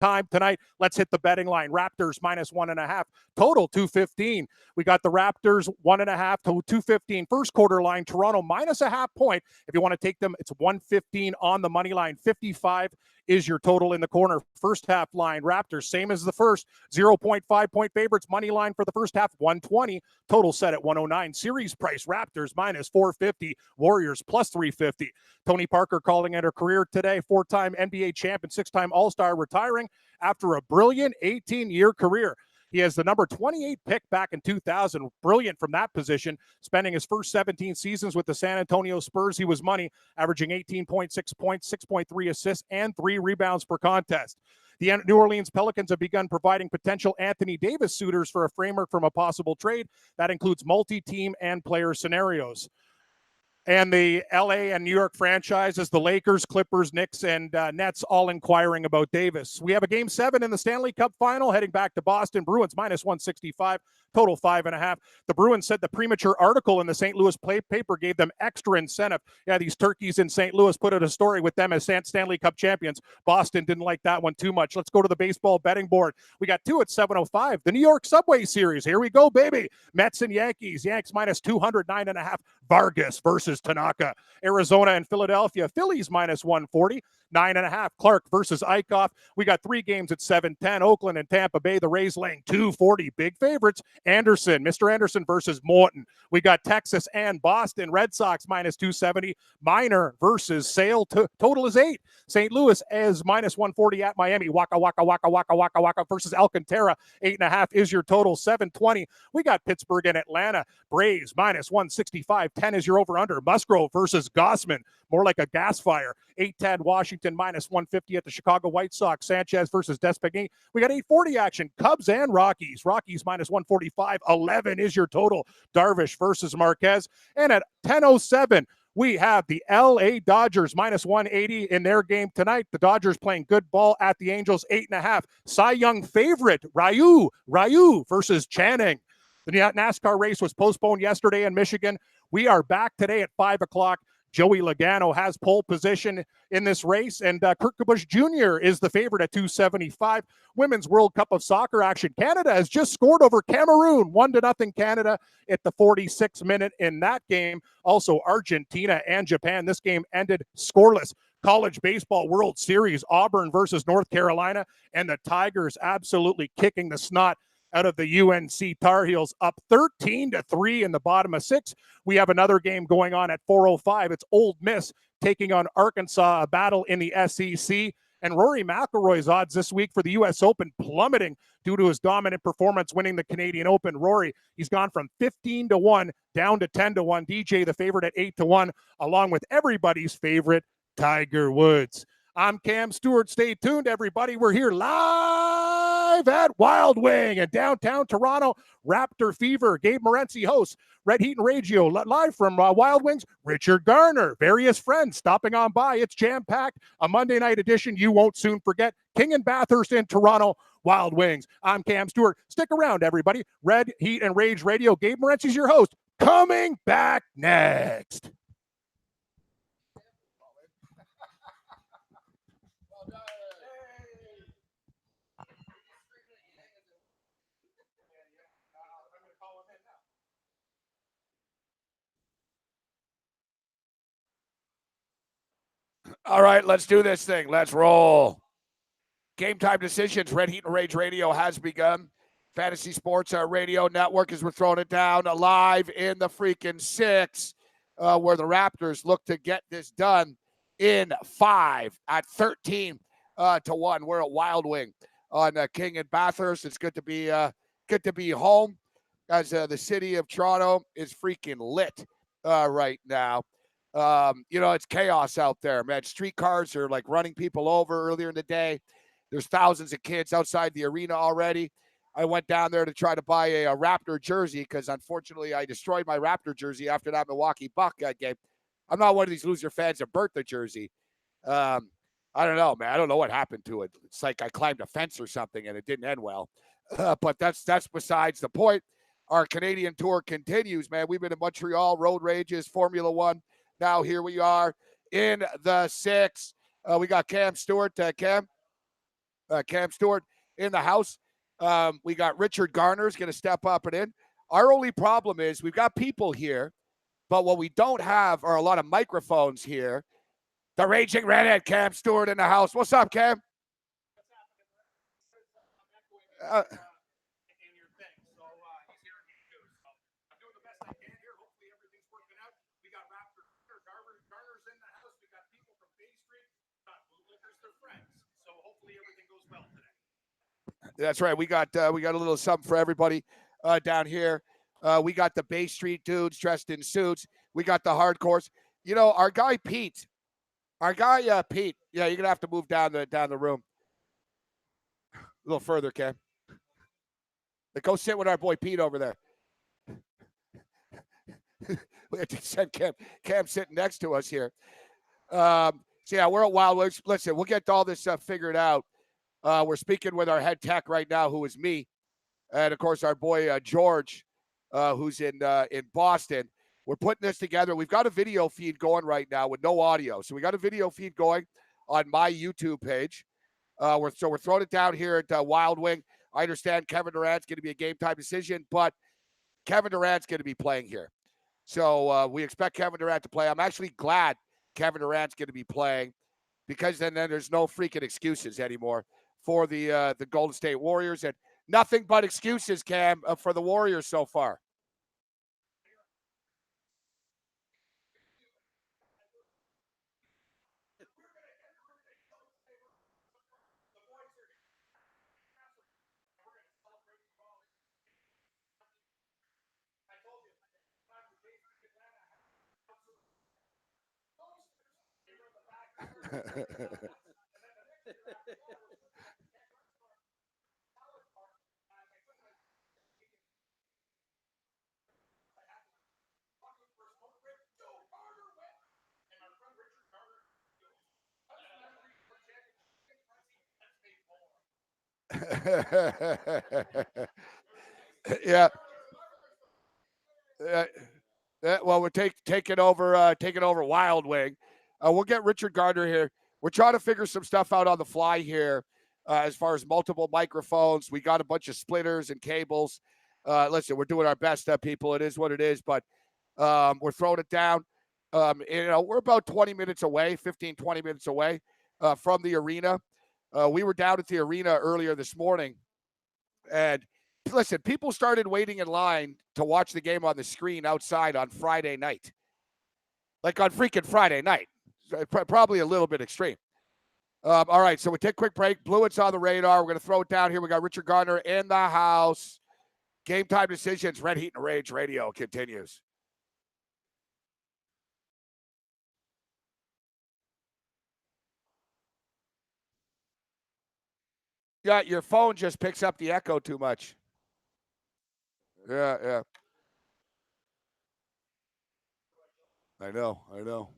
time tonight. Let's hit the betting line. Raptors -1.5, total 215. We got the Raptors 1.5 to 215. First quarter line, Toronto -0.5 point. If you want to take them, it's 115 on the money line. 55 is your total in the corner. First half line, Raptors, same as the first, 0.5 point favorites. Money line for the first half, 120. Total set at 109. Series price, Raptors -450. Warriors +350. Tony Parker calling it her career today. 4-time NBA champ and 6-time All-Star, retiring after a brilliant 18-year career. He has the number 28 pick back in 2000. Brilliant from that position. Spending his first 17 seasons with the San Antonio Spurs, he was money, averaging 18.6 points, 6.3 assists, and 3 rebounds per contest. The New Orleans Pelicans have begun providing potential Anthony Davis suitors for a framework from a possible trade. That includes multi-team and player scenarios. And the LA and New York franchises, the Lakers, Clippers, Knicks, and Nets, all inquiring about Davis. We have a Game 7 in the Stanley Cup Final, heading back to Boston. Bruins -165, total 5.5. The Bruins said the premature article in the St. Louis paper gave them extra incentive. Yeah, these turkeys in St. Louis put out a story with them as Stanley Cup champions. Boston didn't like that one too much. Let's go to the baseball betting board. We got 2 at 7:05. The New York Subway Series. Here we go, baby. Mets and Yankees. Yanks -200, 9.5. Vargas versus Tanaka. Arizona and Philadelphia. Phillies -140, 9.5. Clark versus Eichhoff. We got 3 games at 7:10. Oakland and Tampa Bay. The Rays laying 240. Big favorites. Anderson, Mr. Anderson versus Morton. We got Texas and Boston. Red Sox -270. Minor versus Sale. Total is 8. St. Louis is -140 at Miami. Waka Waka versus Alcantara. 8.5 is your total. 720. We got Pittsburgh and Atlanta. Braves -165. 10 is your over-under. Musgrove versus Gossman. More like a gas fire. 8-10 Washington -150 at the Chicago White Sox. Sanchez versus Despagny. We got 840 action. Cubs and Rockies. Rockies -145. 11 is your total. Darvish versus Marquez. And at 10:07, we have the LA Dodgers -180 in their game tonight. The Dodgers playing good ball at the Angels. 8.5. Cy Young favorite, Ryu versus Channing. The NASCAR race was postponed yesterday in Michigan. We are back today at 5 o'clock. Joey Logano has pole position in this race, and Kurt Busch Jr. is the favorite at 275. Women's World Cup of Soccer action. Canada has just scored over Cameroon, 1-0 Canada at the 46th minute in that game. Also, Argentina and Japan. This game ended scoreless. College Baseball World Series, Auburn versus North Carolina, and the Tigers absolutely kicking the snot out of the UNC Tar Heels, up 13-3 in the bottom of 6. We have another game going on at 4:05. It's Ole Miss taking on Arkansas, a battle in the SEC. And Rory McIlroy's odds this week for the U.S. Open plummeting due to his dominant performance winning the Canadian Open. Rory, he's gone from 15-1 down to 10-1. DJ, the favorite, at 8-1, along with everybody's favorite, Tiger Woods. I'm Cam Stewart. Stay tuned, everybody. We're here live at Wild Wing in downtown Toronto. Raptor Fever. Gabe Morency hosts. Red Heat and Radio live from Wild Wings. Richard Garner, various friends stopping on by. It's jam-packed. A Monday night edition you won't soon forget. King and Bathurst in Toronto. Wild Wings. I'm Cam Stewart. Stick around, everybody. Red Heat and Rage Radio. Gabe Morency's your host. Coming back next. All right, let's do this thing. Let's roll. Game time decisions. Red Heat and Rage Radio has begun. Fantasy Sports Radio Network, as we're throwing it down live in the freaking 6, where the Raptors look to get this done in 5 at 13-1. We're at Wild Wing on King and Bathurst. It's good to be home, as the city of Toronto is freaking lit right now. It's chaos out there, man. Streetcars are like running people over earlier in the day. There's thousands of kids outside the arena already. I went down there to try to buy a Raptor jersey because, unfortunately, I destroyed my Raptor jersey after that Milwaukee Buck game. I'm not one of these loser fans that burnt the jersey. I don't know, man. I don't know what happened to it. It's like I climbed a fence or something and it didn't end well. But that's besides the point. Our Canadian tour continues, man. We've been in Montreal, Road Rages, Formula One. Now here we are in the 6. We got Cam Stewart. Cam? Cam Stewart in the house. We got Richard Garner's going to step up and in. Our only problem is we've got people here, but what we don't have are a lot of microphones here. The Raging Redhead, Cam Stewart in the house. What's up, Cam? That's right. We got a little something for everybody down here. We got the Bay Street dudes dressed in suits. We got the hardcores. You know, our guy Pete. Pete. Yeah, you're gonna have to move down the room a little further, Cam. Go sit with our boy Pete over there. We have to send Cam sitting next to us here. So yeah, we're at Wild Wings. Listen, we'll get all this stuff figured out. We're speaking with our head tech right now, who is me, and of course our boy George, who's in Boston. We're putting this together. We've got a video feed going right now with no audio, so we got a video feed going on my YouTube page. We're throwing it down here at Wild Wing. I understand Kevin Durant's going to be a game time decision, but Kevin Durant's going to be playing here, so we expect Kevin Durant to play. I'm actually glad Kevin Durant's going to be playing because then there's no freaking excuses anymore for the Golden State Warriors, and nothing but excuses, Cam, for the Warriors so far. Yeah. Well, we're taking over Wild Wing. We'll get Richard Gardner here. We're trying to figure some stuff out on the fly here, as far as multiple microphones. We got a bunch of splitters and cables. Listen, we're doing our best, people. It is what it is, but we're throwing it down. We're about 20 minutes away, 15, 20 minutes away from the arena. We were down at the arena earlier this morning, and listen, people started waiting in line to watch the game on the screen outside on Friday night. Like on freaking Friday night. Probably a little bit extreme. All right, so we take a quick break. Blewett's on the radar. We're going to throw it down here. We got Richard Gardner in the house. Game time decisions. Red Heat and Rage Radio continues. Yeah, your phone just picks up the echo too much. Yeah. I know.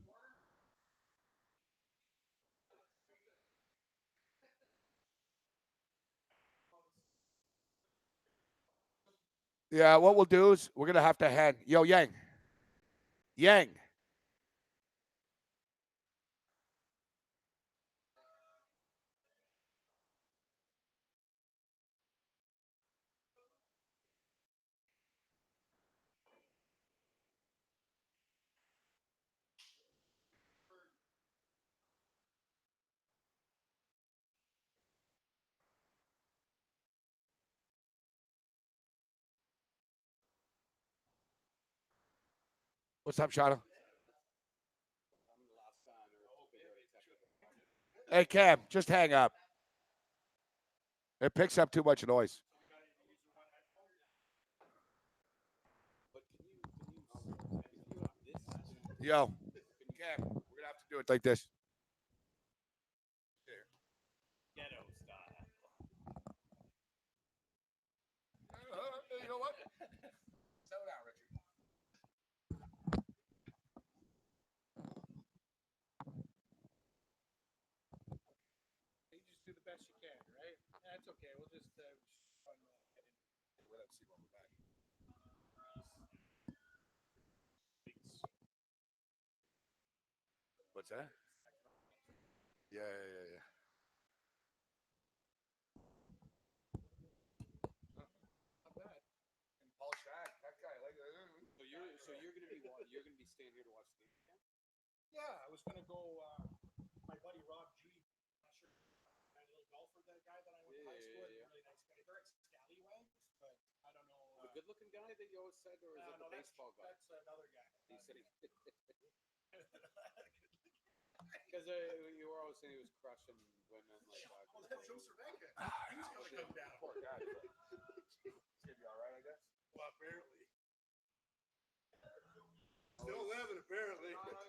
Yeah, what we'll do is we're going to have to hand. Yo, Yang. What's up, Shadow? Hey, Cam, just hang up. It picks up too much noise. Yo, Cam, we're gonna have to do it like this. Ghetto style. You know what? Settle down, Richard. You just do the best you can, right? That's okay. We'll just get in. Let's see when we're back. What's that? Yeah. you're going to be staying here to watch the game? Yeah, I was gonna go. My buddy Rob G. Not sure, that little golfer, the guy that I went to high school with, really nice guy. They're ex-scallywags, but I don't know. The good-looking guy that you always said, or is it the baseball guy? That's another guy. He said because you were always saying he was crushing women like that. Well, that's Joe Cervenka. He was gonna come down. Poor guy. It's gonna be all right, I guess. Well, apparently. Still living, apparently. Hello?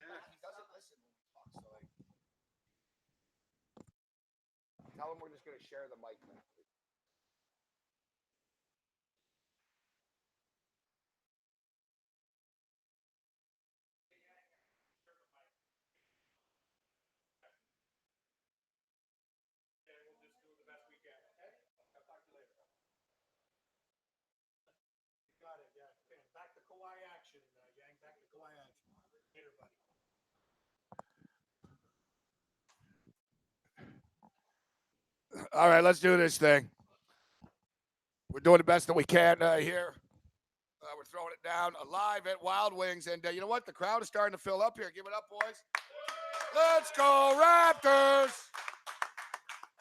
Yeah, he doesn't listen when we talk, so like. Tell him we're just gonna share the mic now. Got it, yeah. Okay, back to Kawhi action, Yang. Back to Kawhi action. Later, buddy. All right, let's do this thing. We're doing the best that we can here. We're throwing it down live at Wild Wings. And you know what? The crowd is starting to fill up here. Give it up, boys. Let's go, Raptors!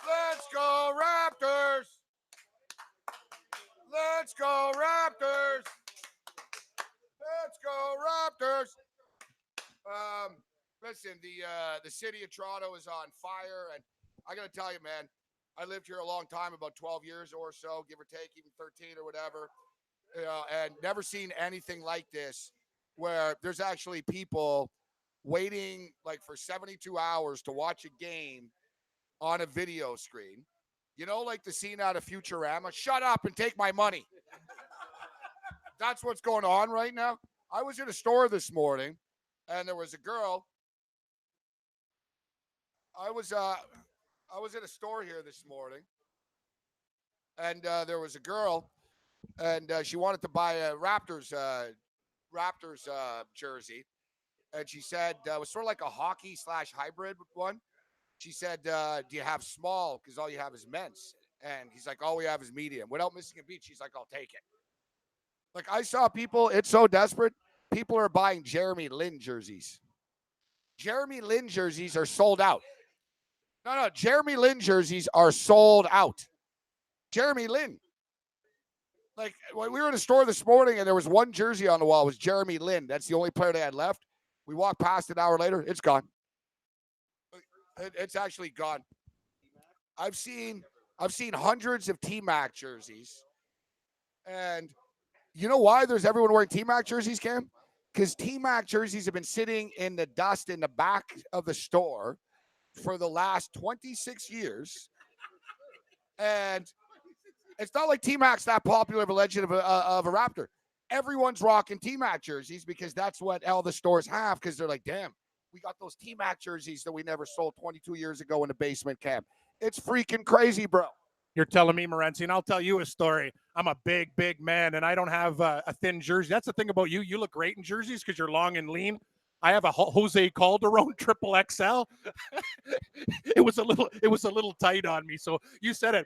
Let's go, Raptors! Let's go, Raptors! Let's go, Raptors! Listen, the city of Toronto is on fire, and I got to tell you, man, I lived here a long time, about 12 years or so, give or take, even 13 or whatever, and never seen anything like this, where there's actually people waiting like for 72 hours to watch a game on a video screen. You know, like the scene out of Futurama, shut up and take my money. That's what's going on right now. I was in a store this morning, and there was a girl. I was in a store here this morning, and there was a girl, and she wanted to buy a Raptors jersey, and she said it was sort of like a hockey / hybrid one. She said, "Do you have small? Because all you have is men's." And he's like, "All we have is medium." Without missing a beat, she's like, "I'll take it." Like, I saw people, it's so desperate. People are buying Jeremy Lin jerseys. Jeremy Lin jerseys are sold out. No, Jeremy Lin jerseys are sold out. Jeremy Lin. Like, when we were in a store this morning and there was one jersey on the wall, it was Jeremy Lin. That's the only player they had left. We walked past an hour later, it's gone. It's actually gone. I've seen hundreds of T-Mac jerseys. And you know why there's everyone wearing T-Mac jerseys, Cam? Because T-Mac jerseys have been sitting in the dust in the back of the store for the last 26 years. And it's not like T-Mac's that popular of a legend of a Raptor. Everyone's rocking T-Mac jerseys because that's what all the stores have, because they're like, damn, we got those T-Mac jerseys that we never sold 22 years ago in the basement, Cam. It's freaking crazy, bro. You're telling me, Morency, and I'll tell you a story. I'm a big man, and I don't have a thin jersey. That's the thing about you. You look great in jerseys because you're long and lean. I have a Jose Calderon triple XL. It was a little tight on me. So you said it.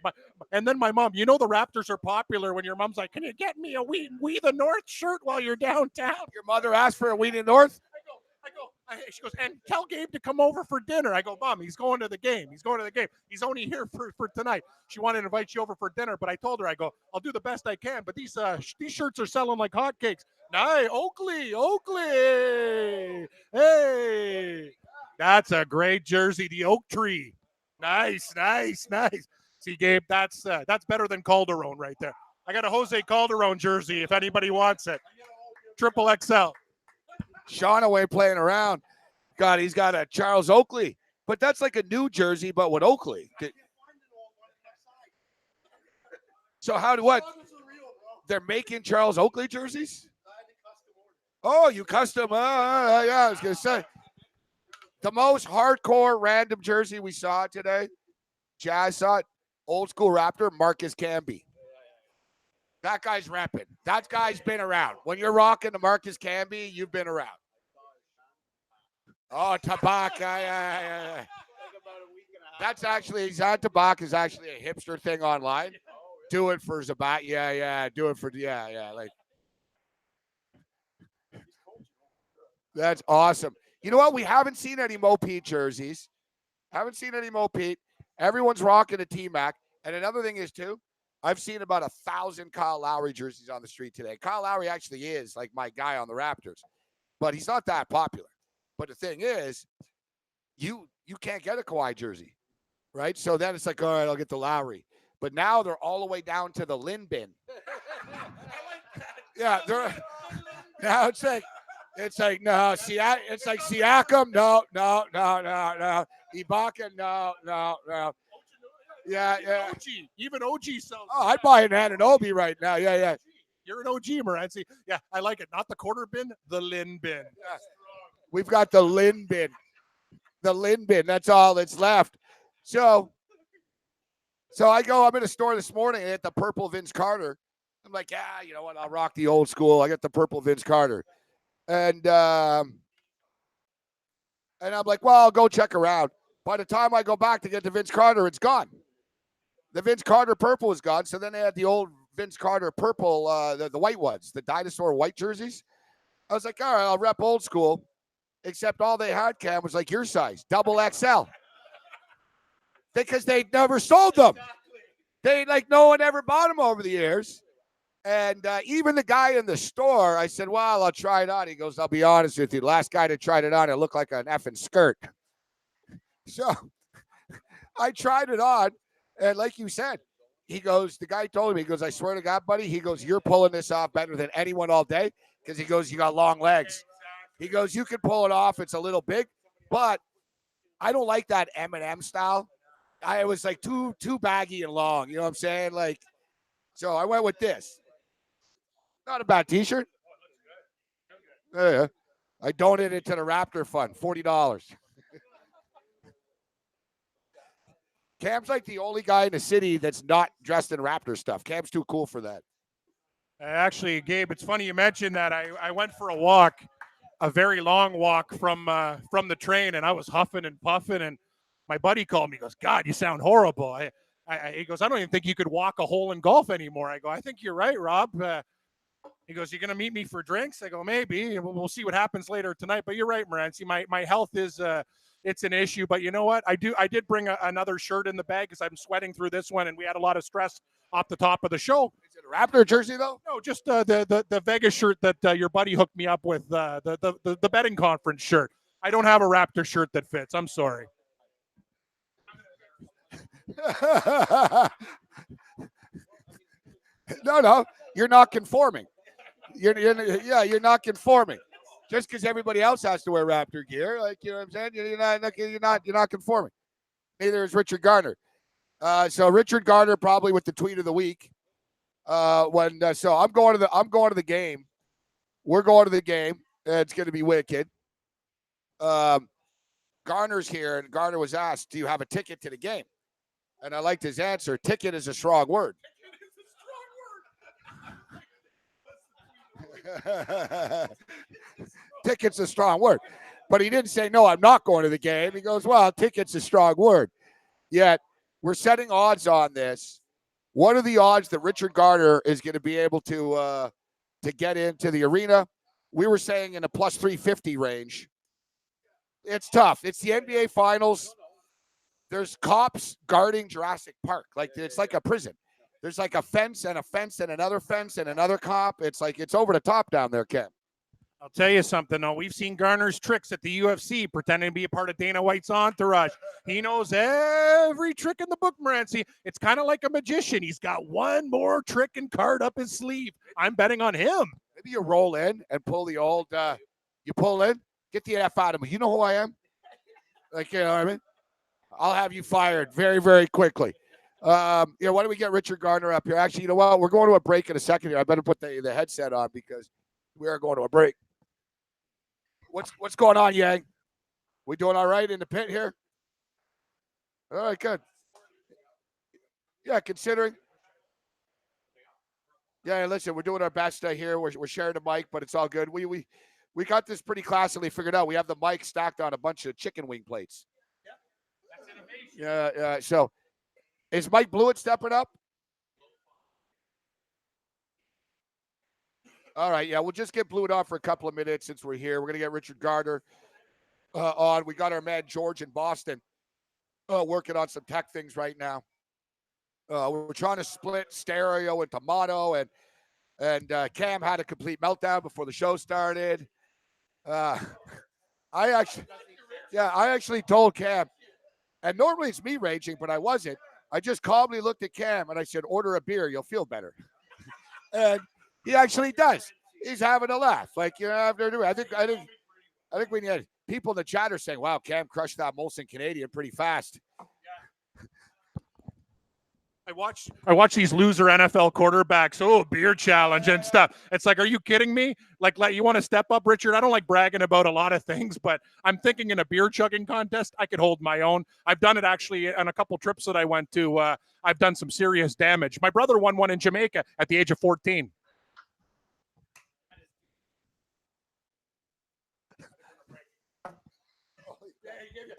And then my mom, you know the Raptors are popular when your mom's like, "Can you get me a We the North shirt while you're downtown?" Your mother asked for a We the North? She goes, "And tell Gabe to come over for dinner." I go, "Mom, he's going to the game. He's going to the game. He's only here for tonight." She wanted to invite you over for dinner, but I told her, I go, "I'll do the best I can, but these shirts are selling like hotcakes." Nice, Oakley. Hey, that's a great jersey, the oak tree. Nice. See, Gabe, that's better than Calderon right there. I got a Jose Calderon jersey if anybody wants it. Triple XL. Sean away playing around. God, he's got a Charles Oakley. But that's like a new jersey, but with Oakley. So what? They're making Charles Oakley jerseys? Oh, you custom. Yeah, I was going to say. The most hardcore random jersey we saw today, Jazz saw it, old school Raptor, Marcus Camby. That guy's repping. That guy's been around. When you're rocking the Marcus Camby, you've been around. Oh, Tabak. Yeah. That's actually, Tabak is actually a hipster thing online. Do it for Zabat. Yeah. Do it for yeah. Like that's awesome. You know what? We haven't seen any Mo Pete jerseys. Haven't seen any Mo Pete. Everyone's rocking a T-Mac. And another thing is too, I've seen about 1,000 Kyle Lowry jerseys on the street today. Kyle Lowry actually is like my guy on the Raptors, but he's not that popular. But the thing is, you can't get a Kawhi jersey, right? So then it's like, all right, I'll get the Lowry. But now they're all the way down to the Lin bin. Yeah, they're now it's like no, it's like Siakam, no. Ibaka, no. Yeah. OG, even OG sells. Oh, I'd buy an Anunoby right now. Yeah. You're an OG, Morency. Yeah, I like it. Not the quarter bin, the Lin bin. Yeah. We've got the Lin bin. The Lin bin. That's all that's left. So I'm in a store this morning and at the purple Vince Carter. I'm like, yeah, you know what? I'll rock the old school. I get the purple Vince Carter. And I'm like, well, I'll go check around. By the time I go back to get the Vince Carter, it's gone. The Vince Carter purple is gone. So then they had the old Vince Carter purple, the white ones, the dinosaur white jerseys. I was like, all right, I'll rep old school. Except all they had, Cam, was like your size, double XL. Because they never sold them. They no one ever bought them over the years. And even the guy in the store, I said, well, I'll try it on. He goes, I'll be honest with you. The last guy that tried it on, it looked like an effing skirt. So I tried it on. And like you said, he goes, the guy told me, he goes, I swear to God, buddy, he goes, you're pulling this off better than anyone all day. Because he goes, you got long legs. He goes, you can pull it off. It's a little big. But I don't like that Eminem style. It was like too baggy and long. You know what I'm saying? Like, so I went with this. Not a bad T-shirt. Yeah. I donated it to the Raptor Fund, $40. Cam's like the only guy in the city that's not dressed in Raptor stuff. Cam's too cool for that. Actually, Gabe, it's funny you mentioned that. I went for a walk, a very long walk from the train, and I was huffing and puffing, and my buddy called me. He goes, God, you sound horrible. He goes, I don't even think you could walk a hole in golf anymore. I go, I think you're right, Rob. He goes, you're going to meet me for drinks? I go, maybe. We'll see what happens later tonight. But you're right, Morency. My health is it's an issue. But you know what? I did bring another shirt in the bag because I'm sweating through this one, and we had a lot of stress off the top of the show. Is it a Raptor jersey, though? No, just the Vegas shirt that your buddy hooked me up with, the betting conference shirt. I don't have a Raptor shirt that fits. I'm sorry. No, you're not conforming. You're not conforming. Just because everybody else has to wear Raptor gear, like, you know what I'm saying? You're not conforming. Neither is Richard Garner. So Richard Garner probably with the tweet of the week. So I'm going to the game. We're going to the game. It's going to be wicked. Garner's here, and Garner was asked, "Do you have a ticket to the game?" And I liked his answer. Ticket is a strong word. Ticket's a strong word. But he didn't say, no, I'm not going to the game. He goes, well, ticket's a strong word. Yet, we're setting odds on this. What are the odds that Richard Garner is going to be able to get into the arena? We were saying in a plus 350 range. It's tough. It's the NBA Finals. There's cops guarding Jurassic Park. Like, it's like a prison. There's like a fence and another fence and another cop. It's like it's over the top down there, Ken. I'll tell you something, though. We've seen Garner's tricks at the UFC, pretending to be a part of Dana White's entourage. He knows every trick in the book, Morency. It's kind of like a magician. He's got one more trick and card up his sleeve. I'm betting on him. Maybe you roll in and pull the old, you pull in, get the F out of me. You know who I am? Like, you know what I mean? I'll have you fired very, very quickly. Why don't we get Richard Garner up here? Actually, you know what? We're going to a break in a second here. I better put the headset on because we are going to a break. What's going on, Yang? We doing all right in the pit here? All right, good. Yeah, considering. Yeah, listen, we're doing our best here. We're sharing the mic, but it's all good. We got this pretty classically figured out. We have the mic stacked on a bunch of chicken wing plates. Yeah, that's innovation. Yeah. So, is Mike Blewett stepping up? All right, yeah, we'll just get Blue on for a couple of minutes since we're here. We're going to get Richard Gardner on. We got our man George in Boston working on some tech things right now. We're trying to split stereo into mono, and Cam had a complete meltdown before the show started. I actually told Cam, and normally it's me raging, but I wasn't. I just calmly looked at Cam and I said, "Order a beer, you'll feel better." And he actually does. He's having a laugh. Like, you know, I think we need people in the chat are saying, "Wow, Cam crushed that Molson Canadian pretty fast." I watch these loser NFL quarterbacks. Oh, beer challenge and stuff. It's like, are you kidding me? Like you want to step up, Richard? I don't like bragging about a lot of things, but I'm thinking in a beer chugging contest, I could hold my own. I've done it actually on a couple trips that I went to. I've done some serious damage. My brother won one in Jamaica at the age of 14.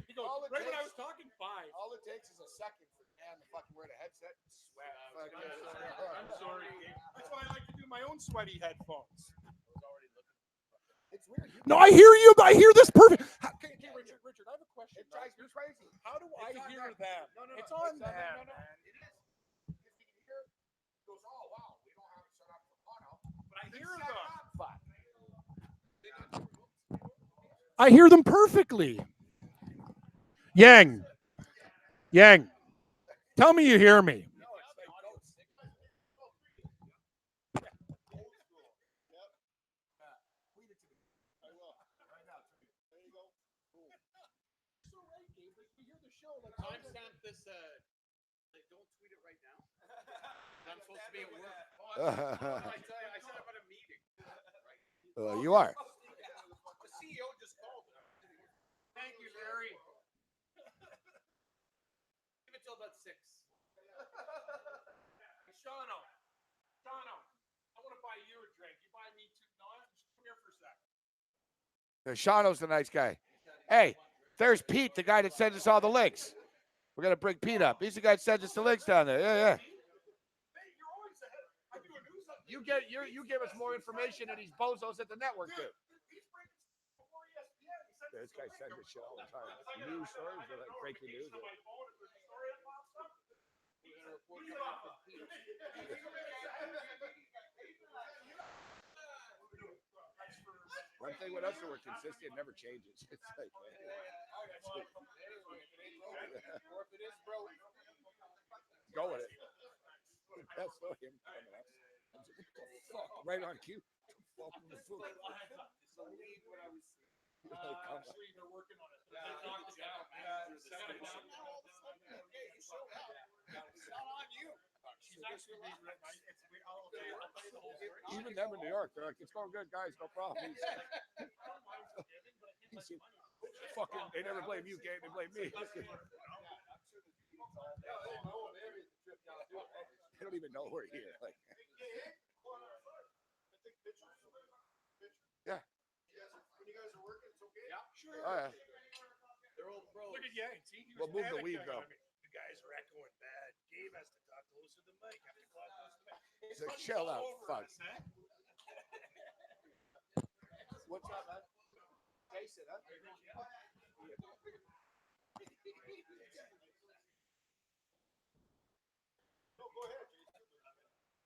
He goes, right when I was talking 5. All it takes is a second for Cam to fucking wear the headset and sweat. I'm sorry. That's why I like to do my own sweaty headphones. It's weird. No, I hear you. I hear this perfect. Okay, Richard, I have a question. It drives me crazy. How do I hear that? No. It's on that. No. It is. If you can hear it, it goes, "Oh, wow, we don't have it set up for mono." But I hear them. I hear them perfectly. Yang, tell me you hear me. Timestamp this. Don't tweet it right now. I'm supposed to be at work. I said I'm at a meeting. You are. The CEO just called. Thank you, Larry. Give it till about 6. Shano, I want to buy you a drink. You buy me 2. No, just come here for a sec. Shano's the nice guy. Hey, there's Pete, the guy that sends us all the links. We're going to bring Pete up. He's the guy that sends us the links down there. Yeah. You give us more information than these bozos at the network do. This guy sends us shit all the time. News stories are like breaking news. One thing with us, we're consistent, never changes. It's like, go with it. That's not him coming up. Fuck, right on cue. Actually, they're working on it. Even them in New York, they're like, "It's going good, guys, no problem." Fucking, they never blame you, Gabe. They blame me. They don't even know we're here. Like, yeah. When you guys are working, it's okay. Yeah, sure. Oh, yeah. They're old pros. Look at Yang. See, he was We'll move the weave, though. You guys are echoing bad. Gabe has to talk closer to the mic. So chill out, fuck. What's up, man? Jason, huh?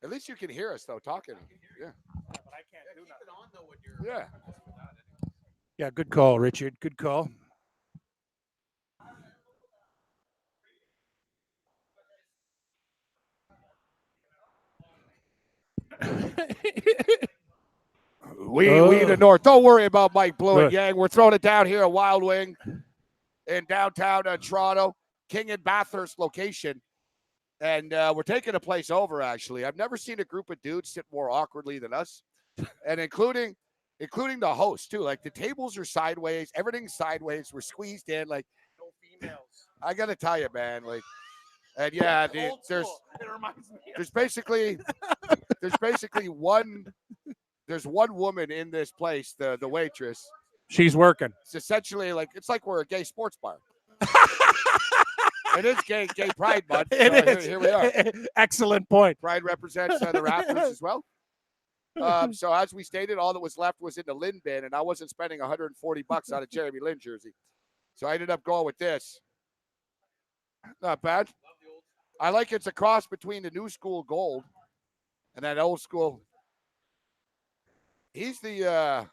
At least you can hear us, though, talking. Yeah. But I can't do nothing. Keep it on, though, when you're... Yeah. Yeah, good call, Richard. Good call. We the North. Don't worry about Mike Blue and Yang. We're throwing it down here at Wild Wing in downtown Toronto, King and Bathurst location. And we're taking a place over, actually. I've never seen a group of dudes sit more awkwardly than us, and including the host, too. Like, the tables are sideways. Everything's sideways. We're squeezed in. Like, No females. I got to tell you, man. Like, and yeah, there's basically one woman in this place, the waitress. She's working. It's essentially like, it's like we're a gay sports bar. It is gay Pride Month. It is. Here we are. Excellent point. Pride represents the Raptors as well. So as we stated, all that was left was in the Lynn bin, and I wasn't spending $140 on a Jeremy Lin jersey. So I ended up going with this. Not bad. I like it's a cross between the new school gold and that old school. He's the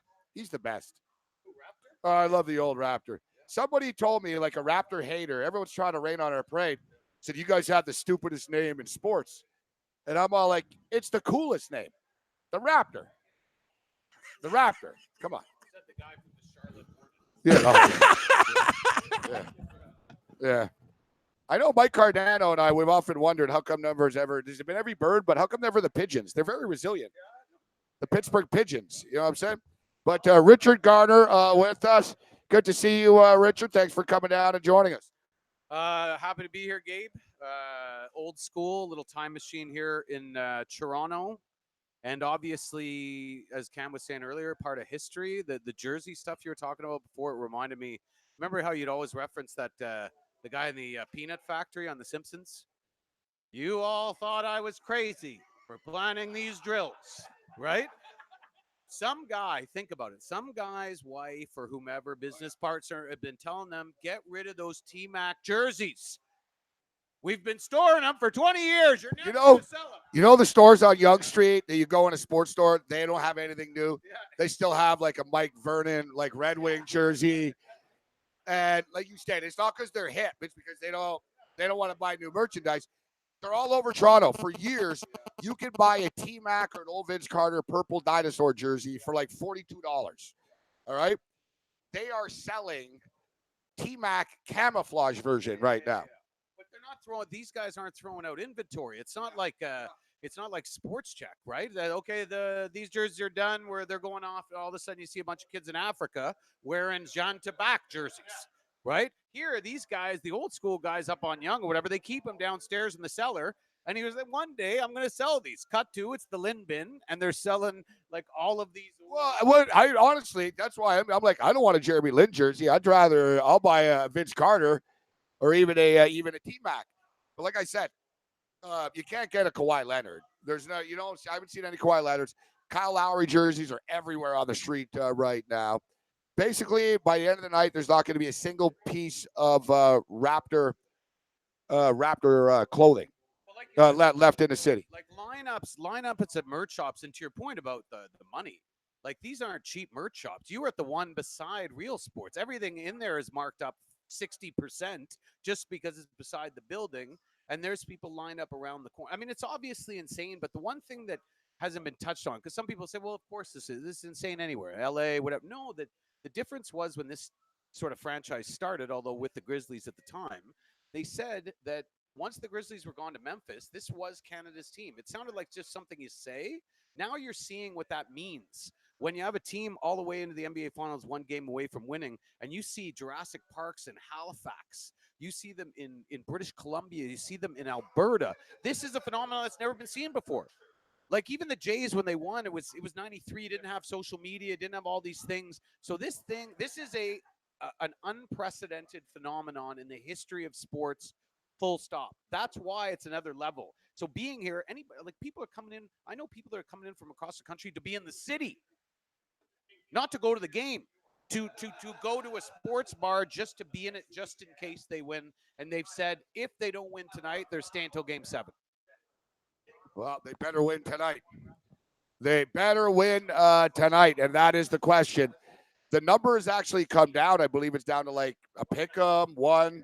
best. Oh, I love the old Raptor. Somebody told me, like a Raptor hater, everyone's trying to rain on our parade, said, you guys have the stupidest name in sports. And I'm all like, it's the coolest name. The Raptor. The Raptor. Come on. Yeah. Yeah. I know Mike Cardano and I, we've often wondered how come never there's been every bird, but how come never the pigeons? They're very resilient. The Pittsburgh Pigeons, you know what I'm saying? But Richard Garner with us. Good to see you, Richard. Thanks for coming down and joining us. Happy to be here, Gabe. Old school, little time machine here in Toronto. And obviously, as Cam was saying earlier, part of history, the jersey stuff you were talking about before, it reminded me, remember how you'd always reference that the guy in the peanut factory on The Simpsons? You all thought I was crazy for planning these drills, right? Some guy, think about it, some guy's wife or whomever, business partner, have been telling them, get rid of those T-Mac jerseys. We've been storing them for 20 years. You're never going to sell them. You know the stores on Yonge Street that you go in a sports store, they don't have anything new. Yeah. They still have like a Mike Vernon, like Red Wing jersey. And like you said, it's not because they're hip. It's because they don't want to buy new merchandise. They're all over Toronto. For years, you can buy a T-Mac or an old Vince Carter purple dinosaur jersey for like $42. All right? They are selling T-Mac camouflage version right now. But they're not throwing. These guys aren't throwing out inventory. It's not like Sports Check, right? That okay, these jerseys are done where they're going off. And all of a sudden, you see a bunch of kids in Africa wearing Jean Tabac jerseys, right? Here, these guys, the old school guys up on Yonge or whatever, they keep them downstairs in the cellar. And he was like, one day I'm going to sell these. Cut to, it's the Lynn bin, and they're selling like all of these. Well, I honestly, that's why I'm like, I don't want a Jeremy Lin jersey. I'll buy a Vince Carter or even a T-Mac. But like I said, you can't get a Kawhi Leonard. There's no, I haven't seen any Kawhi Leonards. Kyle Lowry jerseys are everywhere on the street right now. Basically, by the end of the night, there's not going to be a single piece of Raptor clothing left in the city. Like lineups at merch shops. And to your point about the money, like these aren't cheap merch shops. You were at the one beside Real Sports. Everything in there is marked up 60% just because it's beside the building. And there's people lined up around the corner. I mean, it's obviously insane. But the one thing that hasn't been touched on, because some people say, well, of course, this is insane anywhere. LA, whatever. No, that the difference was when this sort of franchise started, although with the Grizzlies at the time, they said that once the Grizzlies were gone to Memphis, this was Canada's team. It sounded like just something you say. Now you're seeing what that means. When you have a team all the way into the NBA Finals, one game away from winning, and you see Jurassic Parks in Halifax, you see them in British Columbia, you see them in Alberta. This is a phenomenon that's never been seen before. Like even the Jays, when they won, it was 93. Didn't have social media, didn't have all these things. So this is an unprecedented phenomenon in the history of sports. Full stop. That's why it's another level. So being here, people are coming in. I know people that are coming in from across the country to be in the city, not to go to the game, to go to a sports bar just to be in it, just in case they win. And they've said if they don't win tonight, they're staying till Game 7. Well, they better win tonight. They better win tonight, and that is the question. The number has actually come down. I believe it's down to like a pick 'em, one,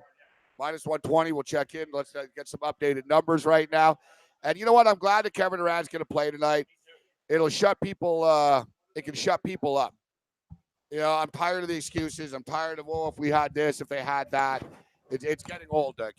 minus 120. We'll check in. Let's get some updated numbers right now. And you know what? I'm glad that Kevin Durant's going to play tonight. It'll shut people. It can shut people up. I'm tired of the excuses. I'm tired of, if we had this, if they had that. It's getting old, Ken.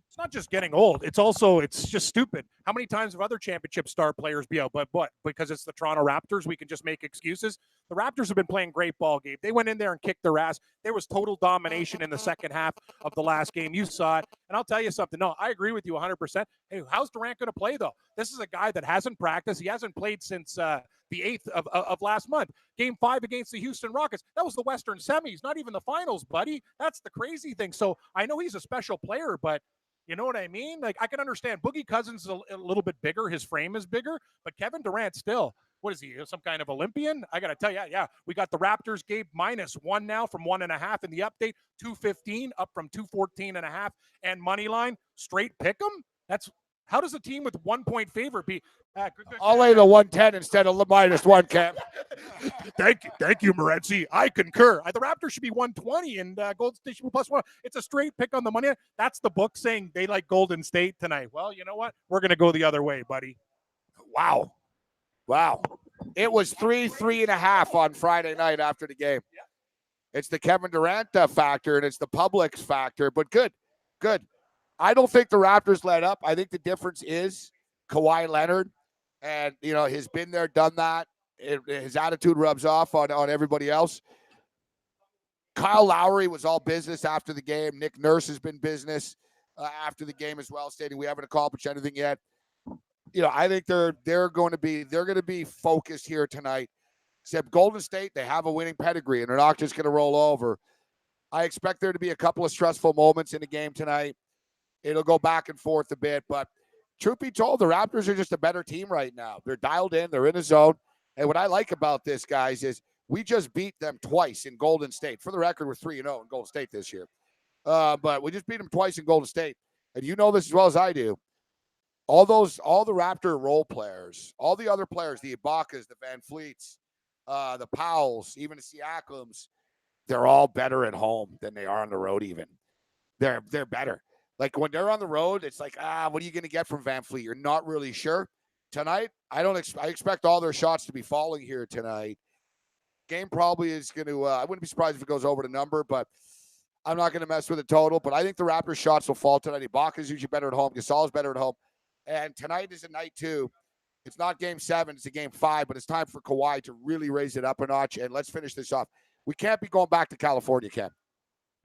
It's not just getting old. It's just stupid. How many times have other championship star players be out? But because it's the Toronto Raptors, we can just make excuses. The Raptors have been playing great ball game. They went in there and kicked their ass. There was total domination in the second half of the last game. You saw it. And I'll tell you something. No, I agree with you 100%. Hey, how's Durant going to play, though? This is a guy that hasn't practiced. He hasn't played since the 8th of last month. Game 5 against the Houston Rockets. That was the Western semis, not even the finals, buddy. That's the crazy thing. So I know he's a special player, but you know what I mean? Like, I can understand Boogie Cousins is a little bit bigger. His frame is bigger, but Kevin Durant still. what is he? Some kind of Olympian? I got to tell you, yeah. We got the Raptors, Gabe, -1 now from 1.5 in the update, 215 up from 214.5, and money line straight pick 'em. That's how does a team with 1 point favorite be? I'll lay the 110 instead of -1, Cam. Thank you, Morency. I concur. The Raptors should be 120 and Golden State should be +1. It's a straight pick on the money. That's the book saying they like Golden State tonight. Well, you know what? We're going to go the other way, buddy. Wow. It was 3.5 on Friday night after the game. It's the Kevin Durant factor and it's the public's factor, but good. I don't think the Raptors let up. I think the difference is Kawhi Leonard, and he's been there, done that. His attitude rubs off on everybody else. Kyle Lowry was all business after the game. Nick Nurse has been business after the game as well, stating we haven't accomplished anything yet. I think they're going to be focused here tonight. Except Golden State, they have a winning pedigree, and they're not just going to roll over. I expect there to be a couple of stressful moments in the game tonight. It'll go back and forth a bit, but truth be told, the Raptors are just a better team right now. They're dialed in. They're in the zone. And what I like about this, guys, is we just beat them twice in Golden State. For the record, we're 3-0 in Golden State this year. But we just beat them twice in Golden State. And you know this as well as I do. All the Raptor role players, all the other players, the Ibakas, the Van Fleets, the Powells, even the Siakams, they're all better at home than they are on the road even. They're better. Like when they're on the road, it's like, what are you going to get from Van Fleet? You're not really sure. Tonight, I expect all their shots to be falling here tonight. Game probably is going to, I wouldn't be surprised if it goes over the number, but I'm not going to mess with the total. But I think the Raptors shots will fall tonight. Ibaka's usually better at home. Gasol's better at home. And tonight is a night 2. It's not game 7. It's a game 5, but it's time for Kawhi to really raise it up a notch. And let's finish this off. We can't be going back to California, Ken.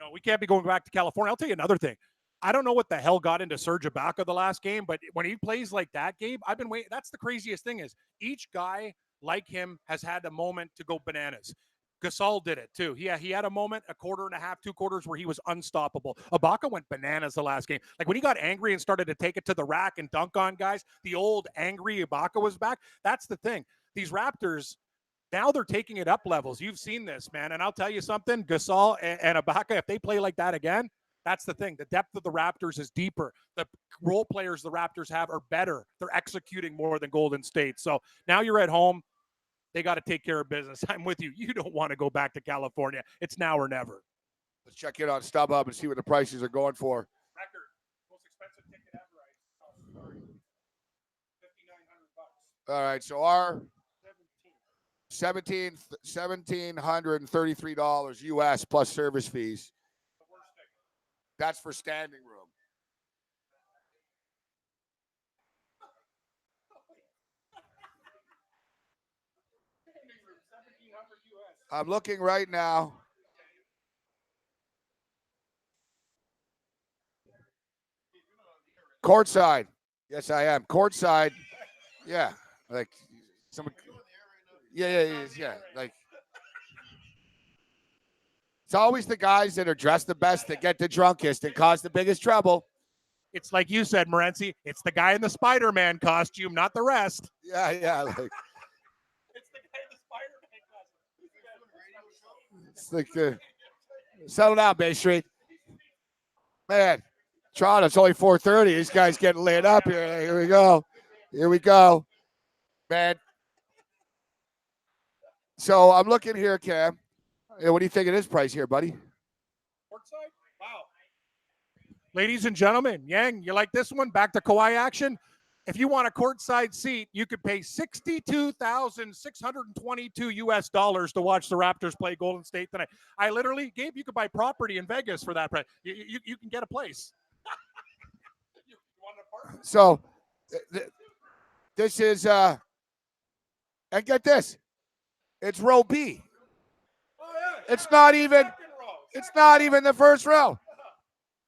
No, we can't be going back to California. I'll tell you another thing. I don't know what the hell got into Serge Ibaka the last game, but when he plays like that, Gabe, I've been waiting. That's the craziest thing is each guy like him has had a moment to go bananas. Gasol did it too. He had a moment, a quarter and a half, 2 quarters where he was unstoppable. Ibaka went bananas the last game. Like when he got angry and started to take it to the rack and dunk on guys, the old angry Ibaka was back. That's the thing. These Raptors, now they're taking it up levels. You've seen this, man. And I'll tell you something, Gasol and Ibaka, if they play like that again, that's the thing. The depth of the Raptors is deeper. The role players the Raptors have are better. They're executing more than Golden State. So now you're at home. They got to take care of business. I'm with you. You don't want to go back to California. It's now or never. Let's check in on StubHub and see what the prices are going for. Record. Most expensive ticket ever. Sorry. $5,900. All right. So our $1,733 US plus service fees. That's for standing room. I'm looking right now. Courtside. Yes, I am. Courtside. Yeah. Like some. Yeah. Like it's always the guys that are dressed the best that get the drunkest and cause the biggest trouble. It's like you said, Morency. It's the guy in the Spider-Man costume, not the rest. Yeah. Like, it's the guy in the Spider-Man costume. It's like settle down, Bay Street. Man, Toronto, it's only 4:30. These guys getting lit up here. Here we go. Man. So I'm looking here, Cam. What do you think of this price here, buddy? Courtside? Wow. Ladies and gentlemen, Yang, you like this one? Back to Kawhi action. If you want a courtside seat, you could pay $62,622 US to watch the Raptors play Golden State tonight. I literally, Gabe, you could buy property in Vegas for that price. You can get a place. You want an apartment? So this is, and get this, it's row B. It's not even the first row.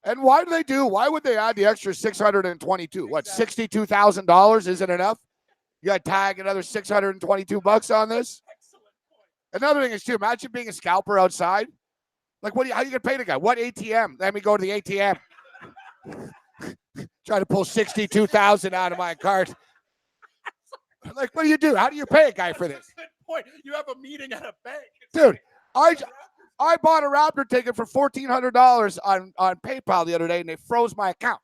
And why would they add the extra 622? What, $62,000 isn't enough? You got to tag another $622 on this? Another thing is too, imagine being a scalper outside. Like how you gonna pay the guy? What ATM? Let me go to the ATM. Try to pull $62,000 out of my cart. Like, what do you do? How do you pay a guy for this? Good point. You have a meeting at a bank. Dude, I bought a Raptor ticket for $1,400 on PayPal the other day, and they froze my account.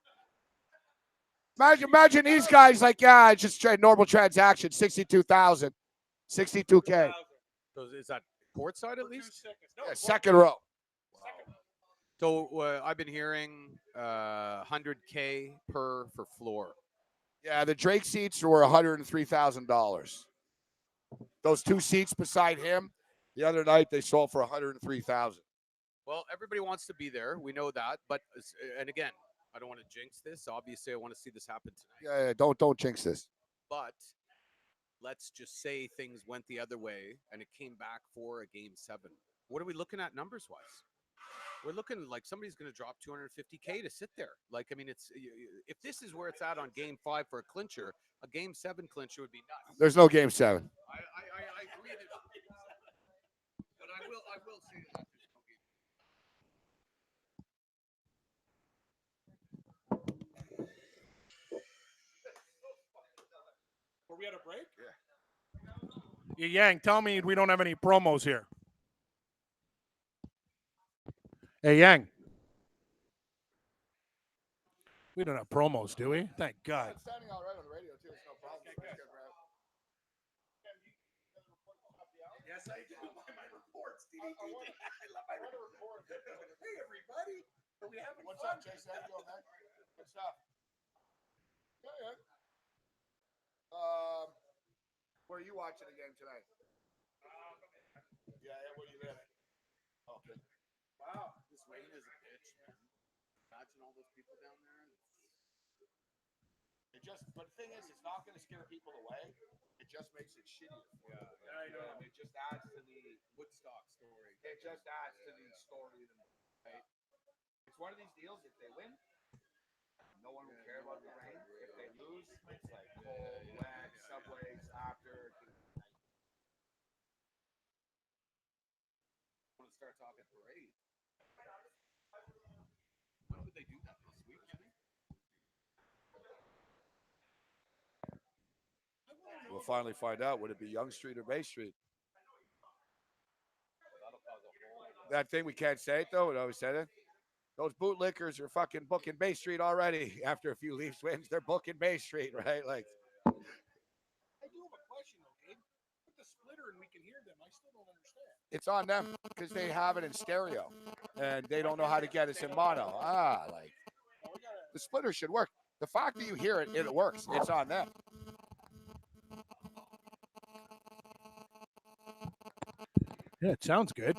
Imagine these guys like, yeah, it's just a normal transaction, 62,000, 62K. So is that courtside at least? Yeah, second row. So I've been hearing 100K for floor. Yeah, the Drake seats were $103,000. Those two seats beside him, the other night they sold for $103,000. Well, everybody wants to be there. We know that, but and again, I don't want to jinx this. Obviously, I want to see this happen tonight. Yeah, don't jinx this. But let's just say things went the other way and it came back for a game 7. What are we looking at numbers wise? We're looking like somebody's going to drop 250K to sit there. Like, I mean, it's if this is where it's at on game 5 for a clincher, a game 7 clincher would be nuts. There's no game 7. I agree. But I will say that there's no game. Were we at a break? Yeah. Yang, tell me we don't have any promos here. Hey, Yang. We don't have promos, do we? Thank God. It's sounding all right on the radio, too. It's no problem. Yes, I do. My reports. I love my reports. Hey, everybody. Are we having What's fun? up, Jason? How you doing, man? Good stuff. Yeah. Where are you watching the game tonight? Yeah, where you live? Okay. Wow, this rain is a bitch, man. Imagine all those people down there. But the thing is, it's not going to scare people away. It just makes it shittier. Yeah, I know. It just adds to the Woodstock story. It just adds to the story. Right? It's one of these deals. If they win, no one will care about the rain. If they lose, it's like cold, wet, subways after. I want to start talking parade. When would they do that this week, Jimmy? We'll finally find out. Would it be Yonge Street or Bay Street? That thing we can't say it though. We always said it. Those bootlickers are fucking booking Bay Street already. After a few Leafs wins, they're booking Bay Street, right? Like. I do have a question though, Gabe. Put the splitter and we can hear them. I still don't understand. It's on them because they have it in stereo, and they don't know how to get us in mono. Like the splitter should work. The fact that you hear it, it works. It's on them. Yeah, it sounds good.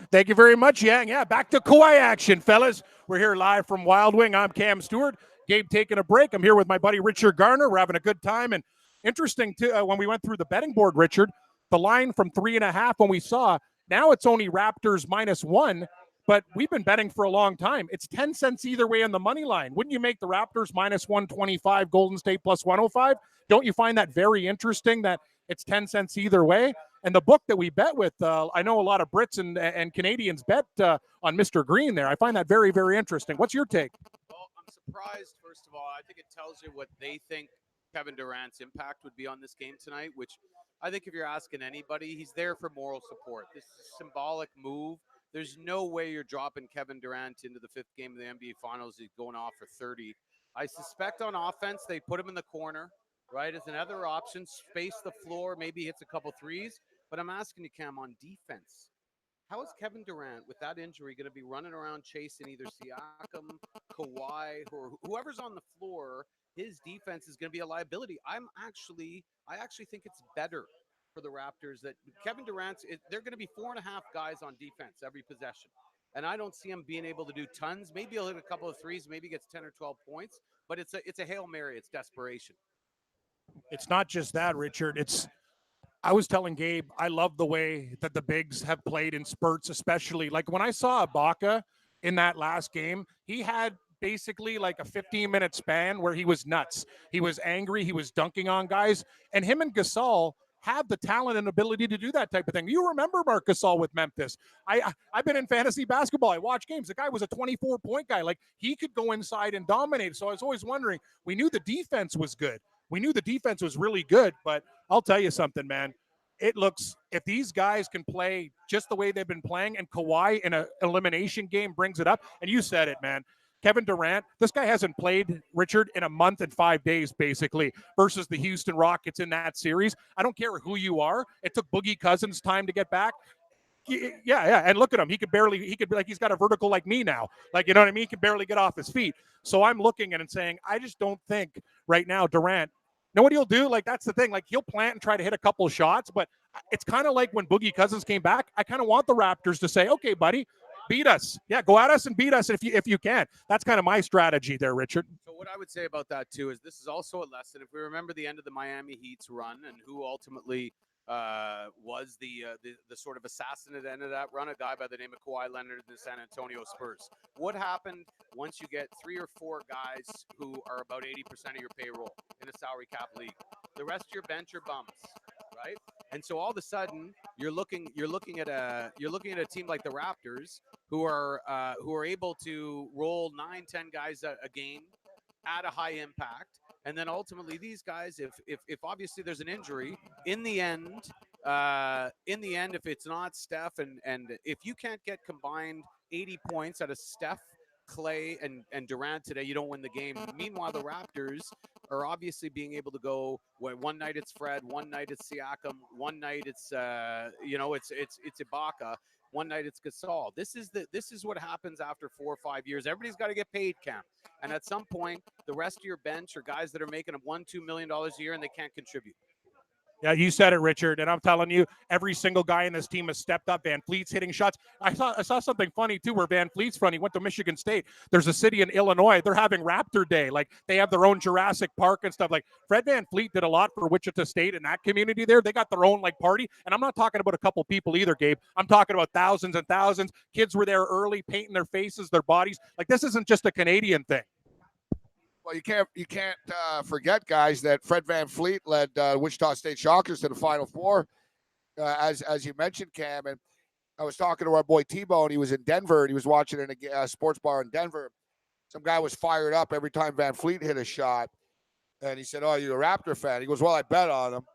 Thank you very much, Yang. Yeah, back to Kawhi action, fellas. We're here live from Wild Wing. I'm Cam Stewart. Gabe taking a break. I'm here with my buddy Richard Garner. We're having a good time. And interesting, too, when we went through the betting board, Richard, the line from 3.5 when we saw, now it's only Raptors -1, but we've been betting for a long time. It's 10 cents either way on the money line. Wouldn't you make the Raptors -125, Golden State +105? Don't you find that very interesting that it's 10 cents either way? And the book that we bet with, I know a lot of Brits and Canadians bet on Mr. Green there. I find that very, very interesting. What's your take? Well, I'm surprised, first of all. I think it tells you what they think Kevin Durant's impact would be on this game tonight, which I think if you're asking anybody, he's there for moral support. This is a symbolic move There's no way you're dropping Kevin Durant into the 5th game of the NBA Finals. He's going off for 30. I suspect on offense, they put him in the corner, right, as another option, space the floor, maybe hits a couple threes. But I'm asking you, Cam, on defense, how is Kevin Durant, with that injury, going to be running around chasing either Siakam, Kawhi, or whoever's on the floor? His defense is going to be a liability. I actually think it's better for the Raptors that Kevin Durant's. They're going to be 4.5 guys on defense every possession, and I don't see him being able to do tons. Maybe he'll hit a couple of threes, maybe gets 10 or 12 points, but it's a Hail Mary. It's desperation. It's not just that, Richard. I was telling Gabe, I love the way that the bigs have played in spurts, especially like when I saw Ibaka in that last game, he had basically like a 15-minute span where he was nuts. He was angry. He was dunking on guys. And him and Gasol have the talent and ability to do that type of thing. You remember Marc Gasol with Memphis. I've been in fantasy basketball. I watch games. The guy was a 24-point guy. Like, he could go inside and dominate. So I was always wondering, we knew the defense was good. We knew the defense was really good, but I'll tell you something, man. It looks, if these guys can play just the way they've been playing, and Kawhi in an elimination game brings it up, and you said it, man. Kevin Durant, this guy hasn't played, Richard, in a month and 5 days, basically, versus the Houston Rockets in that series. I don't care who you are. It took Boogie Cousins time to get back. Yeah. And look at him. He could be like, he's got a vertical like me now. Like, you know what I mean? He can barely get off his feet. So I'm looking at it and saying, I just don't think right now Durant, know what he'll do? Like, that's the thing. Like, he'll plant and try to hit a couple of shots, but it's kind of like when Boogie Cousins came back. I kind of want the Raptors to say, okay, buddy, beat us. Yeah, go at us and beat us if you can. That's kind of my strategy there, Richard. So what I would say about that too is this is also a lesson. If we remember the end of the Miami Heat's run and who ultimately was the sort of assassin at the end of that run, a guy by the name of Kawhi Leonard in the San Antonio Spurs. What happened once you get 3 or 4 guys who are about 80% of your payroll in a salary cap league? The rest of your bench are bums, right? And so all of a sudden you're looking at a team like the Raptors who are able to roll 9-10 guys a game at a high impact. And then ultimately these guys, if obviously there's an injury, in the end, if it's not Steph and if you can't get combined 80 points out of Steph, Clay, and Durant today, you don't win the game. Meanwhile, the Raptors are obviously being able to go one night it's Fred, one night it's Siakam, one night it's it's Ibaka, one night it's Gasol. This is what happens after 4 or 5 years. Everybody's got to get paid, Cam. And at some point, the rest of your bench are guys that are making $1-2 million a year and they can't contribute. Yeah, you said it, Richard, and I'm telling you, every single guy in this team has stepped up. Van Fleet's hitting shots. I saw something funny, too, where Van Fleet's from. He went to Michigan State. There's a city in Illinois. They're having Raptor Day. Like, they have their own Jurassic Park and stuff. Like, Fred Van Fleet did a lot for Wichita State and that community there. They got their own, like, party. And I'm not talking about a couple people either, Gabe. I'm talking about thousands and thousands. Kids were there early, painting their faces, their bodies. Like, this isn't just a Canadian thing. Well, you can't forget, guys, that Fred Van Fleet led Wichita State Shockers to the Final Four, as you mentioned, Cam. And I was talking to our boy T-Bone. He was in Denver, and he was watching in a sports bar in Denver. Some guy was fired up every time Van Fleet hit a shot. And he said, "Oh, you're a Raptor fan?" He goes, "Well, I bet on him."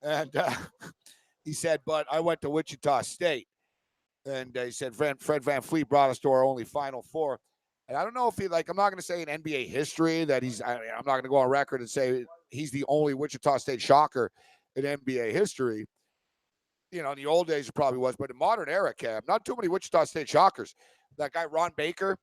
And he said, "But I went to Wichita State." And he said, Fred Van Fleet brought us to our only Final Four. And I don't know if I'm not going to say in NBA history that I'm not going to go on record and say he's the only Wichita State Shocker in NBA history. You know, in the old days it probably was, but in modern era, Cam, not too many Wichita State Shockers. That guy, Ron Baker's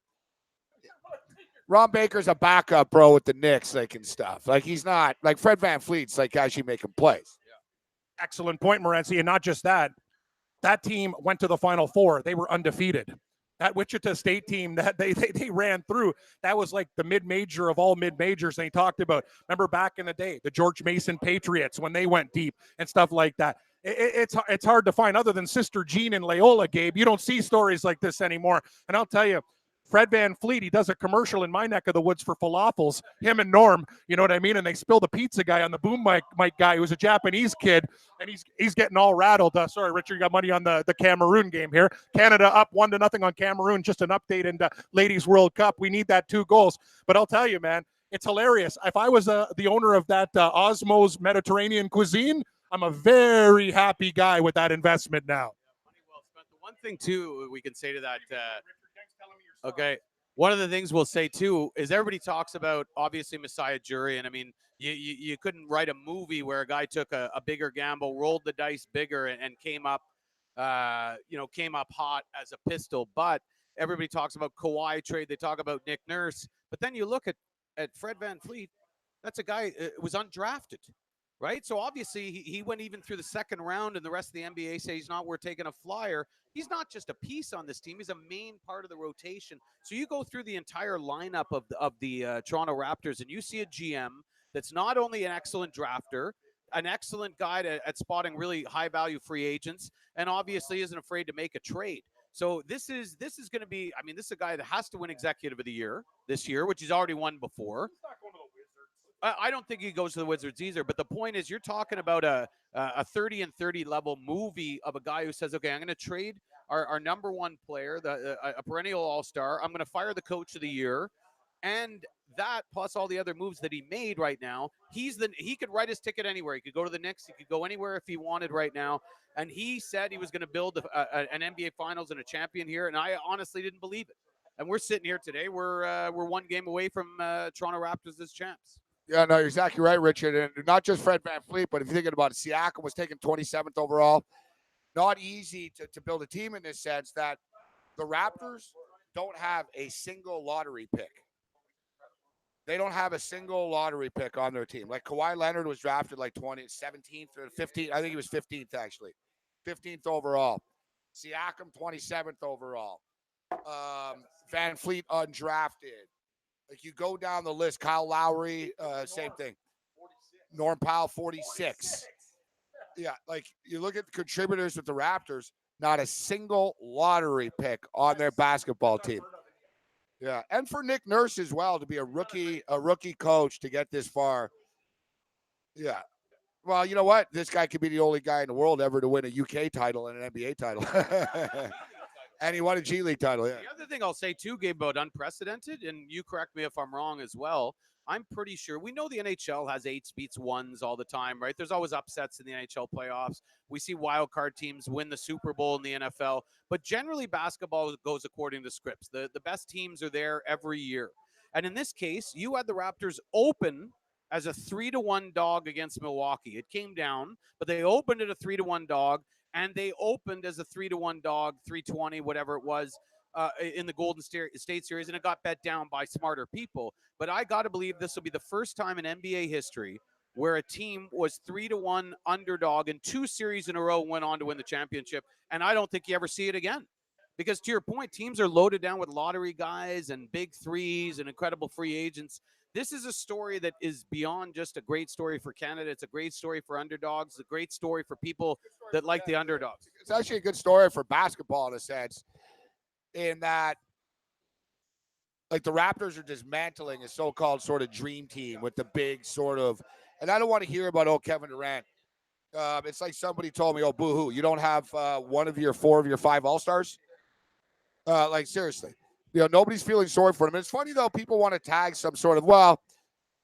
a backup, bro, with the Knicks, like, and stuff. Like, he's not, like, Fred Van Fleet's, like, actually making plays. Yeah. Excellent point, Morency. And not just that team went to the Final Four. They were undefeated. That Wichita State team that they ran through, that was like the mid-major of all mid-majors they talked about. Remember back in the day, the George Mason Patriots, when they went deep and stuff like that. It's hard to find other than Sister Jean and Loyola, Gabe. You don't see stories like this anymore. And I'll tell you, Fred Van Fleet, he does a commercial in my neck of the woods for falafels, him and Norm, you know what I mean? And they spill the pizza guy on the boom mic guy who was a Japanese kid, and he's getting all rattled. Sorry, Richard, you got money on the Cameroon game here. Canada up 1-0 on Cameroon, just an update in the Ladies World Cup. We need that 2 goals. But I'll tell you, man, it's hilarious. If I was the owner of that Osmo's Mediterranean Cuisine, I'm a very happy guy with that investment now. Money well spent. The one thing too we can say to that. Okay. One of the things we'll say too is everybody talks about obviously Messiah Jury, and I mean you couldn't write a movie where a guy took a bigger gamble, rolled the dice bigger, and came up, came up hot as a pistol. But everybody talks about Kawhi trade, they talk about Nick Nurse, but then you look at Fred VanVleet. That's a guy was undrafted, right? So obviously he went even through the second round, and the rest of the NBA say he's not worth taking a flyer. He's not just a piece on this team; he's a main part of the rotation. So you go through the entire lineup of the Toronto Raptors, and you see a GM that's not only an excellent drafter, an excellent guy at spotting really high value free agents, and obviously isn't afraid to make a trade. So this is going to be. I mean, this is a guy that has to win Executive of the Year this year, which he's already won before. I don't think he goes to the Wizards either. But the point is, you're talking about a 30 and 30 level movie of a guy who says, okay, I'm going to trade our number one player, a perennial all-star. I'm going to fire the coach of the year. And that plus all the other moves that he made right now, he could write his ticket anywhere. He could go to the Knicks. He could go anywhere if he wanted right now. And he said he was going to build an NBA Finals and a champion here. And I honestly didn't believe it. And we're sitting here today. We're one game away from Toronto Raptors as champs. Yeah, no, you're exactly right, Richard. And not just Fred VanVleet, but if you're thinking about it, Siakam was taken 27th overall. Not easy to build a team in this sense that the Raptors don't have a single lottery pick. They don't have a single lottery pick on their team. Like Kawhi Leonard was drafted like 17th or 15th. I think he was 15th, actually. 15th overall. Siakam, 27th overall. VanVleet, undrafted. Like you go down the list, Kyle Lowry, same thing. Norm Powell, 46. Yeah, like you look at the contributors with the Raptors, not a single lottery pick on their basketball team. Yeah, and for Nick Nurse as well to be a rookie coach to get this far. Yeah. Well, you know what? This guy could be the only guy in the world ever to win a UK title and an NBA title. And he won a G League title, yeah. The other thing I'll say, too, Gabe, about unprecedented, and you correct me if I'm wrong as well, I'm pretty sure we know the NHL has 8s beats 1s all the time, right? There's always upsets in the NHL playoffs. We see wild card teams win the Super Bowl in the NFL, but generally basketball goes according to scripts. The best teams are there every year. And in this case, you had the Raptors open as a 3-1 dog against Milwaukee. It came down, but they opened it a 3-1 dog, and they opened as a 3-1 dog, 320, whatever it was, in the Golden State Series, and it got bet down by smarter people. But I got to believe this will be the first time in NBA history where a team was 3-1 underdog in 2 series in a row and went on to win the championship. And I don't think you ever see it again. Because to your point, teams are loaded down with lottery guys and big threes and incredible free agents. This is a story that is beyond just a great story for Canada. It's a great story for underdogs, a great story for people that like the underdogs. It's actually a good story for basketball in a sense, in that like the Raptors are dismantling a so-called sort of dream team with the big sort of, and I don't want to hear about, Kevin Durant. It's like somebody told me, boo-hoo, you don't have 4 of your 5 All-Stars? Like, seriously. Nobody's feeling sorry for them. And it's funny, though, people want to tag some sort of, the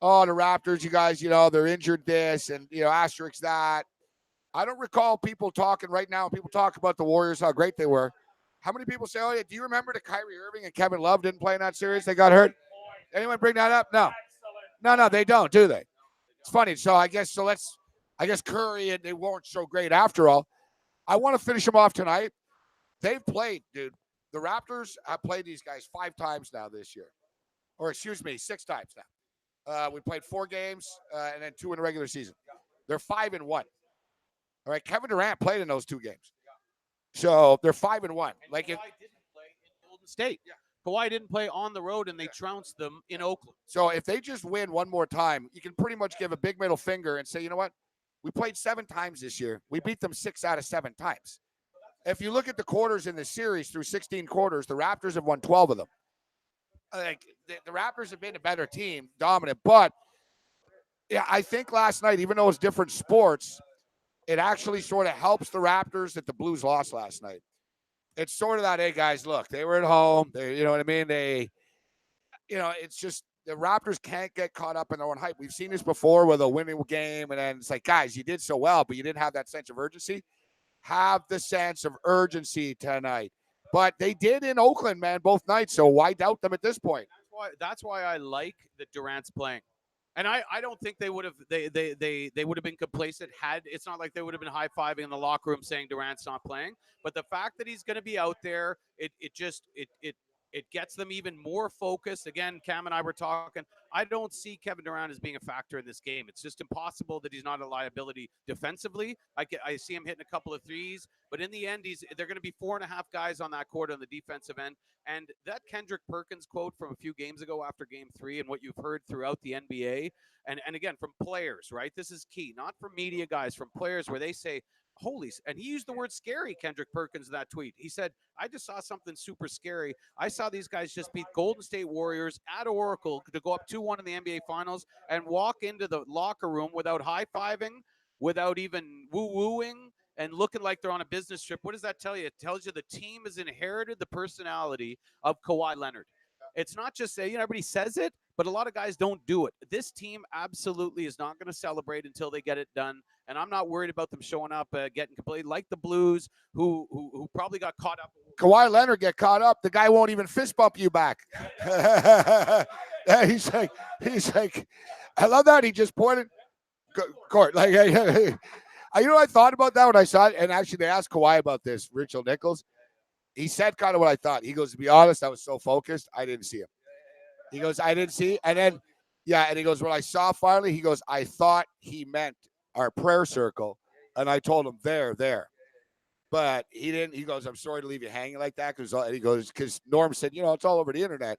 Raptors, you guys, they're injured this and, asterisk that. I don't recall people talking right now. People talk about the Warriors, how great they were. How many people say, do you remember that Kyrie Irving and Kevin Love didn't play in that series? They got hurt? Anyone bring that up? No. No, they don't, do they? It's funny. So I guess Curry and they weren't so great after all. I want to finish them off tonight. They've played, dude. The Raptors have played these guys 5 times now this year. Or 6 times now. We played 4 games and then 2 in the regular season. They're 5-1. All right, Kevin Durant played in those 2 games. So they're 5-1. Like if Kawhi didn't play in Golden State. Yeah. Kawhi didn't play on the road, and they trounced them in Oakland. So if they just win one more time, you can pretty much give a big middle finger and say, you know what? We played 7 times this year. We beat them 6 out of 7 times. If you look at the quarters in the series through 16 quarters, the Raptors have won 12 of them. Like the Raptors have been a better team, dominant. But yeah, I think last night, even though it's different sports, it actually sort of helps the Raptors that the Blues lost last night. It's sort of that, hey, guys, look, they were at home. You know what I mean? It's just the Raptors can't get caught up in their own hype. We've seen this before with a winning game, and then it's like, guys, you did so well, but you didn't have that sense of urgency. have the sense of urgency tonight. But they did in Oakland, man, both nights. So why doubt them at this point? That's why I like that Durant's playing. And I don't think they would have they would have been complacent had it's not like they would have been high-fiving in the locker room saying Durant's not playing. But the fact that he's going to be out there, it gets them even more focused. Again, Cam and I were talking. I don't see Kevin Durant as being a factor in this game. It's just impossible that he's not a liability defensively. I see him hitting a couple of threes, but in the end, they're going to be 4.5 guys on that court on the defensive end. And that Kendrick Perkins quote from a few games ago after game 3 and what you've heard throughout the NBA, and again, from players, right? This is key, not from media guys, from players where they say, holy, and he used the word scary, Kendrick Perkins, in that tweet. He said, I just saw something super scary. I saw these guys just beat Golden State Warriors at Oracle to go up 2-1 in the NBA Finals and walk into the locker room without high-fiving, without even woo-wooing, and looking like they're on a business trip. What does that tell you? It tells you the team has inherited the personality of Kawhi Leonard. It's not just say, everybody says it, but a lot of guys don't do it. This team absolutely is not going to celebrate until they get it done. And I'm not worried about them showing up, getting complete like the Blues, who probably got caught up. Kawhi Leonard get caught up. The guy won't even fist bump you back. he's like, I love that. He just pointed court. Like, you know what I thought about that when I saw it? And actually, they asked Kawhi about this, Rachel Nichols. He said kind of what I thought. He goes, to be honest, I was so focused, I didn't see him. He goes, I didn't see. And then, and he goes, when I saw finally, he goes, I thought he meant our prayer circle. And I told him, there. But he didn't. He goes, I'm sorry to leave you hanging like that. And he goes, because Norm said, it's all over the internet.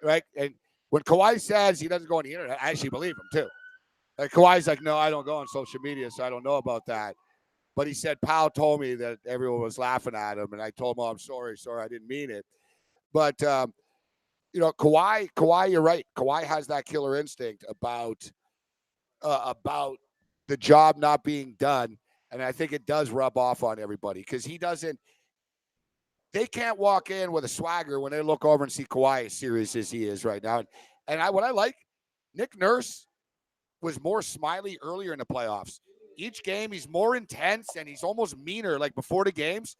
Right. And when Kawhi says he doesn't go on the internet, I actually believe him too. Like Kawhi's like, no, I don't go on social media, so I don't know about that. But he said, Powell told me that everyone was laughing at him. And I told him, I'm sorry, I didn't mean it. But, Kawhi, you're right. Kawhi has that killer instinct about the job not being done. And I think it does rub off on everybody because they can't walk in with a swagger when they look over and see Kawhi as serious as he is right now. And what I like, Nick Nurse was more smiley earlier in the playoffs. Each game, he's more intense and he's almost meaner. Like before the games,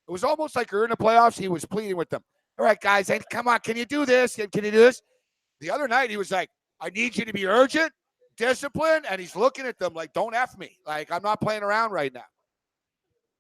it was almost like in the playoffs, he was pleading with them. All right, guys, come on, can you do this? Can you do this? The other night, he was like, I need you to be urgent, disciplined, and he's looking at them like, don't F me. Like, I'm not playing around right now.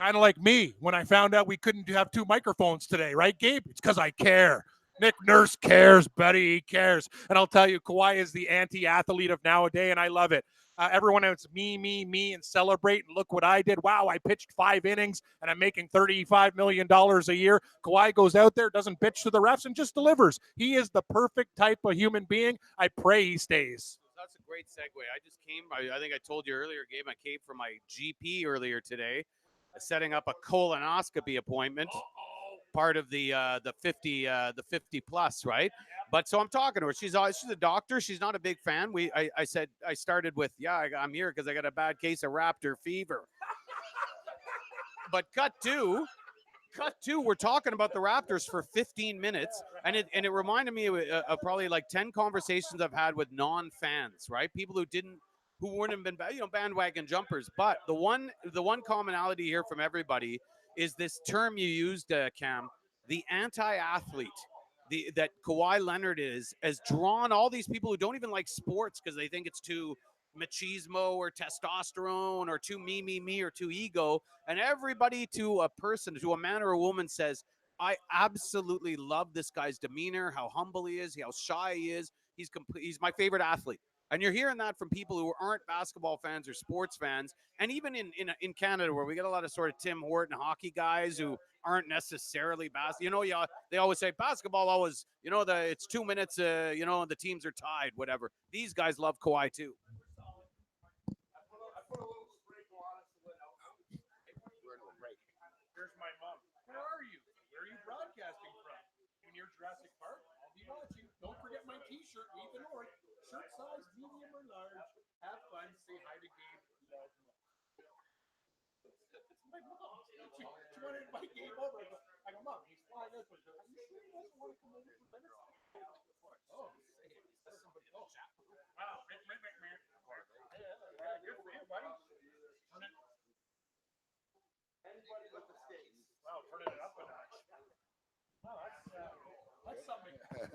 Kind of like me when I found out we couldn't have 2 microphones today, right, Gabe? It's because I care. Nick Nurse cares, buddy. He cares. And I'll tell you, Kawhi is the anti-athlete of nowadays, and I love it. Everyone else, me, and celebrate, and look what I did. Wow, I pitched 5 innings, and I'm making $35 million a year. Kawhi goes out there, doesn't bitch to the refs, and just delivers. He is the perfect type of human being. I pray he stays. That's a great segue. I just came, I think I told you earlier, Gabe, I came from my GP earlier today, setting up a colonoscopy appointment. Part of the 50 plus, right? But so I'm talking to her. She's a doctor. She's not a big fan. I said I started with I'm here because I got a bad case of raptor fever. But cut two, we're talking about the Raptors for 15 minutes, and it reminded me of probably like 10 conversations I've had with non-fans, right? People who wouldn't have been bandwagon jumpers. But the one commonality here from everybody is this term you used, Cam, the anti-athlete. That Kawhi Leonard has drawn all these people who don't even like sports because they think it's too machismo or testosterone or too me or too ego, and everybody to a man or a woman says, I absolutely love this guy's demeanor, how humble he is, how shy he is. He's my favorite athlete. And you're hearing that from people who aren't basketball fans or sports fans. And even in Canada, where we get a lot of sort of Tim Horton hockey guys who aren't necessarily basketball. They always say basketball always, it's 2 minutes, the teams are tied, whatever. These guys love Kawhi too. Here's my mom. Where are you? Where are you broadcasting from? You near Jurassic Park? I'll be watching. Don't forget my t-shirt, Leave the North. Shirt size, medium or large. Have fun. Say hi to Gabe. Love you. It's my mom. She wanted to invite Gabe over. I go, Mom, he's flying out. Are you sure he doesn't want to come over for dinner? Oh, somebody in the chat. Wow. Good for you, buddy. Wow, turning it up a notch. Wow, that's something. That's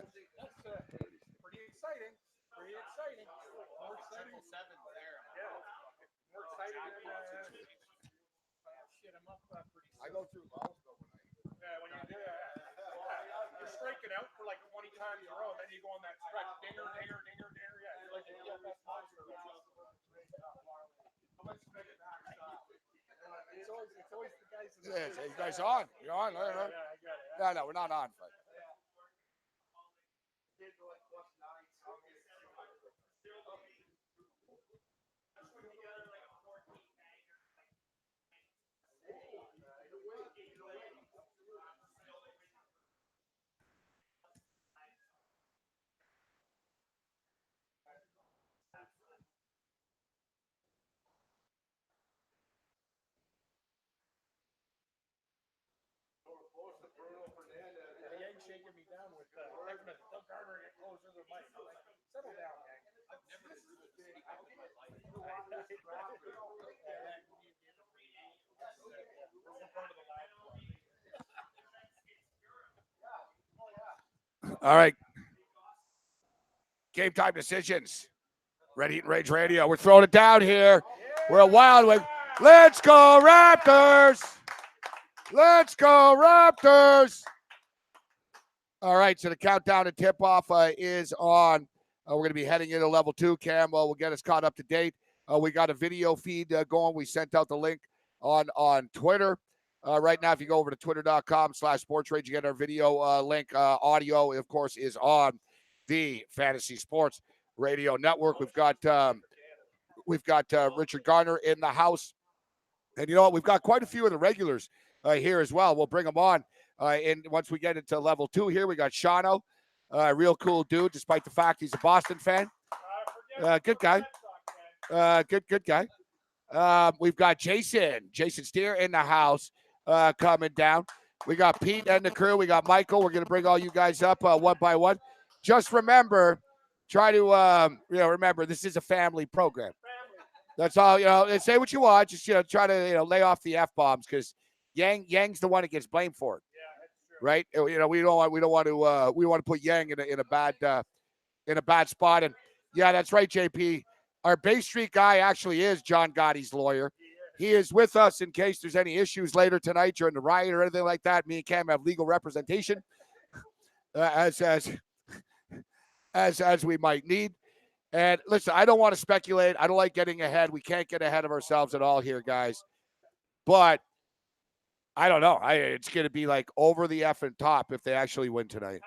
pretty exciting. Pretty exciting. More exciting. Yeah. More exciting than shit. I'm up pretty soon. I go through lows though when Yeah, when you do that, you're striking out for like 20 times in a row, then you go on that stretch, dinger, dinger, dinger, dinger. Yeah, you're like a DFS monster. It's always the guys. Yeah, you guys on? You're on? Yeah, I got it. No, we're not on. But. Yang shaking me down with having a Doug Garner get closer to the mic. I'm like, settle down, Yang. I've never been able to speak up in my life. All right. Game time decisions. Red Heat and Rage Radio. We're throwing it down here. We're a Wild Wing. Let's go, Raptors! Let's go, Raptors! All right, so the countdown and tip-off is on. We're going to be heading into level 2. Cam will get us caught up to date. We got a video feed going. We sent out the link on Twitter. Right now, if you go over to twitter.com/sportsrage, you get our video link. Audio, of course, is on the Fantasy Sports Radio Network. We've got Richard Garner in the house. And you know what? We've got quite a few of the regulars here as well. We'll bring them on. And once we get into level 2 here, we got Shano, real cool dude, despite the fact he's a Boston fan. Good guy. Good guy. We've got Jason Steer in the house coming down. We got Pete and the crew. We got Michael. We're going to bring all you guys up one by one. Just remember, try to, remember, this is a family program. That's all, say what you want. Just, try to, lay off the F-bombs because Yang's the one that gets blamed for it. Right? We want to put Yang in a bad spot. And yeah, that's right, JP. Our Bay Street guy actually is John Gotti's lawyer. He is with us in case there's any issues later tonight during the riot or anything like that. Me and Cam have legal representation as we might need. And listen, I don't want to speculate. I don't like getting ahead. We can't get ahead of ourselves at all here, guys. But I don't know. It's going to be like over the effing top if they actually win tonight.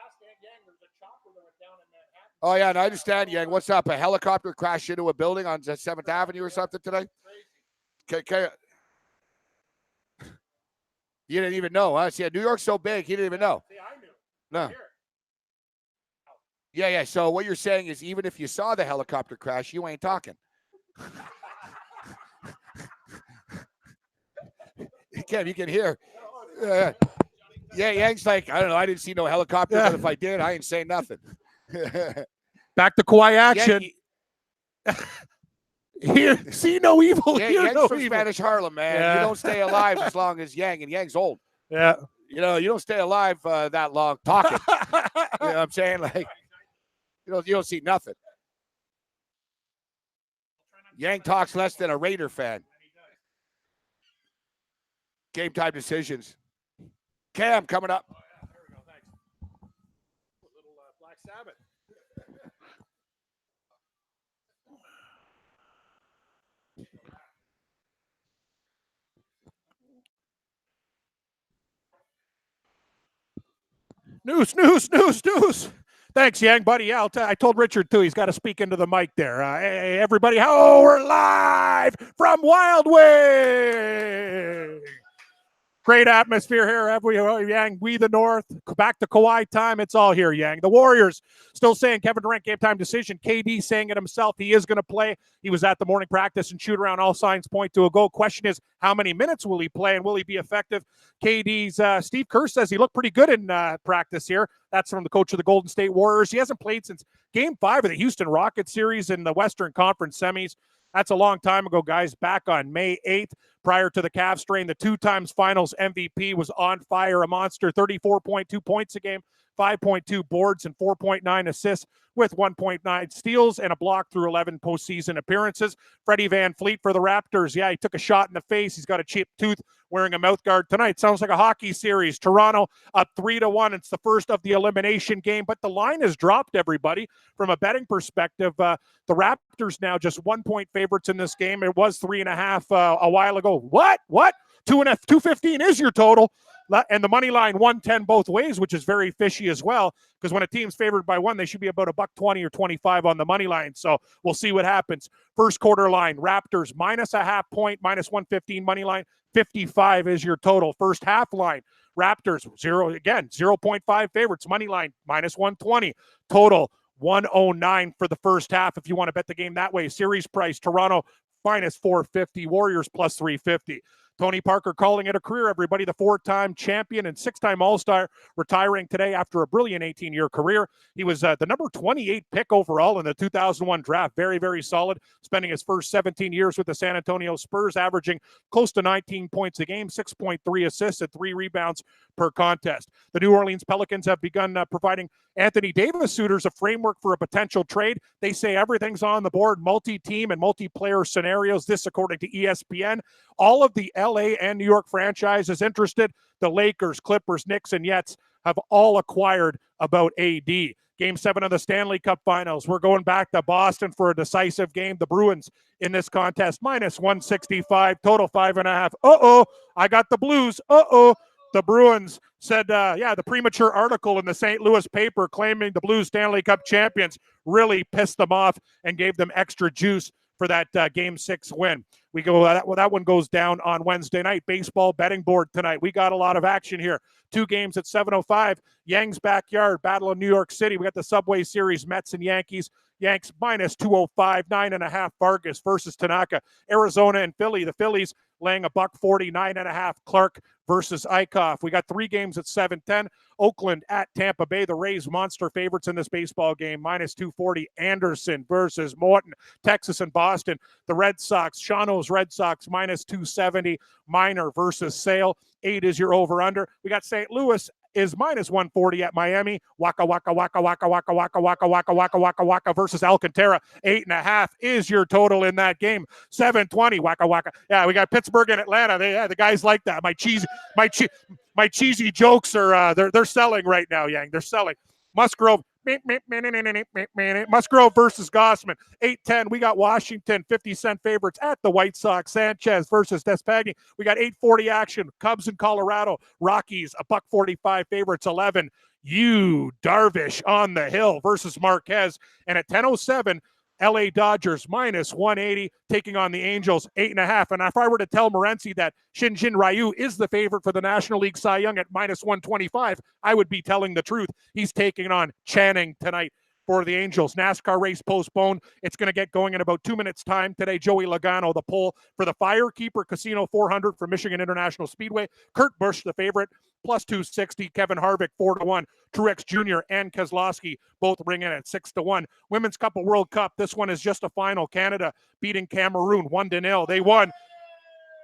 Oh, yeah, and I understand, Yang. What's up? A helicopter crashed into a building on 7th Avenue or something today? Okay. You didn't even know, huh? See, New York's so big, he didn't even know. See, I knew. No. Yeah. So what you're saying is even if you saw the helicopter crash, you ain't talking. Kev, you can hear. Yeah, Yang's like, I don't know. I didn't see no helicopter, but if I did, I ain't saying nothing. Back to Kawhi action. Here, see no evil. Yeah, Hear Yang's no from evil. Spanish Harlem, man. Yeah. You don't stay alive as long as Yang, and Yang's old. Yeah. You don't stay alive that long talking. You know what I'm saying? Like, you don't see nothing. Yang talks less than a Raider fan. Game time decisions. Cam coming up. There we go. Thanks. A little Black Sabbath. News. Thanks, Yang, buddy. Yeah, I told Richard, too. He's got to speak into the mic there. Hey, everybody. Oh, we're live from Wild Wing. Great atmosphere here. Yang, we the North. Back to Kawhi time. It's all here, Yang. The Warriors still saying Kevin Durant game time decision. KD saying it himself. He is going to play. He was at the morning practice and shoot around. All signs point to a go. Question is, how many minutes will he play and will he be effective? KD's Steve Kerr says he looked pretty good in practice here. That's from the coach of the Golden State Warriors. He hasn't played since Game 5 of the Houston Rockets series in the Western Conference semis. That's a long time ago, guys. Back on May 8th. prior to the calf strain. The 2 times finals MVP was on fire, a monster, 34.2 points a game, 5.2 boards, and 4.9 assists with 1.9 steals and a block through 11 postseason appearances. Freddie Van Fleet for the Raptors. Yeah, he took a shot in the face. He's got a chipped tooth, wearing a mouth guard tonight. Sounds like a hockey series. Toronto up 3-1. It's the first of the elimination game, but the line has dropped, everybody. From a betting perspective, the Raptors now just 1 point favorites in this game. It was 3.5 a while ago. What? 215 is your total. And the money line 110 both ways, which is very fishy as well, because when a team's favored by 1, they should be about $1.20 or 25 on the money line. So we'll see what happens. First quarter line, Raptors -0.5 point, -115 money line. 55 is your total. First half line, Raptors 0.5 favorites, money line -120. Total 109 for the first half. If you want to bet the game that way, series price, Toronto -450, Warriors +350. Tony Parker calling it a career, everybody. The 4-time champion and 6-time All-Star retiring today after a brilliant 18-year career. He was the number 28 pick overall in the 2001 draft. Very, very solid, spending his first 17 years with the San Antonio Spurs, averaging close to 19 points a game, 6.3 assists, and 3 rebounds per contest. The New Orleans Pelicans have begun providing Anthony Davis suitors a framework for a potential trade. They say everything's on the board, multi-team and multiplayer scenarios. This, according to ESPN. All of the LA and New York franchises interested. The Lakers, Clippers, Knicks, and Jets have all acquired about AD. Game 7 of the Stanley Cup Finals. We're going back to Boston for a decisive game. The Bruins in this contest, -165, total 5.5. I got the Blues. The Bruins said, the premature article in the St. Louis paper claiming the Blues Stanley Cup champions really pissed them off and gave them extra juice for that Game 6 win. That one goes down on Wednesday night. Baseball betting board tonight. We got a lot of action here. 2 games at 7:05. Yang's backyard, Battle of New York City. We got the Subway Series, Mets and Yankees. Yanks -205, 9.5. Vargas versus Tanaka. Arizona and Philly. The Phillies laying $1.40, 9.5. Clark versus Eichhoff. We got 3 games at 7:10. Oakland at Tampa Bay. The Rays monster favorites in this baseball game, -240. Anderson versus Morton. Texas and Boston. The Red Sox, Shawano's Red Sox, -270. Minor versus Sale. 8 is your over-under. We got St. Louis is -140 at Miami. Waka versus Alcantara. 8.5 is your total in that game. 720. Waka. Yeah, we got Pittsburgh and Atlanta. The guys like that. My cheesy jokes are they're selling right now, Yang. They're selling. Musgrove versus Gossman. 8:10. We got Washington 50-cent favorites at the White Sox. Sanchez versus Despagni. We got 8:40 action. Cubs and Colorado. Rockies $1.45 favorites. 11. Darvish on the hill versus Marquez. And at 10:07. LA Dodgers -180 taking on the Angels, 8.5. And if I were to tell Morency that Shinjin Ryu is the favorite for the National League Cy Young at -125, I would be telling the truth. He's taking on Channing tonight for the Angels. NASCAR race postponed. It's going to get going in about 2 minutes' time today. Joey Logano, the pole for the Firekeeper Casino 400 for Michigan International Speedway. Kurt Busch, the favorite, +260. Kevin Harvick, 4-1. Truex Jr. and Keselowski both ring in at 6-1. Women's Cup of World Cup. This one is just a final. Canada beating Cameroon 1-0. They won.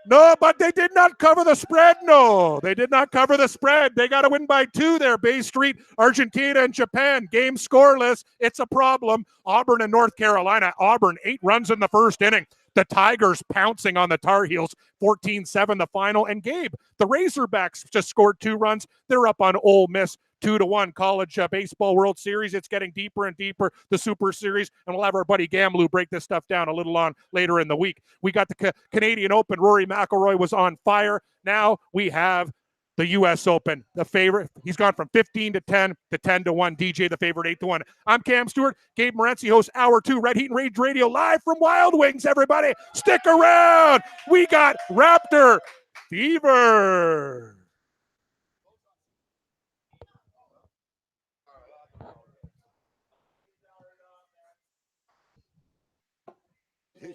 No, but they did not cover the spread. No, they did not cover the spread. They got to win by 2 there. Bay Street, Argentina, and Japan. Game scoreless. It's a problem. Auburn and North Carolina. Auburn, 8 runs in the first inning. The Tigers pouncing on the Tar Heels, 14-7 the final. And Gabe, the Razorbacks just scored 2 runs. They're up on Ole Miss, 2-1. College Baseball World Series. It's getting deeper and deeper, the Super Series. And we'll have our buddy Gamlu break this stuff down a little on later in the week. We got the Canadian Open. Rory McIlroy was on fire. Now we have the U.S. Open, the favorite. He's gone from 15-10 to 10-1. DJ, the favorite, 8-1. I'm Cam Stewart. Gabe Morency hosts Hour 2, Red Heat and Rage Radio, live from Wild Wings, everybody. Stick around. We got Raptor Fever.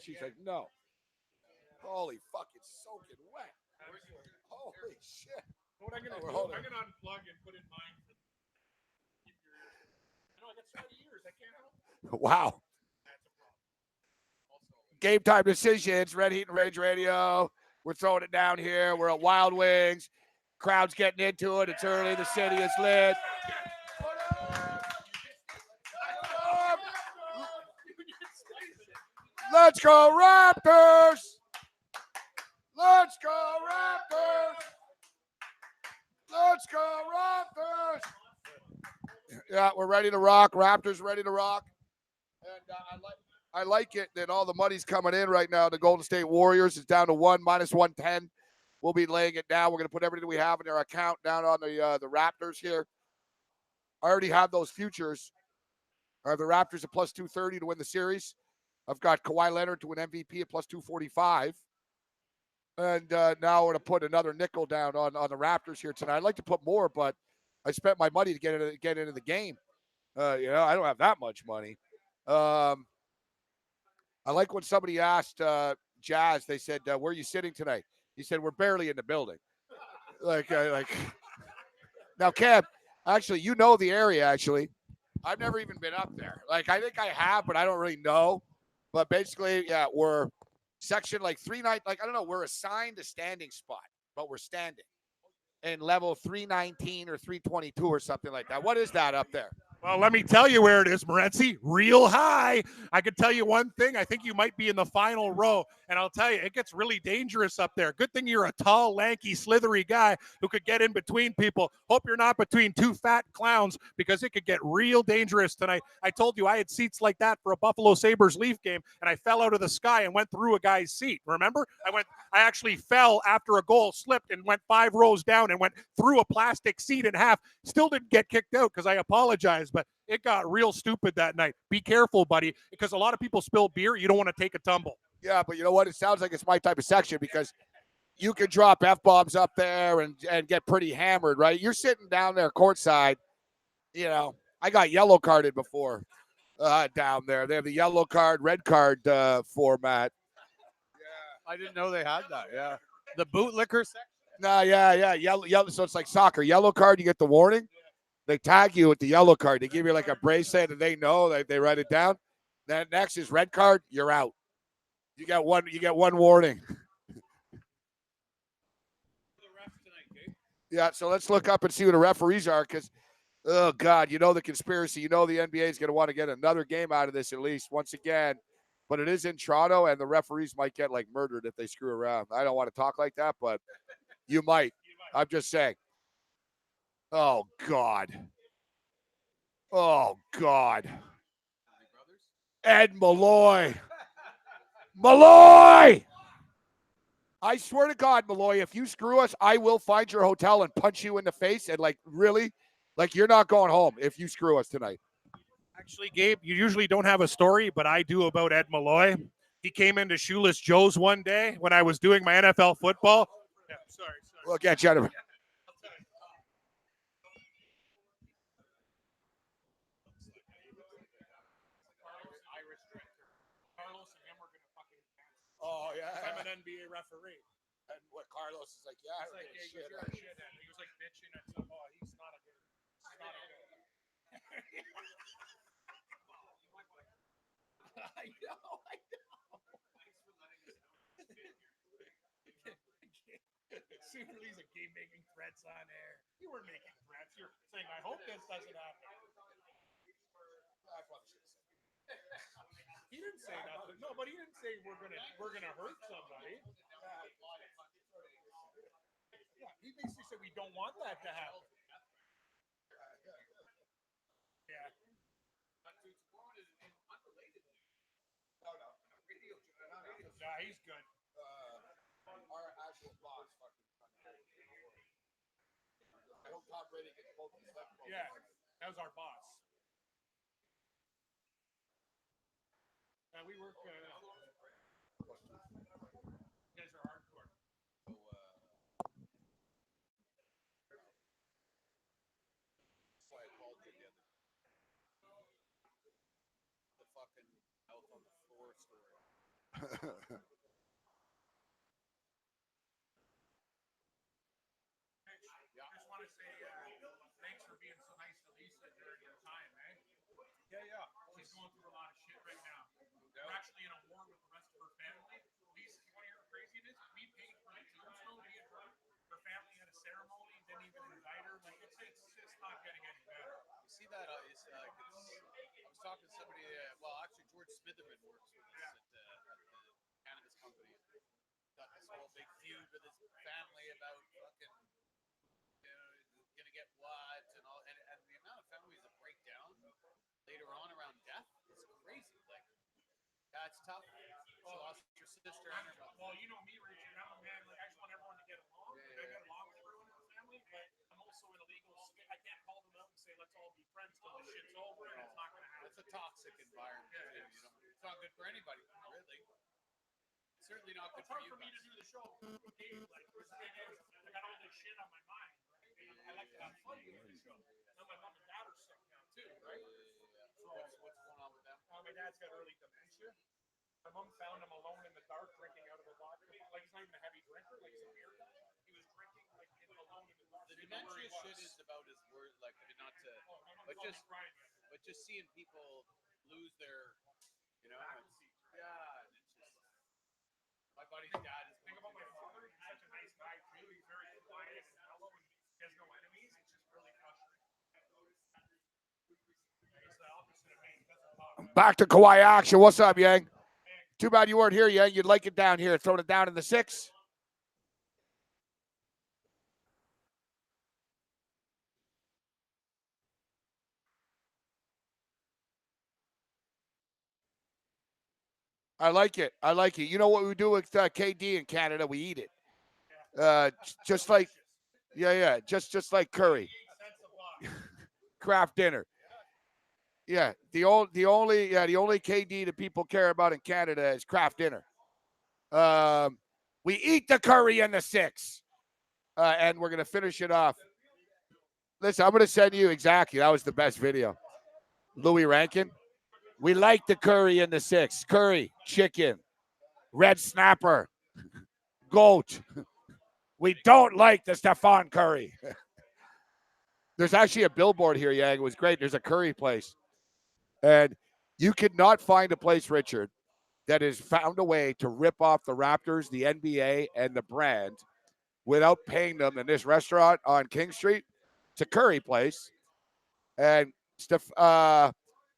She's like, no. Holy fuck, it's soaking wet. Holy shit. What I'm going to do, I'm going to unplug and put in mine. Keep your ears. I know I got sweaty ears. I can't help it. Wow. Game time decisions, Red Heat and Rage Radio. We're throwing it down here. We're at Wild Wings. Crowd's getting into it. It's early. The city is lit. Let's go Raptors! Let's go Raptors! Let's go Raptors! Yeah, we're ready to rock. Raptors ready to rock. And I like it that all the money's coming in right now. The Golden State Warriors is down to minus 110. We'll be laying it down. We're going to put everything we have in our account down on the Raptors here. I already have those futures. I have the Raptors at plus 230 to win the series. I've got Kawhi Leonard to win MVP at plus 245. And now we're going to put another nickel down on the Raptors here tonight. I'd like to put more, but I spent my money to get into the game. I don't have that much money. I like when somebody asked Jazz, they said, where are you sitting tonight? He said, we're barely in the building. Like now, Cam, actually, you know the area, actually. I've never even been up there. Like, I think I have, but I don't really know. But basically, yeah, we're section like 390. Like, I don't know, we're assigned a standing spot, but we're standing in level 319 or 322 or something like that. What is that up there? Well, let me tell you where it is, Morency. Real high. I can tell you one thing. I think you might be in the final row. And I'll tell you, it gets really dangerous up there. Good thing you're a tall, lanky, slithery guy who could get in between people. Hope you're not between two fat clowns because it could get real dangerous tonight. I told you I had seats like that for a Buffalo Sabres Leaf game, and I fell out of the sky and went through a guy's seat. Remember? I actually fell after a goal, slipped, and went 5 rows down and went through a plastic seat in half. Still didn't get kicked out because I apologized, but it got real stupid that night. Be careful, buddy, because a lot of people spill beer. You don't want to take a tumble. Yeah, but you know what? It sounds like it's my type of section because you can drop F-bombs up there and get pretty hammered, right? You're sitting down there courtside. I got yellow carded before down there. They have the yellow card, red card format. I didn't know they had that. Yeah. The bootlicker section? No, yeah. Yellow. So it's like soccer. Yellow card, you get the warning. They tag you with the yellow card. They give you like a bracelet and they know, they write it down. Then next is red card, you're out. You get one warning. Yeah, so let's look up and see who the referees are because, oh, God, the conspiracy. The NBA is going to want to get another game out of this at least once again. But it is in Toronto, and the referees might get, murdered if they screw around. I don't want to talk like that, but you might. I'm just saying. Oh, God. Oh, God. Ed Malloy. Malloy! I swear to God, Malloy, if you screw us, I will find your hotel and punch you in the face and, really, you're not going home if you screw us tonight. Actually, Gabe, you usually don't have a story, but I do about Ed Malloy. He came into Shoeless Joe's one day when I was doing my NFL football. Yeah, sorry. Look at you. Oh, yeah. I'm an NBA referee. And what Carlos is like, yeah, you're a shithead. He was bitching at some, he's not a good. I know. Sooner he's a game making threats on air. You were making threats. You're saying, I hope this doesn't happen. He didn't say nothing. No, but he didn't say we're gonna hurt somebody. Yeah, he basically said we don't want that to happen. Yeah. Yeah, he's good. Our actual boss I hope Tom Brady gets both of them. Yeah, that was our boss. We work. You guys are hardcore. The fucking out on the floor story. I just want to say thanks for being so nice to Lisa during your time, eh? Yeah. She's going through a lot of shit right now. We're actually in a war with the rest of her family. Lisa, you want to hear the craziness? We paid for whole big feud with his family about fucking, gonna get what and all, and the amount of families that break down later on around death is crazy. Like, yeah, it's tough. She lost her sister and her mother. Well, you know me, Richard. I'm a man. Like, I just want everyone to get along. Yeah. I get along with everyone in the family, but I'm also in a legal. I can't call them out and say let's all be friends till the shit's over, and it's not going to happen. It's a toxic environment too. You know, it's not good for anybody, really. It's certainly not good It's hard for you. For me to do the show. Okay, like I got all this shit on my mind. Right? I like to have fun doing the show. Now my mom and dad are sick now too, right? So what's going on with them? My dad's got early dementia. My mom found him alone in the dark, drinking out of a vodka. Like he's not even a heavy drinker. Like he's a beer guy. He was drinking like alone in the dark. The dementia shit is about as worse. Like, I mean, not to, but just seeing people lose their, you know, yeah, and it's just. My buddy's dad is. Think about my father. He's such a nice guy too. He's very quiet and mellow, and he has no enemies. It's just really frustrating. It's the opposite of me. Back to Kawhi action. What's up, Yang? Too bad you weren't here, Yang. You'd like it down here. Throwing it down in the 6. I like it. I like it. You know what we do with KD in Canada? We eat it. Just like, yeah. Just like curry. Craft dinner. Yeah, the only KD that people care about in Canada is craft dinner. We eat the curry in the 6, and we're gonna finish it off. Listen, I'm gonna send you exactly. That was the best video. Louis Rankin. We like the curry in the 6. Curry, chicken, red snapper, goat. We don't like the Stefan Curry. There's actually a billboard here, Yang. It was great. There's a curry place. And you could not find a place, Richard, that has found a way to rip off the Raptors, the NBA, and the brand without paying them. In this restaurant on King Street, it's a curry place. And Kawhi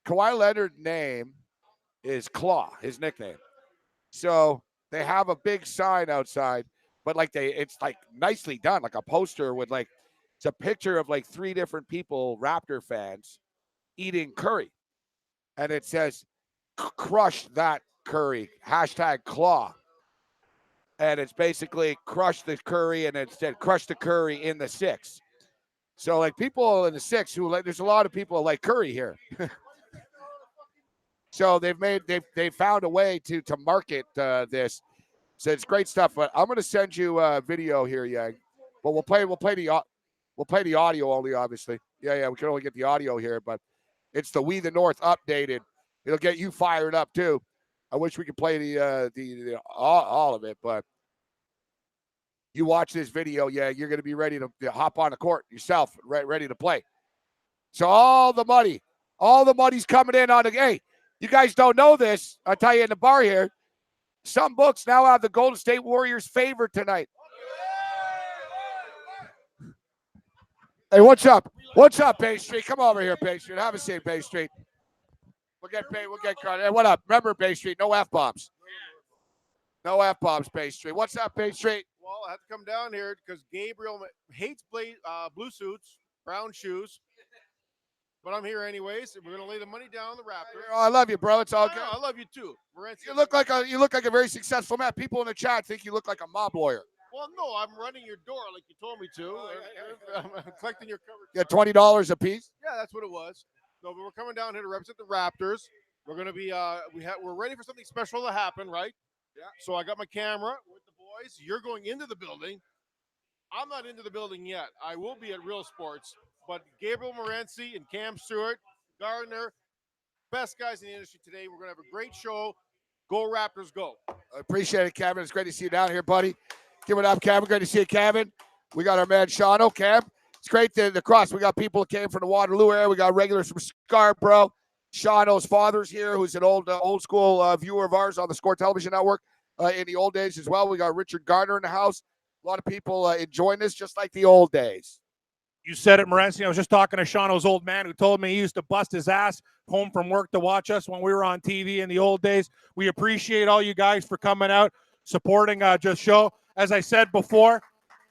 Leonard's name is Claw, his nickname. So they have a big sign outside, but it's like nicely done, like a poster with it's a picture of like 3 different people, Raptor fans, eating curry. And it says, crush that curry, #Claw. And it's basically crush the curry, and it said crush the curry in the 6. So like people in the 6 there's a lot of people who like curry here. So they've found a way to market this. So it's great stuff. But I'm gonna send you a video here, Yang. But we'll play the audio only, obviously. Yeah, we can only get the audio here, but it's the We the North updated. It'll get you fired up too. I wish we could play the all of it, but you watch this video, you're gonna be ready to hop on the court yourself, ready to play. So all the money's coming in on the. Hey, you guys don't know this. I'll tell you in the bar here. Some books now have the Golden State Warriors favored tonight. Hey, what's up? What's up, Bay Street? Come over here, Bay Street. Have a seat, Bay Street. We'll get paid. We'll get caught. Hey, what up? Remember, Bay Street, no F-bombs. No F-bombs, Bay Street. What's up, Bay Street? Well, I have to come down here because Gabriel hates blue suits, brown shoes. But I'm here anyways. We're gonna lay the money down on the Raptors. Oh, I love you, bro. It's all good. I love you too. You look like a very successful man. People in the chat think you look like a mob lawyer. Well, no, I'm running your door like you told me to. I'm collecting your coverage. Yeah, $20 a piece. Yeah, that's what it was. No, but we're coming down here to represent the Raptors. We're gonna be we're ready for something special to happen, right? Yeah. So I got my camera with the boys. You're going into the building. I'm not into the building yet. I will be at Real Sports. But Gabriel Morency and Cam Stewart, Gardner, best guys in the industry today. We're going to have a great show. Go Raptors, go. I appreciate it, Kevin. It's great to see you down here, buddy. Give it up, Kevin. Great to see you, Kevin. We got our man, Shawno, Cam. It's great to the cross. We got people that came from the Waterloo area. We got regulars from Scarborough. Shawno's father's here, who's an old school viewer of ours on the Score Television Network in the old days as well. We got Richard Gardner in the house. A lot of people enjoying this just like the old days. You said it, Morency. I was just talking to Shawno's old man who told me he used to bust his ass home from work to watch us when we were on TV in the old days. We appreciate all you guys for coming out. supporting Just Show. As I said before,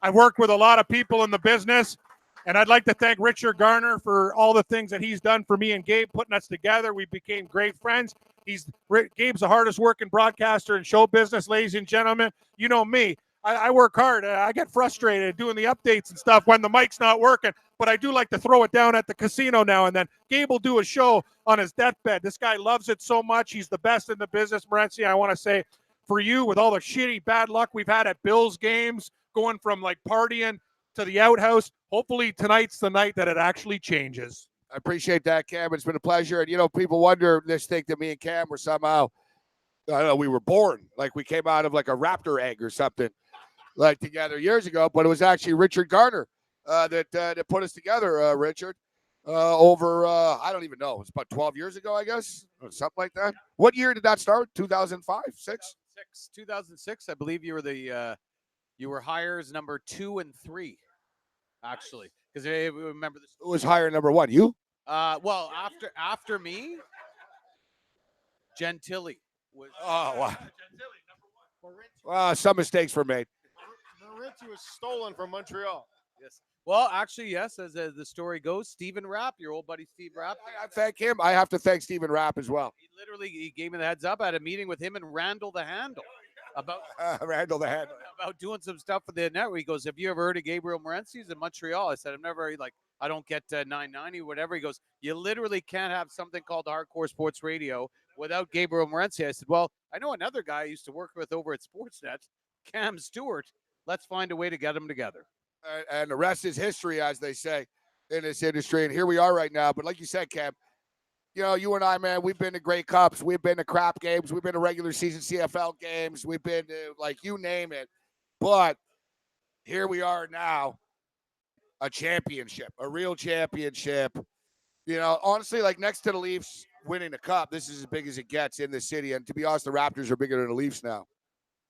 I work with a lot of people in the business, and I'd like to thank Richard Garner for all the things that he's done for me and Gabe, putting us together. We became great friends. Gabe's the hardest working broadcaster in show business, ladies and gentlemen. You know me. I work hard. I get frustrated doing the updates and stuff when the mic's not working, but I do like to throw it down at the casino now and then. Gabe will do a show on his deathbed. This guy loves it so much. He's the best in the business, Morency. I want to say for you, with all the shitty bad luck we've had at Bills games, going from like partying to the outhouse, hopefully tonight's the night that it actually changes. I appreciate that, Cam. It's been a pleasure. And, you know, people wonder this thing that me and Cam were somehow, I don't know, we were born. Like we came out of like a raptor egg or something like together years ago. But it was actually Richard Garner that put us together, Richard, over, I don't even know. It's about 12 years ago, I guess, or something like that. What year did that start? 2005, 6? 2006, I believe you were you were hires number 2 and 3, actually, because I remember this. Who was hire number 1? You? Well, after me, Gentili was. Oh, wow. Well, some mistakes were made. Morency was stolen from Montreal. Yes. Well, actually, yes. As the story goes, Stephen Rapp, your old buddy Steve Rapp. I thank him. I have to thank Stephen Rapp as well. He gave me the heads up. I had a meeting with him and Randall the Handle about Randall the Handle about doing some stuff for the network. He goes, "Have you ever heard of Gabriel Morency? He's in Montreal." I said, "I've never I don't get 990 whatever." He goes, "You literally can't have something called Hardcore Sports Radio without Gabriel Morency." I said, "Well, I know another guy I used to work with over at Sportsnet, Cam Stewart. Let's find a way to get them together." And the rest is history, as they say in this industry. And here we are right now. But like you said, Cam, you know, you and I, man, we've been to Grey Cups. We've been to crap games. We've been to regular season CFL games. We've been to, like, you name it. But here we are now, a championship, a real championship. You know, honestly, like next to the Leafs winning the cup, this is as big as it gets in the city. And to be honest, the Raptors are bigger than the Leafs now.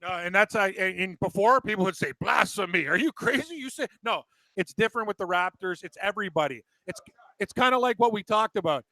And that's and before people would say blasphemy. Are you crazy? You say no. It's different with the Raptors. It's everybody. It's kind of like what we talked about.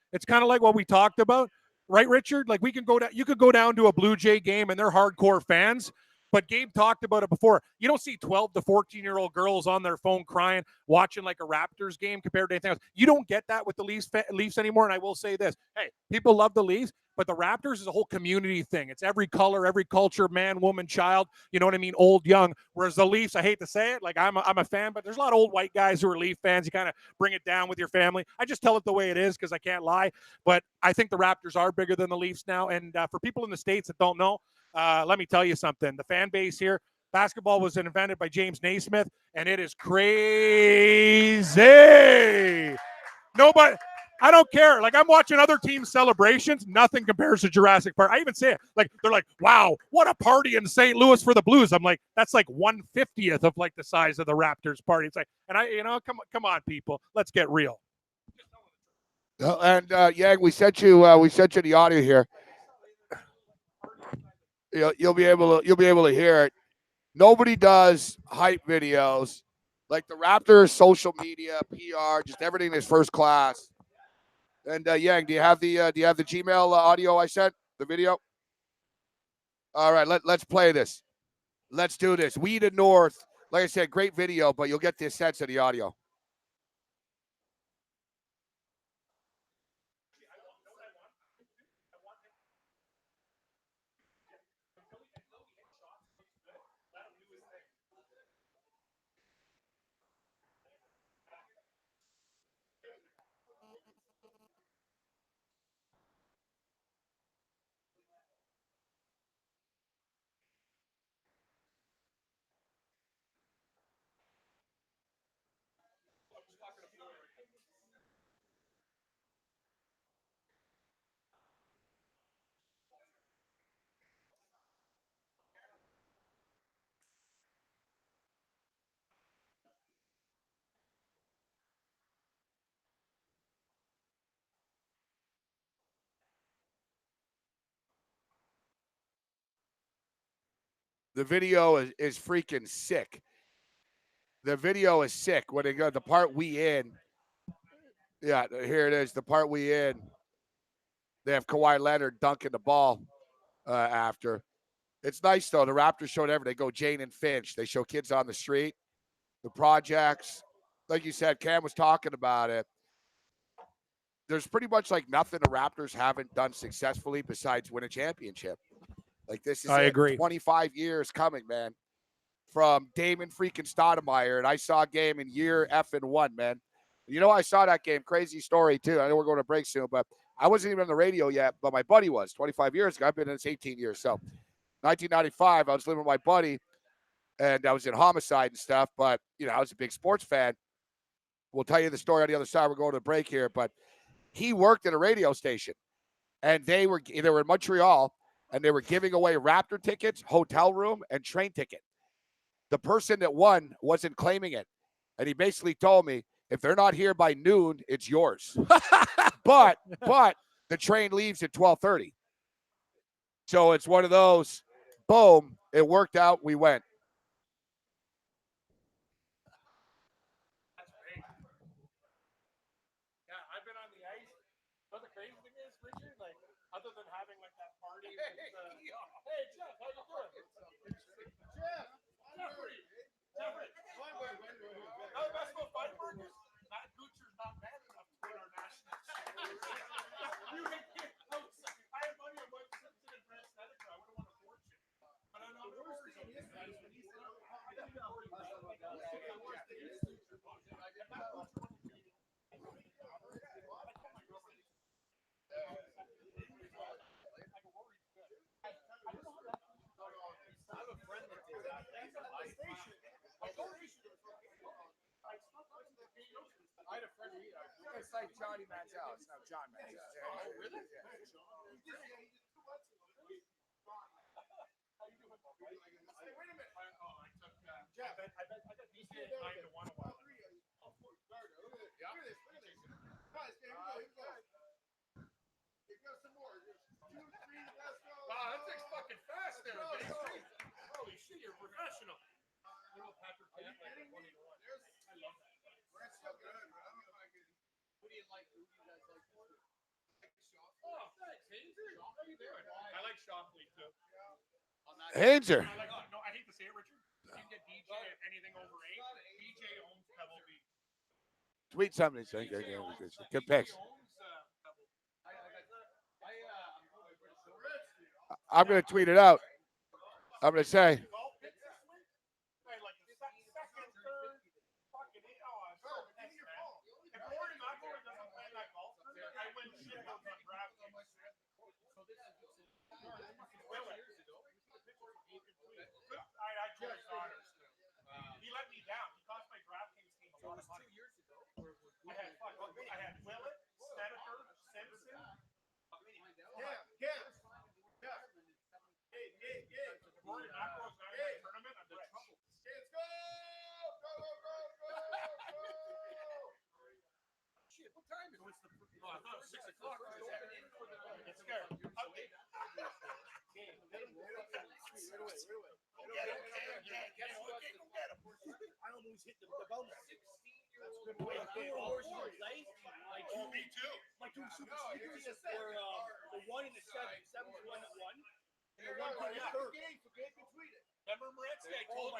Right, Richard? Like we can go down. You could go down to a Blue Jay game and they're hardcore fans. But Gabe talked about it before. You don't see 12 to 14-year-old girls on their phone crying, watching like a Raptors game compared to anything else. You don't get that with the Leafs anymore. And I will say this. Hey, people love the Leafs, but the Raptors is a whole community thing. It's every color, every culture, man, woman, child. You know what I mean? Old, young. Whereas the Leafs, I hate to say it, like I'm a fan, but there's a lot of old white guys who are Leaf fans. You kind of bring it down with your family. I just tell it the way it is because I can't lie. But I think the Raptors are bigger than the Leafs now. And for people in the States that don't know, let me tell you something. The fan base here, basketball was invented by James Naismith, and it is crazy. Nobody, I don't care. Like, I'm watching other teams' celebrations. Nothing compares to Jurassic Park. I even say it. Like, they're like, wow, what a party in St. Louis for the Blues. I'm like, that's like 1/50th of like the size of the Raptors party. It's like, and come on, people. Let's get real. And Yang, we sent you the audio here. You'll be able to hear it. Nobody does hype videos like the Raptors, social media, PR, just everything is first class. And Yang, do you have the Gmail audio I sent, the video? All right, let's play this. Let's do this. We the North, like I said, great video, but you'll get the sense of the audio. The video is freaking sick. The video is sick. When they got the part we in. Yeah, here it is. The part we in. They have Kawhi Leonard dunking the ball after. It's nice, though. The Raptors showed everything. They go Jane and Finch. They show kids on the street, the projects. Like you said, Cam was talking about it. There's pretty much like nothing the Raptors haven't done successfully besides win a championship. Like this is I agree. 25 years coming, man. From Damon freaking Stoudemire, and I saw a game in year effing one, man. You know, I saw that game. Crazy story, too. I know we're going to break soon, but I wasn't even on the radio yet, but my buddy was 25 years ago. I've been in this 18 years. So 1995, I was living with my buddy, and I was in Homicide and stuff, but, you know, I was a big sports fan. We'll tell you the story on the other side. We're going to the break here, but he worked at a radio station, and they were in Montreal, and they were giving away Raptor tickets, hotel room, and train ticket. The person that won wasn't claiming it. And he basically told me, if they're not here by noon, it's yours. but the train leaves at 12:30. So it's one of those, boom, it worked out, we went. Yeah, I've been on the ice. But the crazy thing is, Richard, like, other than having like that party with, hey, Jeff, how you doing? Jeffrey. How best go fight burgers? Matt Kuchar's not bad enough to win our national championship. I had money on Mike Simpson and Brent Snedeker. I would have won a fortune. But I'm not worried about this, guys. When he's out, I don't worry about I had a friend who it's like Johnny Manziel. It's not John Manziel. Oh, really? Yeah. Wait a minute. Oh, I took Jeff. I bet BJ 9-1 a while. Wow, that thing's fucking fast there, Dave. Holy shit, you're a professional. You know, Patrick Cat, like 20-1. I love that. That's so good, man. Who do you guys like? Oh, thanks, Hazer. How you doing? I like Shockley, too. Hazer. No, I hate to say it, Richard. You can get DJ at anything over 8. DJ owns Pebble Beach. Tweet something. Good picks. I'm going to tweet it out. I'm going to say. He let me down. He cost my DraftKings team a lot of money. 2 years ago. I had Willett, Snedeker, Simpson. Rory McIlroy's not in that tournament. I'm in trouble. Let's go! Shit, what time is it? Oh, I thought it was 6 o'clock. It's scared. I almost hit the bonus. 16-year-old. Me too. My two super sneakers were the 1 and the 7. 7's the one that won. And the 1 to the third. Remember, Morency, I told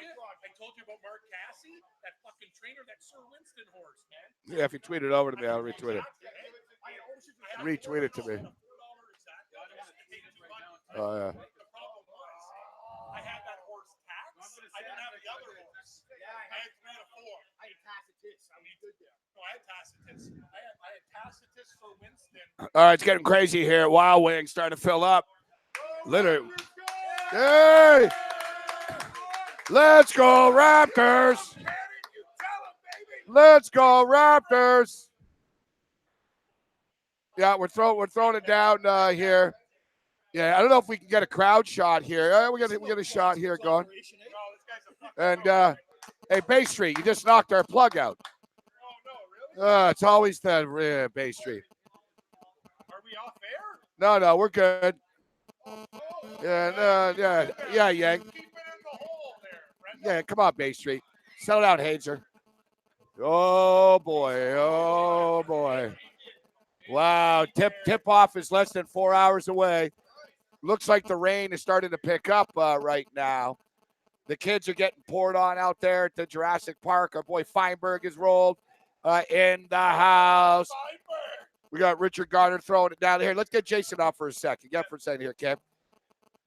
you about Mark Cassie, that fucking trainer, that Sir Winston horse, man. Yeah, if you tweet it over to me, I'll retweet it. Retweet it to me. Oh, yeah. The problem was, I had that horse tax. I didn't have the other horse. I had 3 to 4. I had Tacitus. I was good there. No, I had Tacitus. I had Tacitus for Winston. All right, it's getting crazy here. Wild Wings starting to fill up. Literally. Hey! Let's go, Raptors! Let's go, Raptors! Yeah, we're throwing it down here. Yeah, I don't know if we can get a crowd shot here. We got a shot here going. And hey, Bay Street, you just knocked our plug out. Oh, no, really? It's always the Bay Street. Are we off air? No, we're good. Yeah, Yang. Yeah, come on, Bay Street. Settle down, Hazer. Oh boy. Wow, tip off is less than 4 hours away. Looks like the rain is starting to pick up right now. The kids are getting poured on out there at the Jurassic Park. Our boy Feinberg is rolled in the house. We got Richard Garner throwing it down here. Let's get Jason up for a second. Get for a second here, Kim.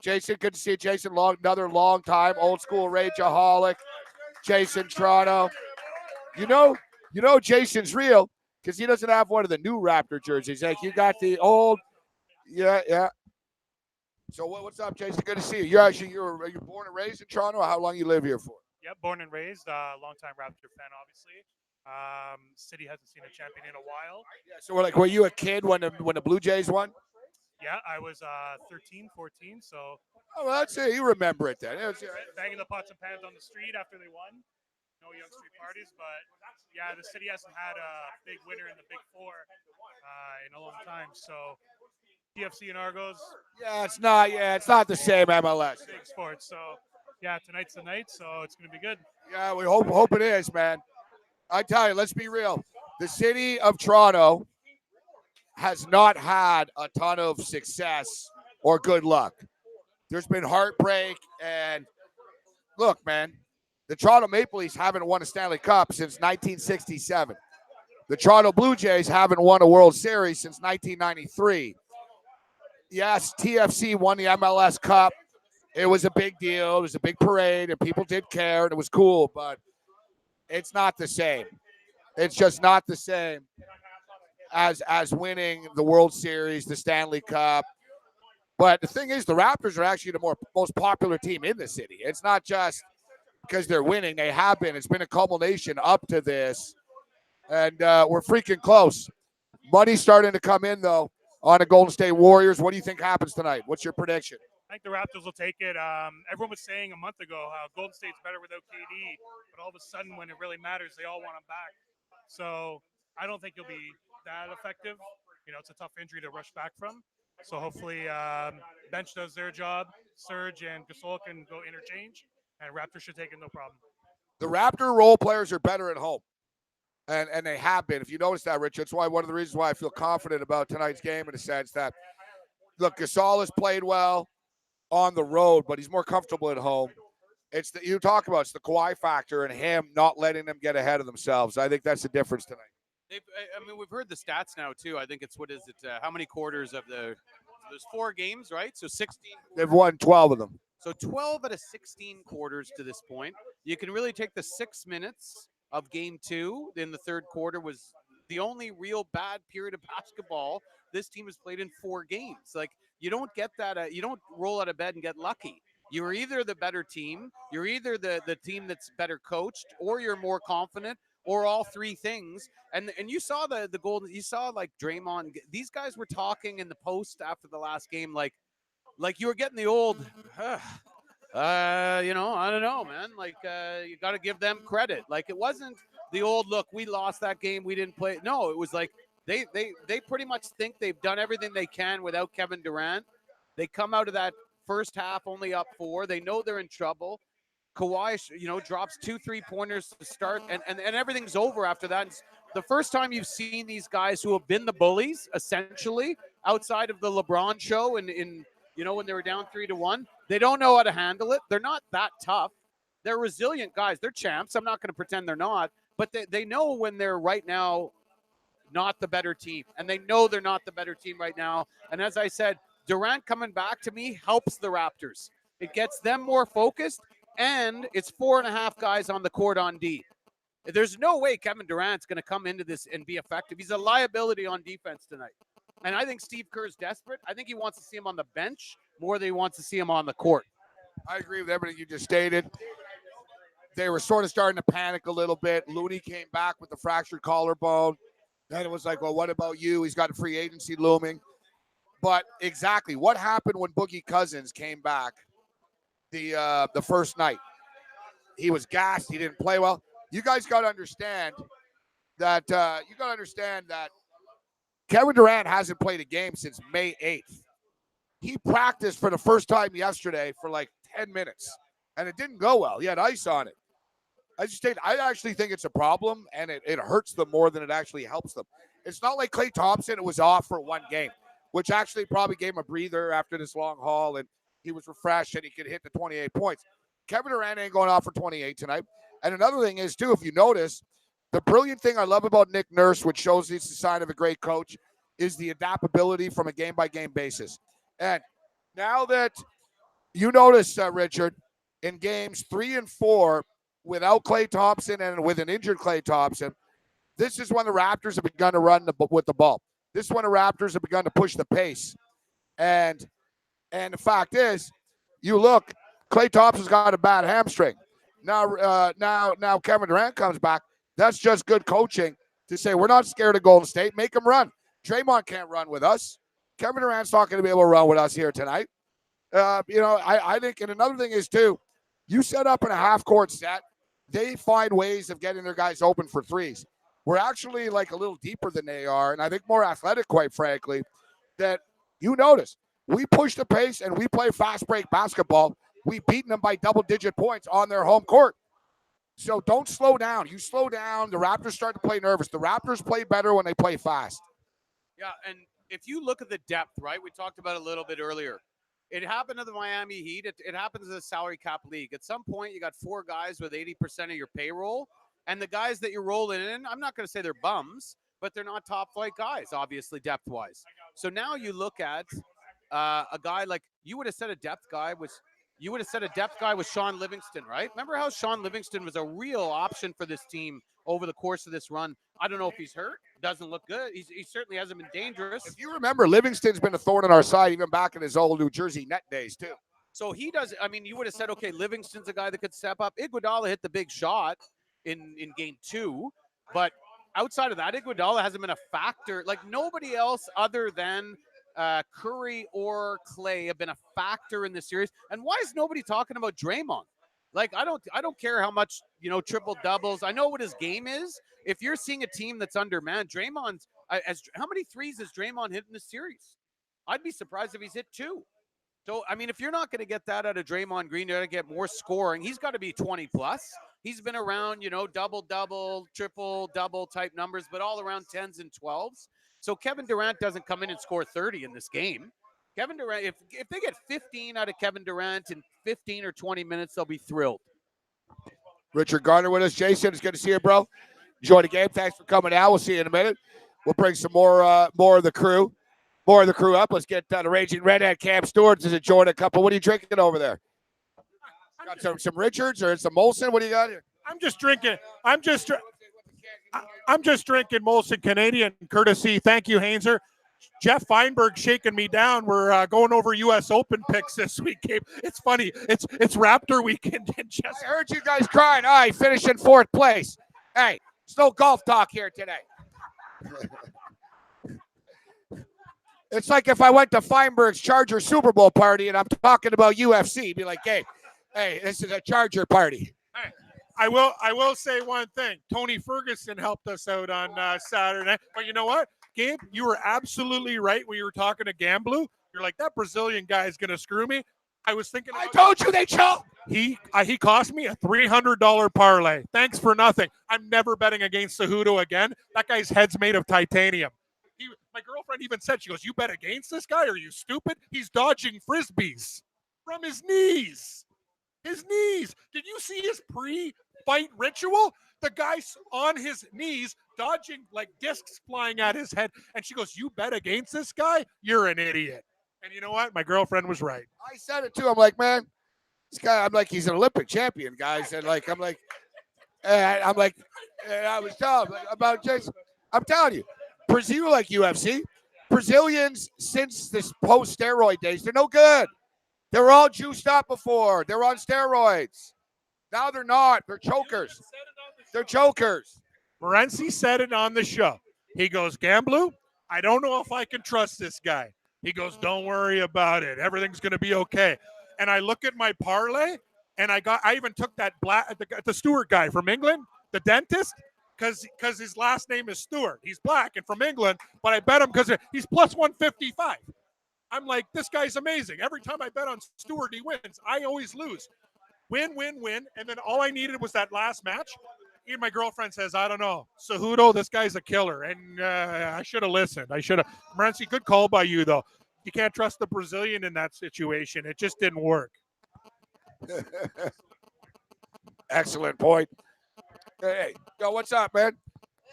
Jason, good to see you. Jason, another long time, old school rageaholic. Jason Toronto. You know Jason's real because he doesn't have one of the new Raptor jerseys. Like you got the old, yeah. So what's up, Jason? Good to see you. Are you born and raised in Toronto? Or how long you live here for? Yep, born and raised, longtime Raptor fan, obviously. City hasn't seen a champion in a while. Yeah. So were you a kid when the Blue Jays won? Yeah, I was 13, 14, so. Oh, well, that's it. You remember it then. Banging the pots and pans on the street after they won. No young street parties, but yeah, the city hasn't had a big winner in the Big Four in a long time. So TFC and Argos. Yeah, it's not the same MLS. Big sports. So yeah, tonight's the night, so it's going to be good. Yeah, we hope it is, man. I tell you, let's be real. The city of Toronto has not had a ton of success or good luck. There's been heartbreak, and look, man, the Toronto Maple Leafs haven't won a Stanley Cup since 1967. The Toronto Blue Jays haven't won a World Series since 1993. Yes, TFC won the MLS Cup. It was a big deal. It was a big parade, and people did care, and it was cool, but it's not the same. It's just not the same as winning the World Series, the Stanley Cup. But the thing is, the Raptors are actually the most popular team in the city. It's not just because they're winning. They have been. It's been a culmination up to this. And we're freaking close. Money's starting to come in, though, on the Golden State Warriors. What do you think happens tonight? What's your prediction? I think the Raptors will take it. Everyone was saying a month ago how Golden State's better without KD, but all of a sudden when it really matters, they all want him back. So I don't think he'll be that effective. You know, it's a tough injury to rush back from. So hopefully bench does their job. Serge and Gasol can go interchange, and Raptors should take it no problem. The Raptor role players are better at home, and they have been. If you notice that, Rich, that's why one of the reasons why I feel confident about tonight's game in the sense that, look, Gasol has played well on the road, but he's more comfortable at home. It's you talk about it's the Kawhi factor and him not letting them get ahead of themselves. I think that's the difference tonight. We've heard the stats now too. I think it's how many quarters of there's 4 games, right? So 16. They've won 12 of them. So 12 out of 16 quarters to this point. You can really take the 6 minutes of game 2 in the third quarter was the only real bad period of basketball this team has played in 4 games. Like you don't get that. You don't roll out of bed and get lucky. You're either the better team, you're either the team that's better coached, or you're more confident, or all 3 things. And you saw the Golden, you saw like Draymond, these guys were talking in the post after the last game, like you were getting the old, I don't know, man. Like you got to give them credit. Like it wasn't the old look, we lost that game, we didn't play. No, it was like they pretty much think they've done everything they can without Kevin Durant. They come out of that first half only up 4. They know they're in trouble. Kawhi, drops 2 3-pointers to start, and everything's over after that. It's the first time you've seen these guys who have been the bullies, essentially, outside of the LeBron show, and when they were down 3-1, they don't know how to handle it. They're not that tough. They're resilient guys. They're champs. I'm not going to pretend they're not, but they know when they're right now not the better team, and they know they're not the better team right now. And as I said, Durant coming back to me helps the Raptors. It gets them more focused, and it's 4.5 guys on the court on D. There's no way Kevin Durant's going to come into this and be effective. He's a liability on defense tonight. And I think Steve Kerr's desperate. I think he wants to see him on the bench more than he wants to see him on the court. I agree with everything you just stated. They were sort of starting to panic a little bit. Looney came back with the fractured collarbone. Then it was like, well, what about you? He's got a free agency looming. But exactly what happened when Boogie Cousins came back the first night? He was gassed. He didn't play well. You guys got to understand that Kevin Durant hasn't played a game since May 8th. He practiced for the first time yesterday for like 10 minutes, and it didn't go well. He had ice on it. I actually think it's a problem, and it hurts them more than it actually helps them. It's not like Klay Thompson, it was off for 1 game. which actually probably gave him a breather after this long haul, and he was refreshed and he could hit the 28 points. Kevin Durant ain't going off for 28 tonight. And another thing is, too, if you notice, the brilliant thing I love about Nick Nurse, which shows he's the sign of a great coach, is the adaptability from a game-by-game basis. And now that you notice, Richard, in games 3 and 4, without Klay Thompson and with an injured Klay Thompson, this is when the Raptors have begun to run with the ball. This is when the Raptors have begun to push the pace. And the fact is, you look, Klay Thompson's got a bad hamstring. Now Kevin Durant comes back. That's just good coaching to say we're not scared of Golden State. Make them run. Draymond can't run with us. Kevin Durant's not going to be able to run with us here tonight. I think, and another thing is too, you set up in a half-court set, they find ways of getting their guys open for threes. We're actually like a little deeper than they are, and I think more athletic, quite frankly, that you notice. We push the pace and we play fast break basketball. We've beaten them by double-digit points on their home court. So don't slow down. You slow down, the Raptors start to play nervous. The Raptors play better when they play fast. Yeah, and if you look at the depth, right, we talked about it a little bit earlier. It happened to the Miami Heat. It happens in the salary cap league. At some point, you got 4 guys with 80% of your payroll, and the guys that you're rolling in, I'm not going to say they're bums, but they're not top-flight guys, obviously, depth-wise. So now you look at a guy like you would have said a depth guy was Sean Livingston, right? Remember how Sean Livingston was a real option for this team over the course of this run? I don't know if he's hurt. Doesn't look good. He certainly hasn't been dangerous. If you remember, Livingston's been a thorn in our side even back in his old New Jersey Net days, too. So he does. I mean, you would have said, okay, Livingston's a guy that could step up. Iguodala hit the big shot in game 2, but outside of that, Iguodala hasn't been a factor. Like nobody else other than Curry or Klay have been a factor in this series. And why is nobody talking about Draymond? Like I don't care how much triple doubles. I know what his game is. If you're seeing a team that's undermanned, Draymond's how many threes has Draymond hit in this series? I'd be surprised if he's hit 2. So I mean, if you're not going to get that out of Draymond Green, you're going to get more scoring. He's got to be 20 plus. He's been around double, triple double type numbers, but all around 10s and 12s. So Kevin Durant doesn't come in and score 30 in this game. Kevin Durant, if they get 15 out of Kevin Durant in 15 or 20 minutes, they'll be thrilled. Richard Garner with us. Jason, it's good to see you, bro. Enjoy the game. Thanks for coming out. We'll see you in a minute. We'll bring some more of the crew up. Let's get the Raging Redhead Cam Stewart's is enjoying a couple. What are you drinking over there? Got some Richards or some Molson? What do you got here? I'm just drinking Molson Canadian courtesy. Thank you, Hainzer. Jeff Feinberg shaking me down. We're going over U.S. Open picks this week, Gabe. It's funny. It's Raptor weekend. I heard you guys crying. All right, finish in 4th place. Hey, it's no golf talk here today. It's like if I went to Feinberg's Charger Super Bowl party and I'm talking about UFC, be like, hey, this is a Charger party. Hey, I will say one thing. Tony Ferguson helped us out on Saturday night. But you know what, Gabe? You were absolutely right when you were talking to Gamblu. You're like, that Brazilian guy is going to screw me. I was thinking. I told you they choke. He cost me a $300 parlay. Thanks for nothing. I'm never betting against Cejudo again. That guy's head's made of titanium. My girlfriend even said, she goes, you bet against this guy? Are you stupid? He's dodging Frisbees from his knees. His knees. Did you see his pre-fight ritual? The guy's on his knees, dodging like discs flying at his head. And she goes, you bet against this guy? You're an idiot. And you know what? My girlfriend was right. I said it too. I'm like, man, this guy, I'm like, he's an Olympic champion, guys. And like, and I was telling about Jason. I'm telling you, Brazil like UFC. Brazilians, since this post-steroid days, they're no good. They were all juiced up before. They're on steroids. Now they're not. They're chokers. They're chokers. Morency said it on the show. He goes, Gamblu, I don't know if I can trust this guy. He goes, don't worry about it. Everything's going to be okay. And I look at my parlay, and I even took that the Stewart guy from England, the dentist, because his last name is Stewart. He's black and from England, but I bet him because he's plus 155. I'm like, this guy's amazing. Every time I bet on Stewart, he wins. I always lose. Win, win, win. And then all I needed was that last match. Even my girlfriend says, I don't know. Cejudo, this guy's a killer. And I should have listened. I should have. Morency, good call by you, though. You can't trust the Brazilian in that situation. It just didn't work. Excellent point. Hey, yo, what's up, man?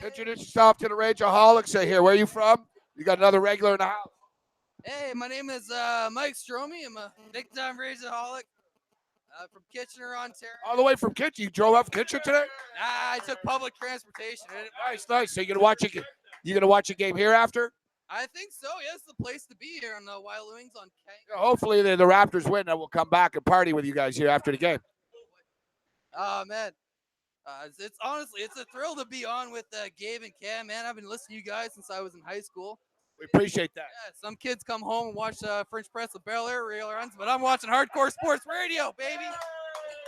Introduce yourself to the Rageaholics. Say here, where are you from? You got another regular in the house. Hey, my name is Mike Stromey. I'm a big-time rageaholic from Kitchener, Ontario. All the way from Kitchener. You drove up from Kitchener today? I took public transportation. Nice. So you gonna watch a game here after? I think so. Yeah, it's the place to be here on the Wild Wings on Kent. Yeah, hopefully the Raptors win, and we'll come back and party with you guys here after the game. Oh man, it's honestly it's a thrill to be on with Gabe and Cam. Man, I've been listening to you guys since I was in high school. We appreciate that. Yeah, some kids come home and watch French Press of Bel Air reruns, but I'm watching Hardcore Sports Radio, baby.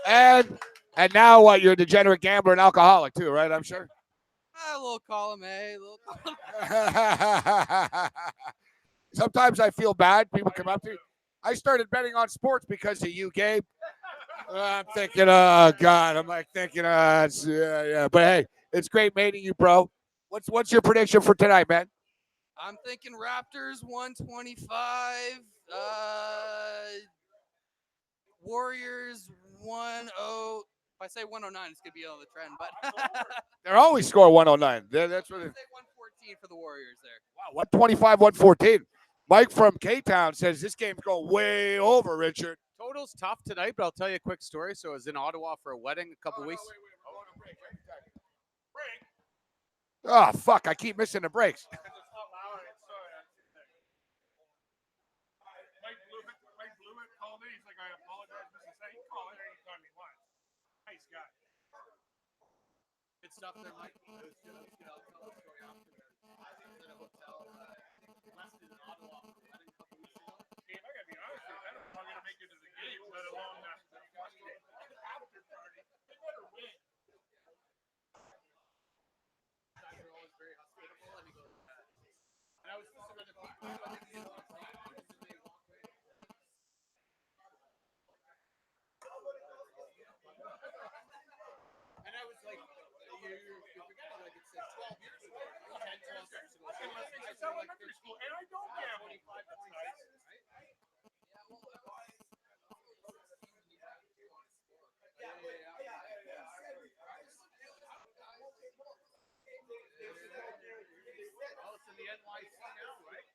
And now what? You're a degenerate gambler and alcoholic too, right? I'm sure. A little column A, a little column. Sometimes I feel bad. People come up to me. I started betting on sports because of you, Gabe. I'm thinking, oh God. I'm like thinking, yeah. But hey, it's great meeting you, bro. What's your prediction for tonight, man? I'm thinking Raptors 125. Warriors 1-0. If I say 109, it's gonna be on the trend, but They're always score 109. That's what. I say 114 for the Warriors there. Wow, 125, 114. Mike from K-Town says this game's going way over, Richard. Total's tough tonight, but I'll tell you a quick story. So I was in Ottawa for a wedding a couple weeks. Oh, fuck. I keep missing the breaks. Mike Blewett called me. He's like, I apologize, Mrs. Say, he called it anytime he wants. Nice guy. Good stuff there, Mike. I'll tell the story after there. I was in a hotel west in Ottawa for a wedding a couple weeks ago. Dave, I gotta be honest with you. I don't know if I'm gonna make it to the game, let alone the after party. They better win. They're always very hospitable, and he goes, and I was listening to the people. I think he's on and I was like, you're forgetting, like it's 12 years ago, 10, 12 years ago. It's elementary school, and I don't gamble. 25 points, right? Oh, it's in the NYC now, right?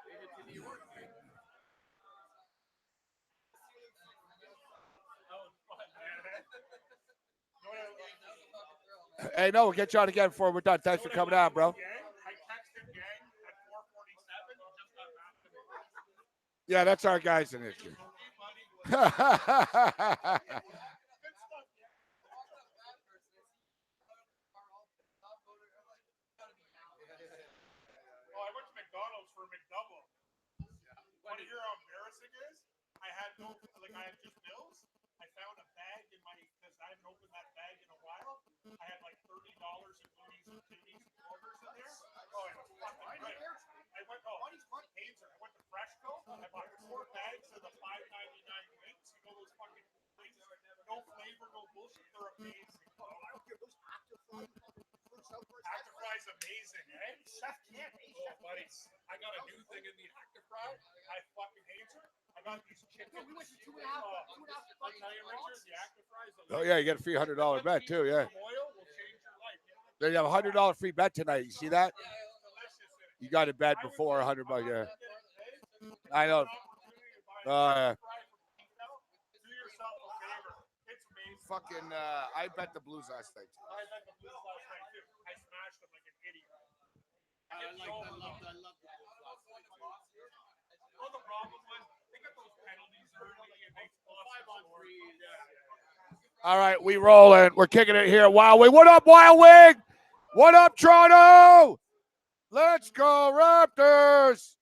They hit to New York. Hey, no, we'll get you on again before we're done. Thanks for coming out, bro. I texted gang at 4:47. Just got back to me. Yeah, that's our guys in this. Oh, I went to McDonald's for a McDouble. Want to hear how embarrassing it is? I had just bills. I found a bag in my, because I haven't opened that bag in a while. I had like $30 in goodies and orders in there. Oh, it was fucking great. I went to Freshco. I bought 4 bags of the $5.99 wings. You know those fucking wings? No flavor, no bullshit. They're amazing. Oh, I don't care. Those Active Fry's amazing, eh? Chef can't. Oh, buddy. I got a new thing in the Active Fry. I fucking hate it. I got these chicken. We went to 2.5. I'll tell you, Richard, the Active Fry's Oh, yeah, you get a free $100 bet, too, yeah. oil will change your life. They have a $100 free bet tonight. You see that? You got a bet before $100, yeah. I know. Do yourself a favor. It's amazing. Fucking, I bet the Blues last night. I bet the Blues last night too. I smashed them like an idiot. I love the Well, the problem was they got those penalties early and they lost 5-on-3. Yeah. All right, we rolling. We're kicking it here. Wild Wing. What up, Wild Wing? What up, Toronto? Let's go, Raptors.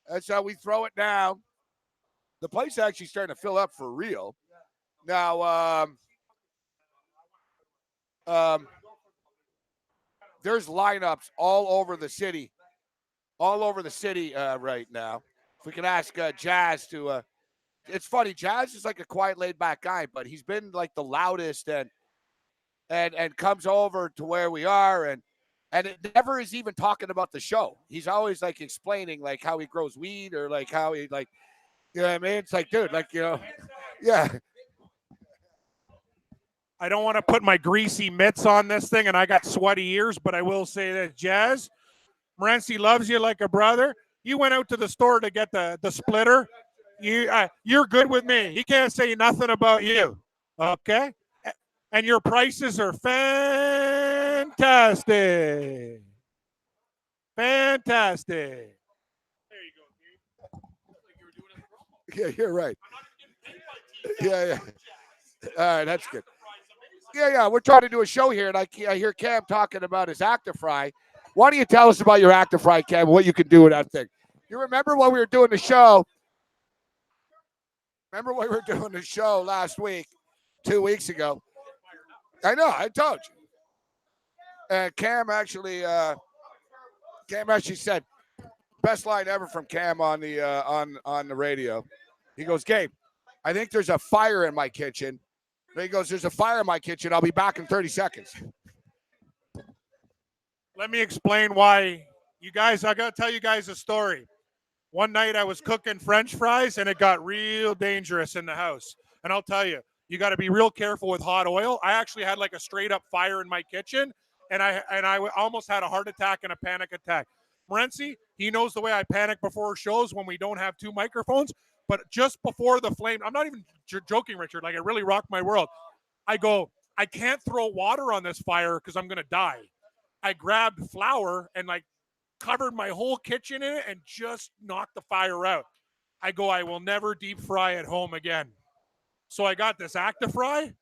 That's how we throw it down. The place actually starting to fill up for real. Now, there's lineups all over the city. Right now. If we can ask Jazz to, it's funny. Jazz is like a quiet, laid-back guy, but he's been like the loudest and comes over to where we are, and it never is even talking about the show. He's always like explaining like how he grows weed or like how he like, you know what I mean? It's like, dude, like, you know, yeah. I don't want to put my greasy mitts on this thing, and I got sweaty ears, but I will say that, Jazz, Morency loves you like a brother. You went out to the store to get the splitter. You're good with me. He can't say nothing about you. Okay? And your prices are fantastic. Fantastic. There you go, Yeah, you're right. Yeah. All right, that's good. Yeah. We're trying to do a show here, and I hear Cam talking about his Actifry. Why don't you tell us about your Actifry, Cam, what you can do with that thing? You remember when we were doing the show? Remember when we were doing the show last week, 2 weeks ago? I know, I told you. And Cam actually said, best line ever from Cam on the on the radio. He goes, Gabe, I think there's a fire in my kitchen. And he goes, there's a fire in my kitchen. I'll be back in 30 seconds. Let me explain why. You guys, I got to tell you guys a story. One night I was cooking French fries, and it got real dangerous in the house. And I'll tell you, you got to be real careful with hot oil. I actually had like a straight up fire in my kitchen, and I almost had a heart attack and a panic attack. Morency, he knows the way I panic before shows when we don't have two microphones. But just before the flame, I'm not even joking, Richard. Like, it really rocked my world. I go, I can't throw water on this fire because I'm going to die. I grabbed flour and like covered my whole kitchen in it and just knocked the fire out. I go, I will never deep fry at home again. So I got this Actifry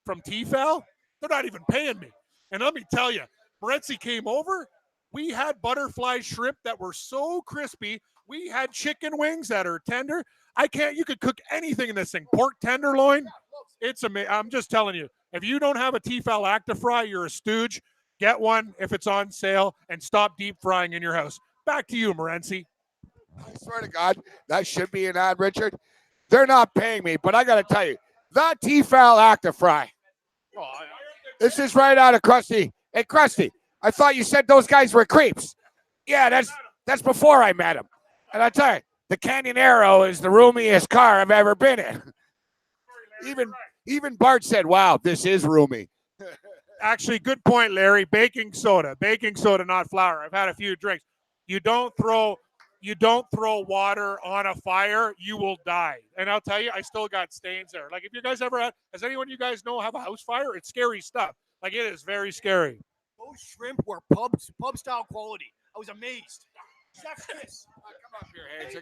from Tefal. They're not even paying me. And let me tell you, Morency came over. We had butterfly shrimp that were so crispy. We had chicken wings that are tender. You could cook anything in this thing. Pork tenderloin. It's amazing. I'm just telling you, if you don't have a Tefal Actifry, you're a stooge. Get one if it's on sale and stop deep frying in your house. Back to you, Morency. I swear to God, that should be an ad, Richard. They're not paying me, but I got to tell you, that Tefal Actifry. This is right out of Krusty. Hey, Krusty, I thought you said those guys were creeps. Yeah, that's before I met him. And I tell you, the Canyon Arrow is the roomiest car I've ever been in. Even Bart said, wow, this is roomy. Actually, good point, Larry. Baking soda, not flour. I've had a few drinks. You don't throw water on a fire, you will die. And I'll tell you, I still got stains there. Like, if you guys ever has anyone you guys know have a house fire? It's scary stuff. Like, it is very scary. Those shrimp were pub style quality. I was amazed. Chef Chris. Come up here, Hayes.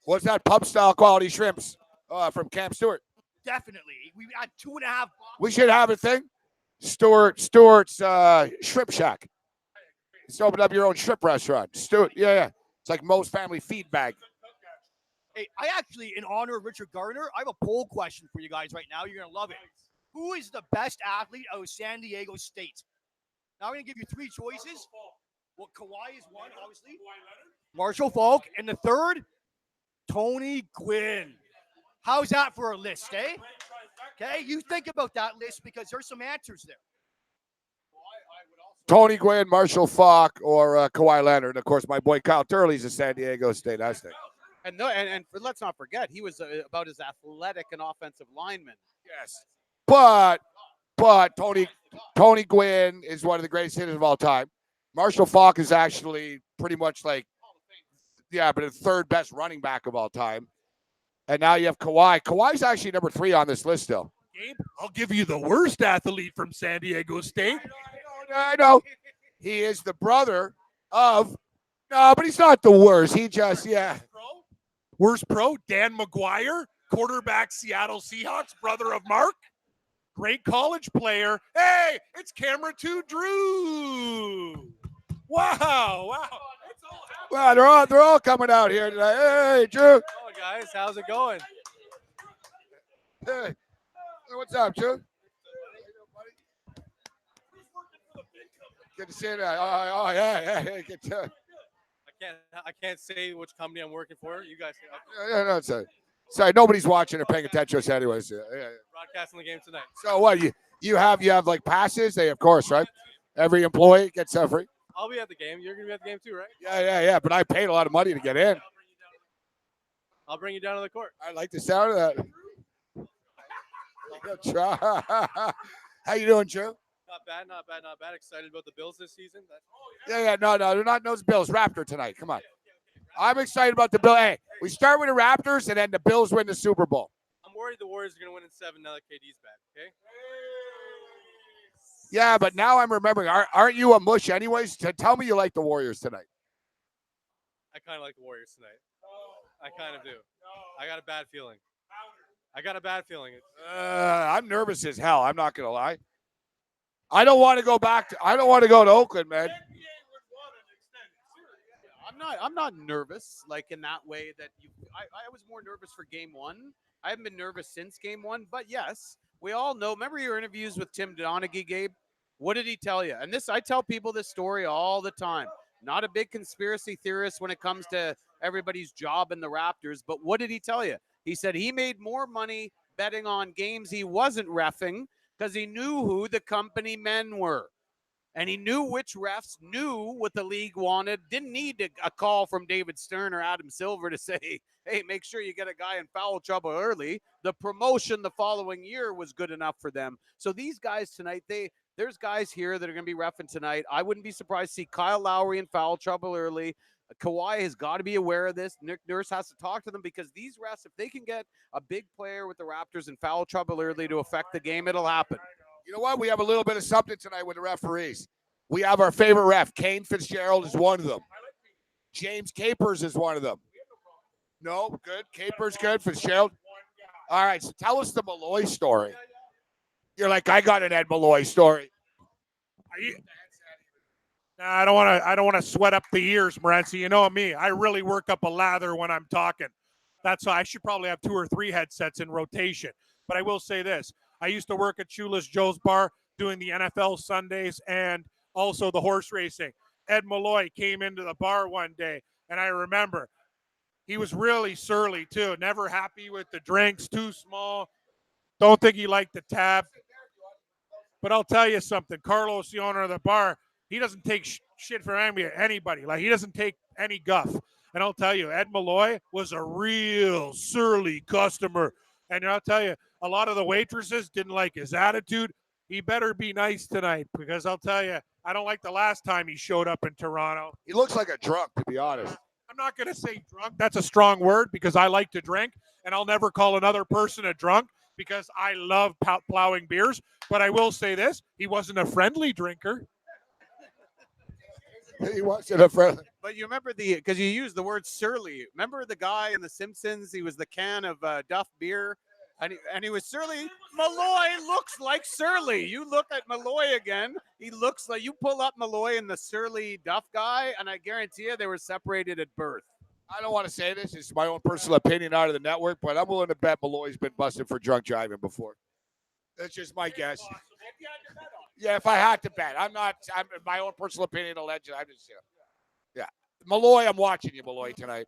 What's that pub style quality shrimps from Camp Stewart? Definitely. We had 2.5. We should have a thing. Stewart's Shrimp Shack. Just open up your own shrimp restaurant. Stewart, yeah. It's like most family feed bag. Hey, I actually, in honor of Richard Gardner, I have a poll question for you guys right now. You're going to love it. Who is the best athlete out of San Diego State? Now I'm going to give you 3 choices. Well, Kawhi is one, obviously. Marshall Falk. And the third, Tony Gwynn. How's that for a list, eh? Okay, you think about that list because there's some answers there. Tony Gwynn, Marshall Falk, or Kawhi Leonard. And of course, my boy Kyle Turley's a San Diego State Aztec. And let's not forget, he was about as athletic an offensive lineman. Yes, but Tony Gwynn is one of the greatest hitters of all time. Marshall Falk is actually pretty much like, but the third best running back of all time. And now you have Kawhi. Kawhi's actually number 3 on this list still. Gabe, I'll give you the worst athlete from San Diego State. I know. He is the brother of, no, but he's not the worst. He just, Worst pro, Dan McGuire, quarterback, Seattle Seahawks, brother of Mark. Great college player. Hey, it's camera 2 Drew. Wow. Well, they're all coming out here tonight. Hey, Drew. Hello, guys. How's it going? Hey, what's up, Drew? Good to see you. Oh, yeah. Good to. I I can't say which company I'm working for. You guys No, sorry, nobody's watching or paying attention to us anyways. broadcasting the game tonight. So what you have like passes? They of course, right? Every employee gets a free. I'll be at the game. You're gonna be at the game too, right? Yeah. But I paid a lot of money to get in. I'll bring you down to the court. I like the sound of that. How you doing, Joe? Not bad, not bad, not bad. Excited about the Bills this season. No, they're not those Bills. Raptor tonight. Come on. I'm excited about the Bills. Hey, we start with the Raptors, and then the Bills win the Super Bowl. I'm worried the Warriors are going to win in 7 now that KD's back, okay? Yeah, but now I'm remembering. Aren't you a mush anyways? Tell me you like the Warriors tonight. I kind of like the Warriors tonight. I kind of do. I got a bad feeling. I'm nervous as hell. I'm not going to lie. I don't want to go to Oakland, man. I'm not nervous like in that way that I was more nervous for game 1. I haven't been nervous since game 1, but yes, we all know. Remember your interviews with Tim Donaghy, Gabe? What did he tell you? And I tell people this story all the time. Not a big conspiracy theorist when it comes to everybody's job in the Raptors, but what did he tell you? He said he made more money betting on games he wasn't reffing because he knew who the company men were. And he knew which refs knew what the league wanted. Didn't need a call from David Stern or Adam Silver to say, hey, make sure you get a guy in foul trouble early. The promotion the following year was good enough for them. So these guys tonight, there's guys here that are going to be reffing tonight. I wouldn't be surprised to see Kyle Lowry in foul trouble early. Kawhi has got to be aware of this. Nick Nurse has to talk to them because these refs, if they can get a big player with the Raptors in foul trouble early to affect the game, it'll happen. You know what? We have a little bit of something tonight with the referees. We have our favorite ref. Kane Fitzgerald is one of them. James Capers is one of them. No, good. Capers good. Fitzgerald. All right, so tell us the Malloy story. You're like, I got an Ed Malloy story. I don't want to sweat up the ears, Morency. You know me. I really work up a lather when I'm talking. That's why I should probably have 2 or 3 headsets in rotation. But I will say this. I used to work at Chula's Joe's Bar doing the NFL Sundays and also the horse racing. Ed Malloy came into the bar one day, and I remember he was really surly too. Never happy with the drinks, too small. Don't think he liked the tab. But I'll tell you something. Carlos, the owner of the bar, he doesn't take shit from anybody. Like, he doesn't take any guff. And I'll tell you, Ed Malloy was a real surly customer. And I'll tell you, a lot of the waitresses didn't like his attitude. He better be nice tonight because I'll tell you, I don't like the last time he showed up in Toronto. He looks like a drunk, to be honest. I'm not going to say drunk. That's a strong word because I like to drink, and I'll never call another person a drunk because I love plowing beers. But I will say this, he wasn't a friendly drinker. He wasn't a friendly. But you remember because you used the word surly. Remember the guy in The Simpsons? He was the can of Duff beer. And he was surly. Malloy looks like surly. You look at Malloy again. He looks like you pull up Malloy and the surly Duff guy, and I guarantee you they were separated at birth. I don't want to say this. It's my own personal opinion out of the network, but I'm willing to bet Malloy's been busted for drunk driving before. That's just my guess. Yeah, if I had to bet. I'm my own personal opinion, alleged. I'm just, yeah. Malloy, I'm watching you, Malloy, tonight.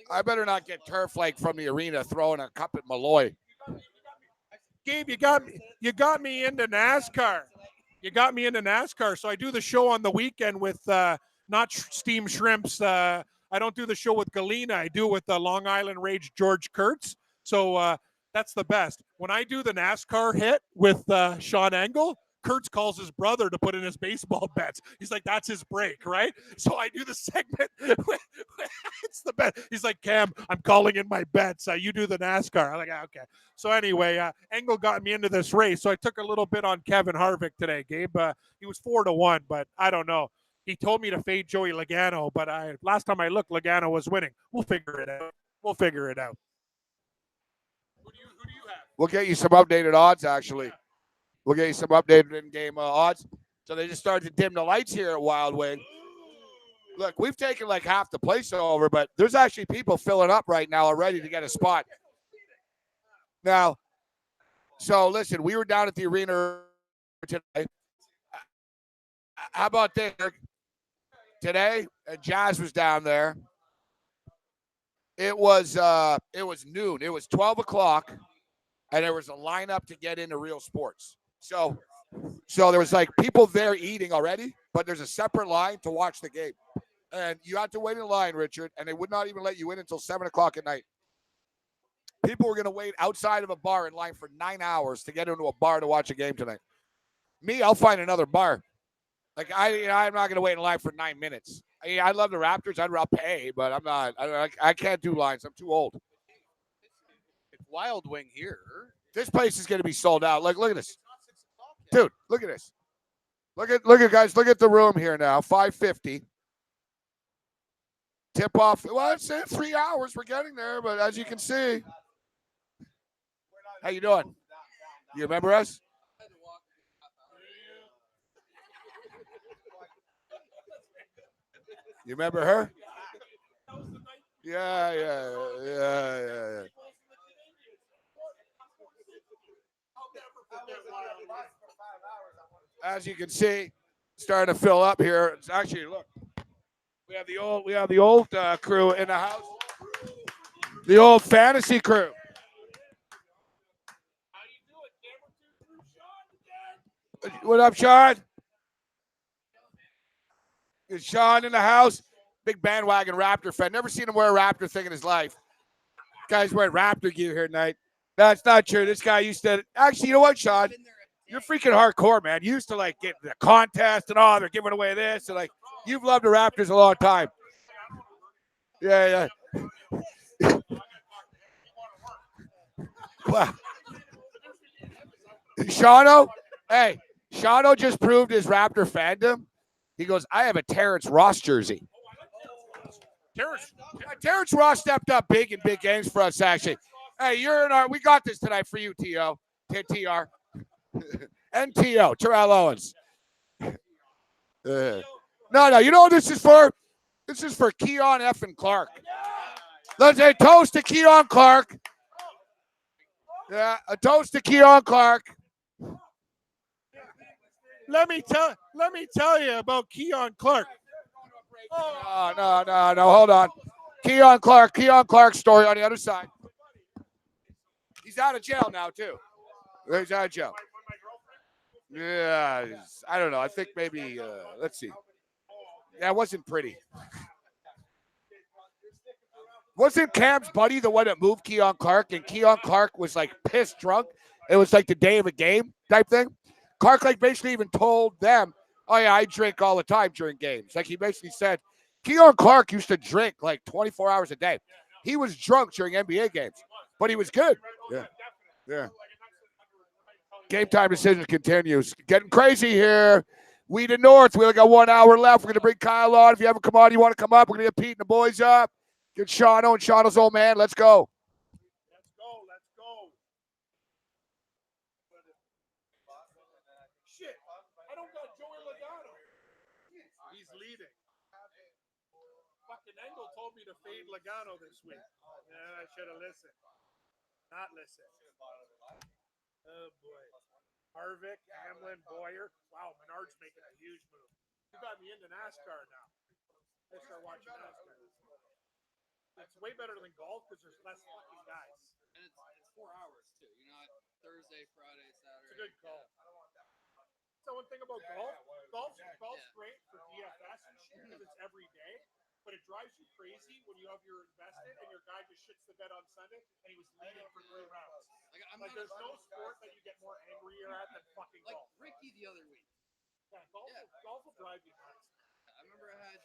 I better not get turf like from the arena throwing a cup at Malloy. Gabe, you got me into NASCAR. So I do the show on the weekend with not steam shrimps. I don't do the show with Galena. I do it with the Long Island Rage George Kurtz. So that's the best. When I do the NASCAR hit with Sean Engel, Kurtz calls his brother to put in his baseball bets. He's like, that's his break, right? So I do the segment. It's the bet. He's like, Cam, I'm calling in my bets. You do the NASCAR. I'm like, okay. So anyway, Engel got me into this race. So I took a little bit on Kevin Harvick today, Gabe. He was 4-1, but I don't know. He told me to fade Joey Logano, but last time I looked, Logano was winning. We'll figure it out. Who do you have? We'll get you some updated odds, actually. We'll get you some updated in-game odds. So they just started to dim the lights here at Wild Wing. Look, we've taken like half the place over, but there's actually people filling up right now already to get a spot. Now, so listen, we were down at the arena today. How about this? today, Jazz was down there. It was noon. It was 12 o'clock, and there was a lineup to get into Real Sports. So there was like people there eating already, but there's a separate line to watch the game. And you had to wait in line, Richard, and they would not even let you in until 7 o'clock at night. People were going to wait outside of a bar in line for 9 hours to get into a bar to watch a game tonight. Me, I'll find another bar. Like, I'm not going to wait in line for 9 minutes. I love the Raptors. I'll pay, but I'm not. I can't do lines. I'm too old. It's Wild Wing here. This place is going to be sold out. Like, look at this. Dude, look at this. Look at guys. Look at the room here now. 550. Tip off. Well, it's in 3 hours. We're getting there, but as you can see. How you doing? You remember us? You remember her? Yeah. As you can see, starting to fill up here. It's actually, look, we have the old crew in the house. The old fantasy crew. What up, Sean? Is Sean in the house? Big bandwagon Raptor fan. Never seen him wear a Raptor thing in his life. Guy's wearing Raptor gear here tonight. That's not true. This guy used to. Actually, you know what, Sean? You're freaking hardcore, man. You used to like get the contest and all. They're giving away this. And like, you've loved the Raptors a long time. Yeah. Wow. Shauno, hey, Shauno just proved his Raptor fandom. He goes, I have a Terrence Ross jersey. Terrence Ross stepped up big in big games for us, actually. Hey, we got this tonight for you, T.O. TR. And T.O. Terrell Owens. No, you know what this is for? This is for Keon F. and Clark. Let's say toast to Keon Clark. Yeah, a toast to Keon Clark. Let me tell you about Keon Clark. No. Hold on. Keon Clark's story on the other side. He's out of jail now, too. He's out of jail. Yeah, I don't know. I think maybe, let's see. Yeah, it wasn't pretty. Wasn't Cam's buddy the one that moved Keon Clark? And Keon Clark was like pissed drunk. It was like the day of a game type thing. Clark like basically even told them, oh yeah, I drink all the time during games. Like he basically said, Keon Clark used to drink like 24 hours a day. He was drunk during NBA games, but he was good. Yeah. Game time decision continues. Getting crazy here. We the North. We only got 1 hour left. We're going to bring Kyle on. If you haven't come on, you want to come up, we're going to get Pete and the boys up. Get Shauno and Shauno's old man. Let's go. Let's go. Shit, I don't got Joey Logano. He's leading. Fucking Engel told me to fade Logano this week. Yeah, I should have listened. Not listened. Oh, boy. Harvick, Hamlin, Boyer. Wow, Menard's making a huge move. You got me into NASCAR now. I start watching NASCAR. It's way better than golf because there's less fucking guys. And it's 4 hours too. You're not Thursday, Friday, Saturday. It's a good call. So one thing about golf's great for DFS and shit because it's every day, but it drives you crazy when you have your invested and your guy just shits the bed on Sunday and he was leading for 3 rounds. Like there's no sport that you get more angrier at than fucking golf. Like Ricky the other week. Yeah, golf will drive you nuts. I remember I had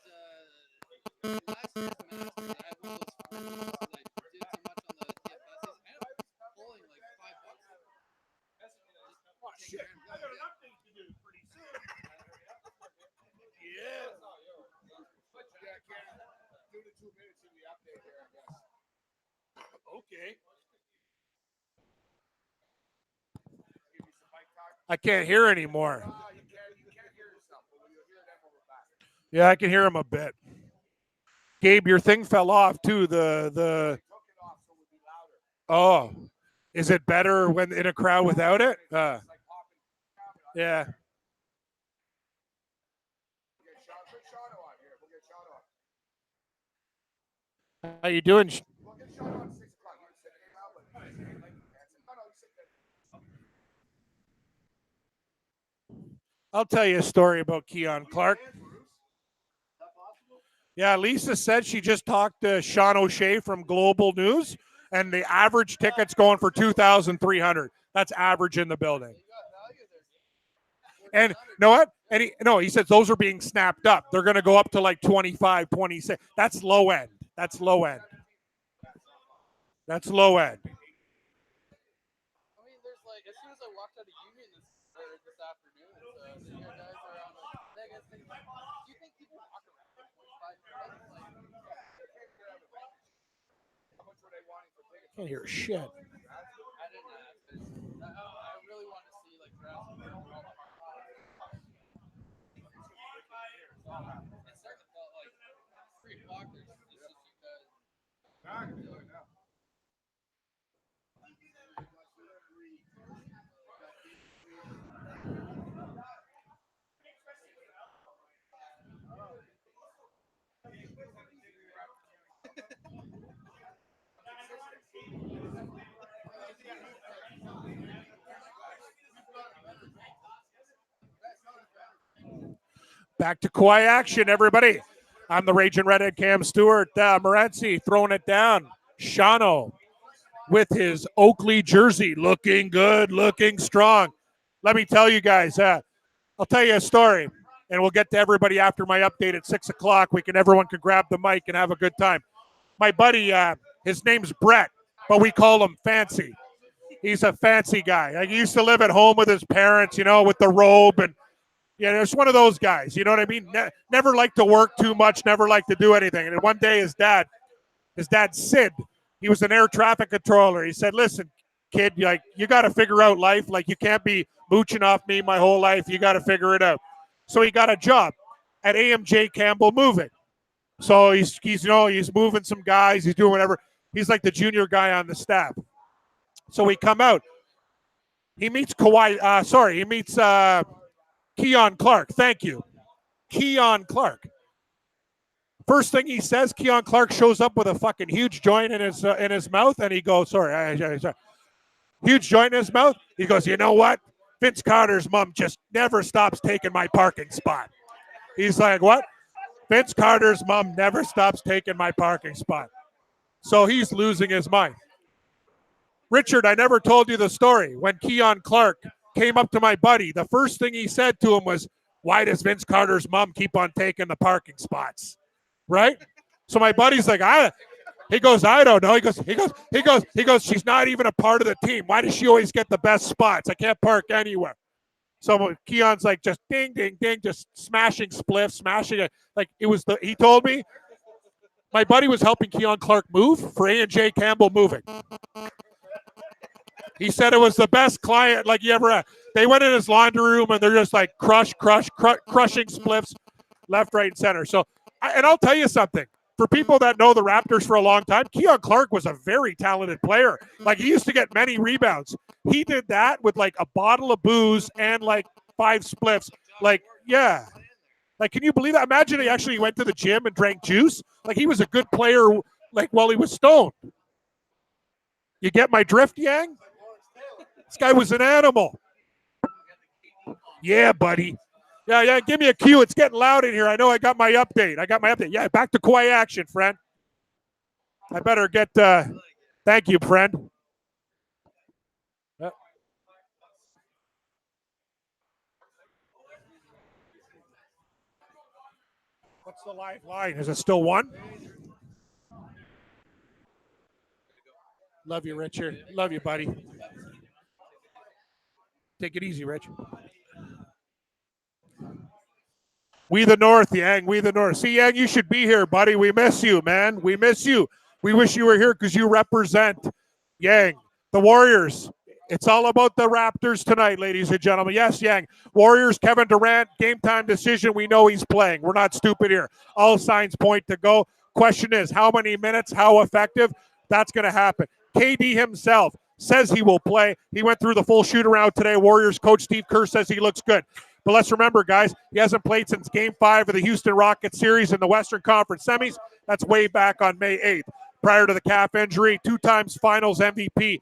last year's Masters. I had one of those farmers that I did too much on the DFS. I ended up pulling like $5. Oh shit! I got an update to do pretty soon. Yeah. Do the 2 minutes in the update here, I guess. Okay. I can't hear anymore. You can't hear yourself, but you'll hear them when we're back. Yeah, I can hear him a bit. Gabe, your thing fell off too. The Oh, is it better when in a crowd without it? Yeah. How you doing? I'll tell you a story about Keon Clark. Yeah, Lisa said she just talked to Sean O'Shea from Global News, and the average ticket's going for 2,300. That's average in the building. And you know what? And he says those are being snapped up. They're going to go up to like 25, 26. That's low end. That's low end. That's low end. I mean, there's like, as soon as I walked out of Union this afternoon, the guys are on the Vegas thing. Do you think people walk around at 45 minutes? Like, how much were they wanting for tickets? Can't hear shit. I didn't ask. I really wanted to see like Jurassic World and all the hard parts. It started to feel like 3 o'clock. There's just you guys. Back to Kawhi action, everybody. I'm the Raging Redhead Cam Stewart. Morency throwing it down. Shano with his Oakley jersey. Looking good, looking strong. Let me tell you guys, I'll tell you a story, and we'll get to everybody after my update at 6 o'clock. Everyone can grab the mic and have a good time. My buddy, his name's Brett, but we call him Fancy. He's a fancy guy. Like, he used to live at home with his parents, with the robe, and it's one of those guys. You know what I mean? Never liked to work too much, never liked to do anything. And one day his dad, Sid, he was an air traffic controller. He said, listen, kid, you got to figure out life. Like, you can't be mooching off me my whole life. You got to figure it out. So he got a job at AMJ Campbell Moving. So he's moving some guys. He's doing whatever. He's like the junior guy on the staff. So we come out. He meets he meets Keon Clark. Thank you. Keon Clark. First thing he says, Keon Clark shows up with a fucking huge joint in his mouth, and he goes, sorry, huge joint in his mouth. He goes, you know what? Vince Carter's mom just never stops taking my parking spot. He's like, what? Vince Carter's mom never stops taking my parking spot. So he's losing his mind. Richard, I never told you the story. When Keon Clark came up to my buddy, the first thing he said to him was, why does Vince Carter's mom keep on taking the parking spots? Right? So my buddy's like, he goes, I don't know. He goes, she's not even a part of the team. Why does she always get the best spots? I can't park anywhere. So Keon's like, just ding, ding, ding, just smashing spliffs, smashing it. Like, he told me, my buddy was helping Keon Clark move for A&J Campbell Moving. He said it was the best client like you ever had. They went in his laundry room and they're just like crushing spliffs left, right, and center. So, and I'll tell you something. For people that know the Raptors for a long time, Keon Clark was a very talented player. Like, he used to get many rebounds. He did that with like a bottle of booze and like 5 spliffs. Like, yeah. Like, can you believe that? Imagine he actually went to the gym and drank juice. Like, he was a good player, like, while he was stoned. You get my drift, Yang? This guy was an animal. Yeah, buddy. Yeah, give me a cue. It's getting loud in here. I know I got my update. Yeah, back to Kawhi action, friend. I better get, thank you, friend. What's the live line? Is it still 1? Love you, Richard. Love you, buddy. Take it easy, Rich. We the North, Yang. We the North. See, Yang, you should be here, buddy. We miss you, man. We miss you. We wish you were here because you represent, Yang, the Warriors. It's all about the Raptors tonight, ladies and gentlemen. Yes, Yang. Warriors, Kevin Durant, game time decision. We know he's playing. We're not stupid here. All signs point to go. Question is, how many minutes, how effective? That's going to happen. KD himself says he will play. He went through the full shoot-around today. Warriors coach Steve Kerr says he looks good. But let's remember, guys, he hasn't played since Game 5 of the Houston Rockets series in the Western Conference semis. That's way back on May 8th. Prior to the calf injury, 2 times finals MVP.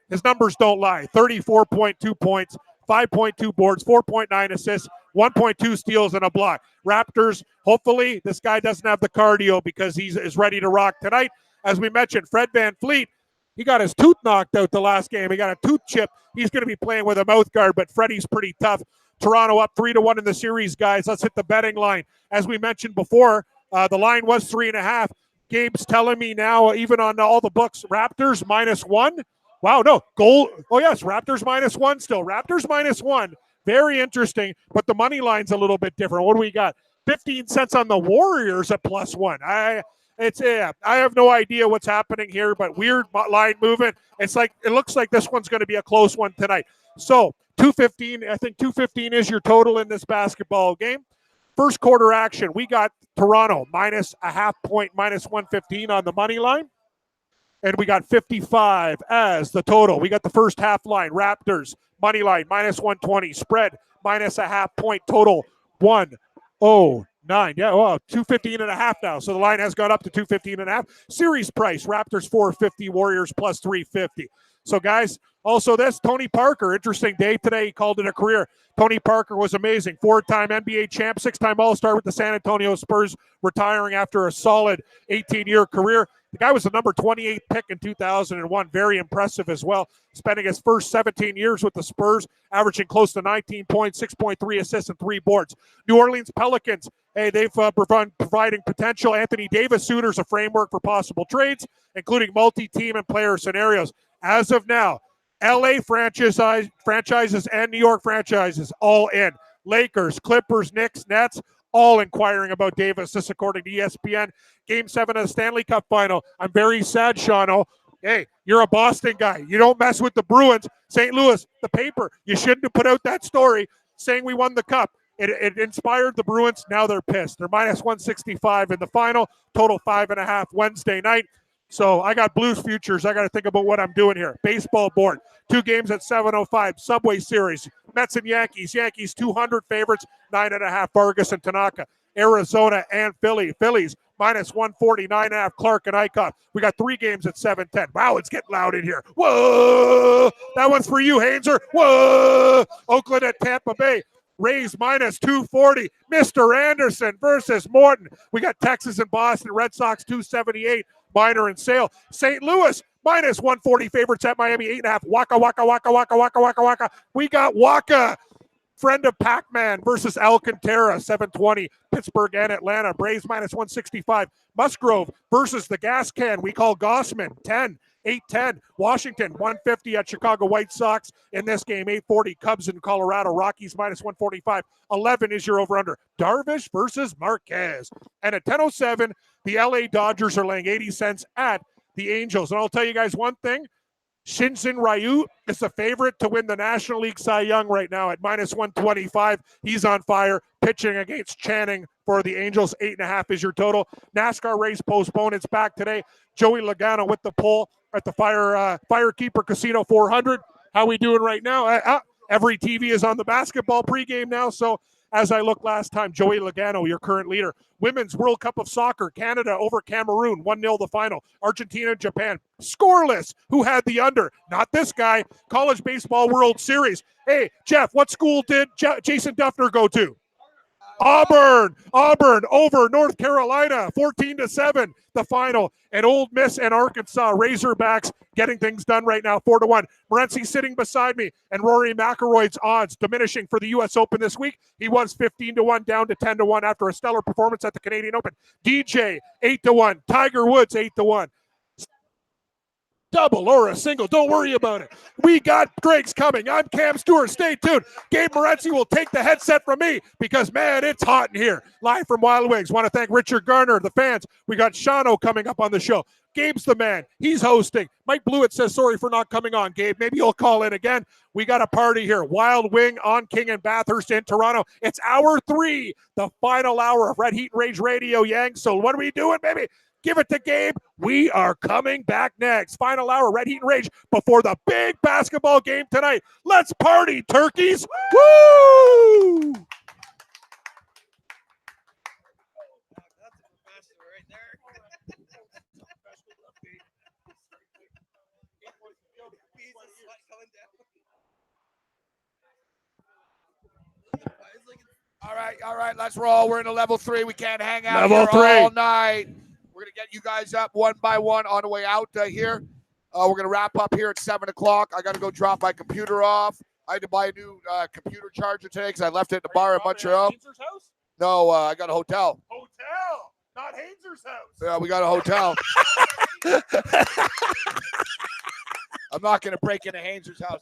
His numbers don't lie. 34.2 points, 5.2 boards, 4.9 assists, 1.2 steals, and a block. Raptors, hopefully this guy doesn't have the cardio because he is ready to rock tonight. As we mentioned, Fred VanVleet, he got his tooth knocked out the last game. He got a tooth chip. He's going to be playing with a mouth guard, but Freddie's pretty tough. Toronto up 3-1 in the series, guys. Let's hit the betting line. As we mentioned before, the line was 3.5. Gabe's telling me now, even on all the books, Raptors -1. Wow, no, goal. Oh, yes, Raptors -1 still. Raptors -1. Very interesting, but the money line's a little bit different. What do we got? 15 cents on the Warriors at +1. I have no idea what's happening here, but weird line movement. It looks like this one's going to be a close one tonight. So 215, I think 215 is your total in this basketball game. First quarter action, we got Toronto -0.5 point, -115 on the money line. And we got 55 as the total. We got the first half line. Raptors, money line, -120. Spread, -0.5 point. Total, 109. Yeah, well, 215.5 now. So the line has gone up to 215.5. Series price, Raptors 450, Warriors +350. So, guys, also this, Tony Parker, interesting day today. He called it a career. Tony Parker was amazing. 4-time NBA champ, 6-time All-Star with the San Antonio Spurs, retiring after a solid 18-year career. The guy was the number 28 pick in 2001. Very impressive as well. Spending his first 17 years with the Spurs, averaging close to 19 points, 6.3 assists, and 3 boards. New Orleans Pelicans, hey, they've providing potential. Anthony Davis suitors a framework for possible trades, including multi-team and player scenarios. As of now, LA franchises and New York franchises all in. Lakers, Clippers, Knicks, Nets, all inquiring about Davis. This according to ESPN. Game 7 of the Stanley Cup final. I'm very sad, Shauno. Hey, you're a Boston guy. You don't mess with the Bruins. St. Louis, the paper. You shouldn't have put out that story saying we won the cup. It inspired the Bruins. Now they're pissed. They're -165 in the final. Total 5.5 Wednesday night. So I got Blues futures. I got to think about what I'm doing here. Baseball board. 2 games at 7:05. Subway Series. Mets and Yankees. Yankees 200 favorites. 9.5 Vargas and Tanaka. Arizona and Philly. Phillies -140. 9.5 Clark and Eichhoff. We got 3 games at 7:10. Wow, it's getting loud in here. Whoa! That one's for you, Hainzer. Whoa! Oakland at Tampa Bay. Rays -240. Mr. Anderson versus Morton. We got Texas and Boston. Red Sox 278. Minor and Sale. St. Louis -140 favorites at Miami. 8.5. Waka, waka, waka, waka, waka, waka, waka. We got Waka. Friend of Pac-Man versus Alcantara, 720. Pittsburgh and Atlanta. Braves -165. Musgrove versus the gas can we call Gossman, 10. 810. Washington 150 at Chicago White Sox in this game. 840 Cubs in Colorado. Rockies -145. 11 is your over-under. Darvish versus Marquez. And at 10:07, the LA Dodgers are laying 80 cents at the Angels. And I'll tell you guys one thing. Shinzen Ryu is the favorite to win the National League Cy Young right now at -125. He's on fire, pitching against Channing for the Angels. 8.5 is your total. NASCAR race postponed. It's back today. Joey Logano with the pole at the Firekeeper Casino 400. How we doing right now? Every TV is on the basketball pregame now. So as I looked last time, Joey Logano, your current leader. Women's World Cup of Soccer, Canada over Cameroon, 1-0 the final. Argentina, Japan, scoreless. Who had the under? Not this guy. College Baseball World Series. Hey, Jeff, what school did Jason Duffner go to? Auburn over North Carolina, 14-7, the final. And Ole Miss and Arkansas Razorbacks getting things done right now, 4-1. Morency sitting beside me, and Rory McIlroy's odds diminishing for the U.S. Open this week. He was 15-1, down to 10-1 after a stellar performance at the Canadian Open. DJ 8-1, Tiger Woods 8-1. Double or a single, don't worry about it. We got drinks coming. I'm Cam Stewart. Stay tuned. Gabe Morency will take the headset from me because, man, it's hot in here. Live from Wild Wings. Want to thank Richard Garner, the fans. We got Shauno coming up on the show. Gabe's the man. He's hosting. Mike Blewett says sorry for not coming on, Gabe. Maybe you'll call in again. We got a party here. Wild Wing on King and Bathurst in Toronto. It's hour 3, the final hour of Red Heat and Rage Radio, Yang. So what are we doing, baby? Give it to Gabe. We are coming back next. Final hour, Red Heat and Rage, before the big basketball game tonight. Let's party, turkeys. Woo! That's a professor right there. All right, let's roll. We're in a level 3. We can't hang out Level here 3. all night. We're gonna get you guys up one by one on the way out here. We're gonna wrap up here at 7 o'clock. I gotta go drop my computer off. I had to buy a new computer charger today because I left it at the bar in Montreal. House? No, I got a hotel. Hotel, not Hainzer's house. Yeah, we got a hotel. I'm not gonna break into Hainzer's house.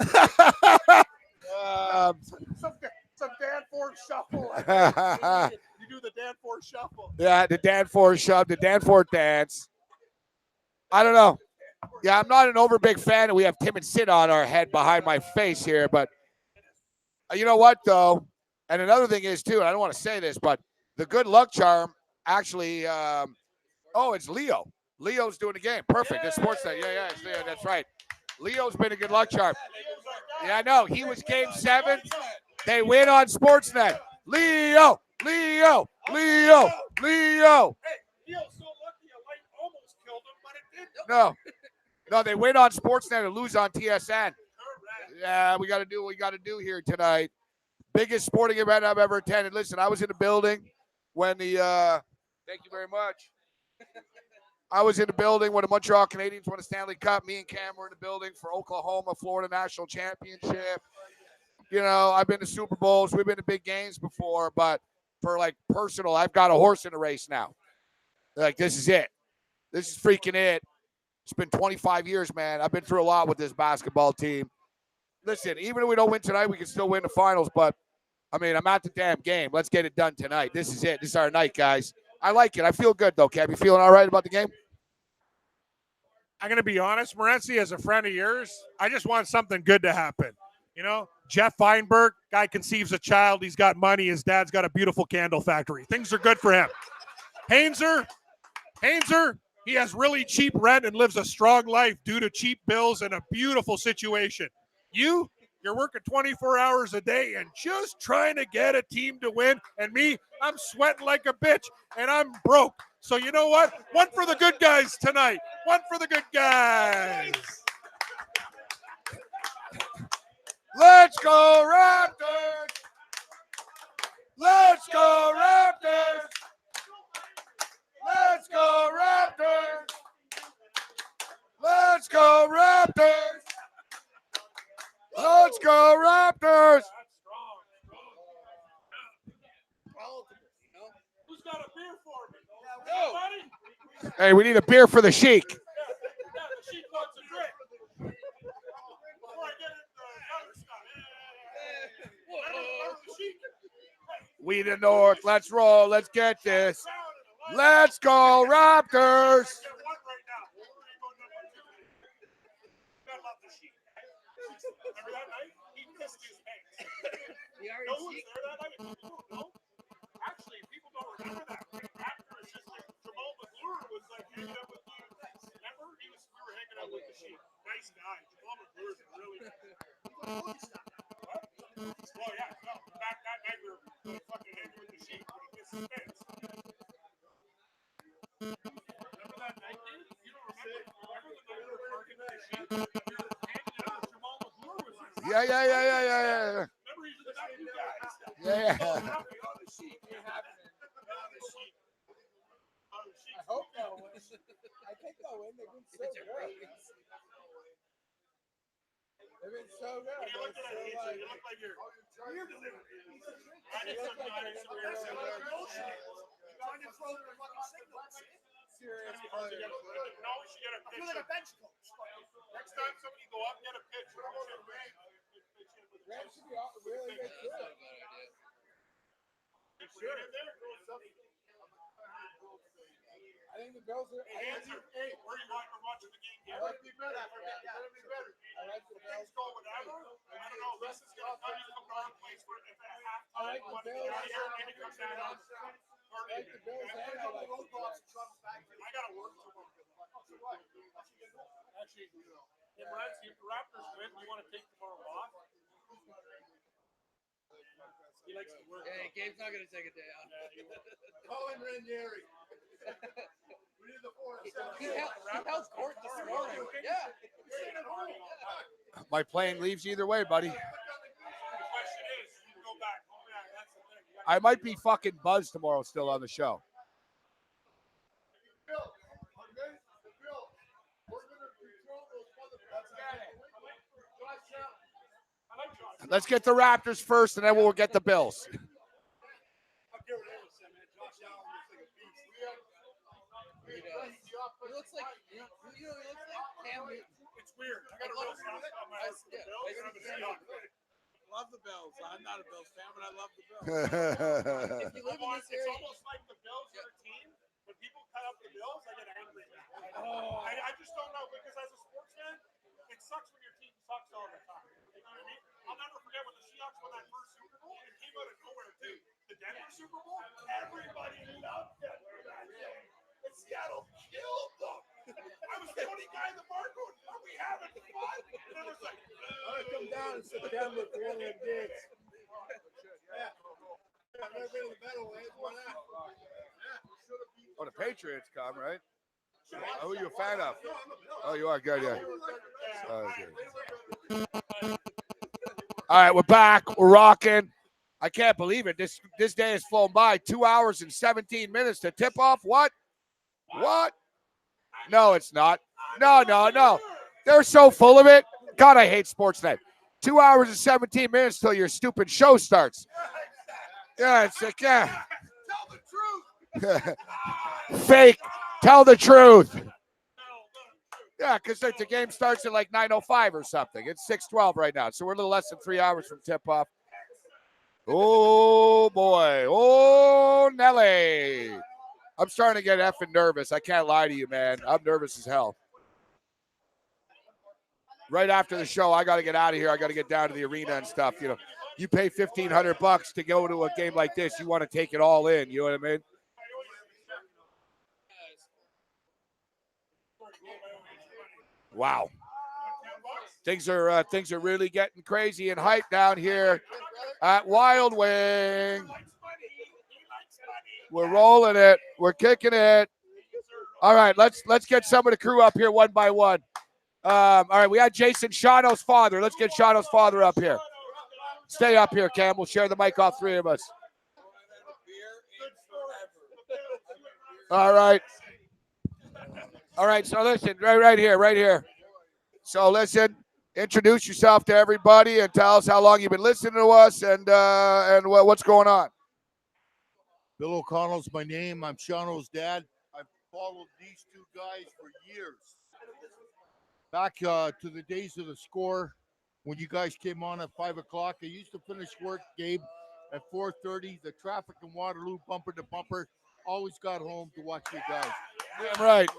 Some Danforth shuffle. You do the Danforth shuffle. Yeah, the Danforth shove, the Danforth dance. I don't know. Yeah, I'm not an over big fan, and we have Tim and Sid on our head behind my face here. But you know what, though? And another thing is, too, and I don't want to say this, but the good luck charm actually, it's Leo. Leo's doing the game. Perfect. It's Sportsnet. Yeah, it's Leo. That's right. Leo's been a good luck charm. Yeah, I know. He was game 7. They win on Sportsnet. Leo. Hey, Leo's so lucky a light almost killed him, but it didn't. No, they win on Sportsnet and lose on TSN. Yeah, we got to do what we got to do here tonight. Biggest sporting event I've ever attended. Listen, I was in the building when the thank you very much. I was in the building when the Montreal Canadiens won the Stanley Cup. Me and Cam were in the building for Oklahoma, Florida National Championship. You know, I've been to Super Bowls. We've been to big games before, but for like personal, I've got a horse in the race now. Like, this is it. This is freaking it. It's been 25 years, man. I've been through a lot with this basketball team. Listen, even if we don't win tonight, we can still win the finals. But, I mean, I'm at the damn game. Let's get it done tonight. This is it. This is our night, guys. I like it. I feel good, though, Kev. You feeling all right about the game? I'm going to be honest, Morency, as a friend of yours, I just want something good to happen. You know, Jeff Feinberg, guy conceives a child. He's got money. His dad's got a beautiful candle factory. Things are good for him. Hainzer, he has really cheap rent and lives a strong life due to cheap bills and a beautiful situation. You're working 24 hours a day and just trying to get a team to win. And me, I'm sweating like a bitch and I'm broke. So you know what? One for the good guys tonight. One for the good guys. Let's go, Raptors! Let's go, Raptors! Let's go, Raptors! Let's go, Raptors! Let's go, Raptors! Who's got a beer for me? Hey, we need a beer for the Sheik. The Sheik wants a drink. Before I get into other stuff. We the North. Let's roll. Let's get this. Let's go, Raptors! Remember that night? He pissed his pants. No one's there that night. Actually, people don't remember that. After it's just like Jamal McClure was like hanging out with the. Remember? We were hanging out with the Sheik. Nice guy. Jamal McClure is really. What? Oh yeah, no. Back that night we were fucking hanging with the Sheik when he pissed his pants. Remember that night, dude? You don't remember? Remember when we were parking with the Sheik? We were hanging out. Jamal McClure was there. Yeah. Remember he's in the back, you guys. Yeah. I hope they'll win. I think they'll win. They've been so good. They've been so good. You look like you're Serious No, we should get a picture. Next time somebody go up, get a picture. Grant should be really good too. I think the Bills are. Hey, where are you watching the game? I like the Bills. I like the Things Bills. go whatever. I don't know. This is going to come to our place for if at halftime. I like the Bills. And it comes down. I like the Bills and I like the Bills. I got to work tomorrow. Actually, hey, Morency, if the Raptors win, you want to take tomorrow off? He likes to work. Hey, Gabe's not going to take a day off. Colin Ranieri. He held court this morning. Yeah. My plane leaves either way, buddy. I might be fucking buzzed tomorrow still on the show. Let's get the Raptors first, and then we'll get the Bills. He looks like Cam Newton. It's weird. I got a real soft spot on my heart for the Bills. And I'm a Seahawks fan. Love the Bills. I'm not a Bills fan, but I love the Bills. If you live in this It's area, almost like the Bills are a team. When people cut up the Bills, I get angry. I just don't know, because as a sports fan, it sucks when your team sucks all the time. You know what I mean? I'll never forget when the Seahawks won that first Super Bowl. It came out of nowhere, too. The Denver Super Bowl, everybody loved Denver that day. And Seattle killed them. I was the only guy in the bar going, are we having fun? And it was like, I'm gonna come down in September for one of them gigs. Yeah. I've never been to the Meadowlands. Why not? Oh, the Patriots come, right? Oh, who are you a fan of? Oh, you are good, yeah. Oh, good. All right, we're back. We're rocking. I can't believe it. This day has flown by. 2 hours and 17 minutes to tip off. What? What? No, it's not. No. They're so full of it. God, I hate Sportsnet. 2 hours and 17 minutes till your stupid show starts. Yeah, it's like, yeah. Tell the truth. Fake. Tell the truth. Yeah, because the game starts at like 9:05 or something. It's 6:12 right now, so we're a little less than 3 hours from tip-off. Oh, boy. Oh, Nelly. I'm starting to get effing nervous. I can't lie to you, man. I'm nervous as hell. Right after the show, I got to get out of here. I got to get down to the arena and stuff. You know, you pay $1,500 to go to a game like this. You want to take it all in. You know what I mean? Wow. Things are really getting crazy and hype down here at Wild Wing. We're rolling it. We're kicking it. All right, let's get some of the crew up here one by one. All right, we had Jason Shano's father. Let's get Shano's father up here. Stay up here, Cam. We'll share the mic, all three of us. All right. All right, so listen, right here. So listen, introduce yourself to everybody and tell us how long you've been listening to us and what's going on. Bill O'Connell's my name. I'm Shano's dad. I've followed these two guys for years. Back to the days of the Score, when you guys came on at 5 o'clock. I used to finish work, Gabe, at 4:30. The traffic in Waterloo, bumper to bumper. Always got home to watch you guys. Damn right.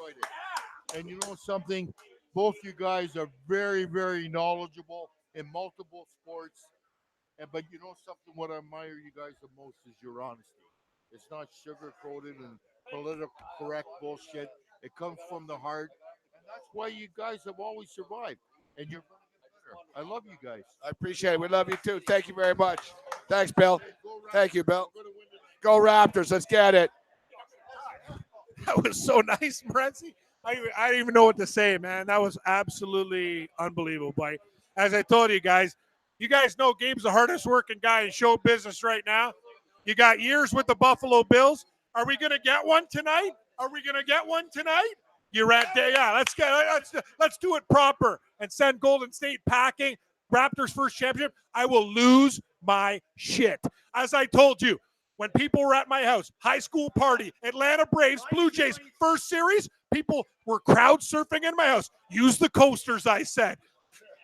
And you know something? Both you guys are very, very knowledgeable in multiple sports. But you know something? What I admire you guys the most is your honesty. It's not sugar-coated and political correct bullshit. It comes from the heart. And that's why you guys have always survived. And you're going to get better. I love you guys. I appreciate it. We love you too. Thank you very much. Thanks, Bill. Thank you, Bill. Go Raptors. Let's get it. That was so nice, Morency. I didn't even know what to say, man. That was absolutely unbelievable. But as I told you guys know Gabe's the hardest working guy in show business right now. You got years with the Buffalo Bills. Are we going to get one tonight? You're at day. Yeah, let's do it proper and send Golden State packing. Raptors first championship. I will lose my shit. As I told you, when people were at my house, high school party, Atlanta Braves, Blue Jays, first series, people were crowd surfing in my house. Use the coasters, I said.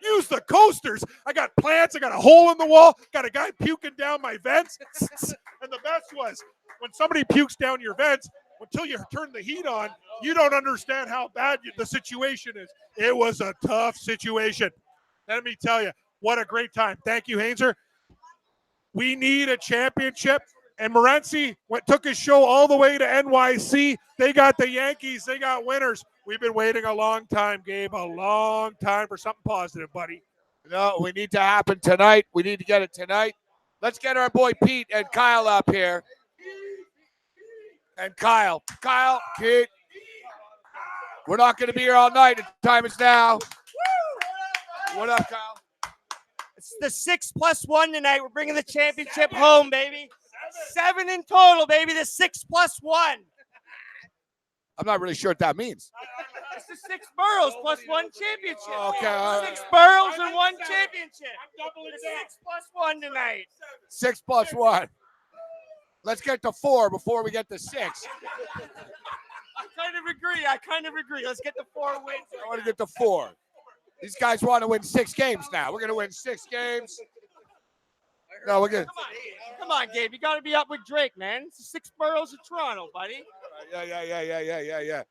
Use the coasters. I got plants. I got a hole in the wall. Got a guy puking down my vents. And the best was when somebody pukes down your vents, until you turn the heat on, you don't understand how bad the situation is. It was a tough situation. Let me tell you, what a great time. Thank you, Hainzer. We need a championship. And Morency took his show all the way to NYC. They got the Yankees. They got winners. We've been waiting a long time, Gabe, a long time for something positive, buddy. No, we need to happen tonight. We need to get it tonight. Let's get our boy Pete and Kyle up here. And Kyle, Pete. We're not going to be here all night. The time is now. What up, Kyle? It's the 6+1 tonight. We're bringing the championship home, baby. 7 in total, baby. The 6+1. I'm not really sure what that means. It's the 6 boroughs plus 1 championship. Okay. 6 boroughs and 1 championship. The 6+1 tonight. 6+1. Let's get to 4 before we get to 6. I kind of agree. Let's get the 4 wins. I want to get to 4. These guys want to win 6 games now. We're going to win 6 games. No, we're good. Come on, Gabe. You got to be up with Drake, man. It's the 6 boroughs of Toronto, buddy. Yeah.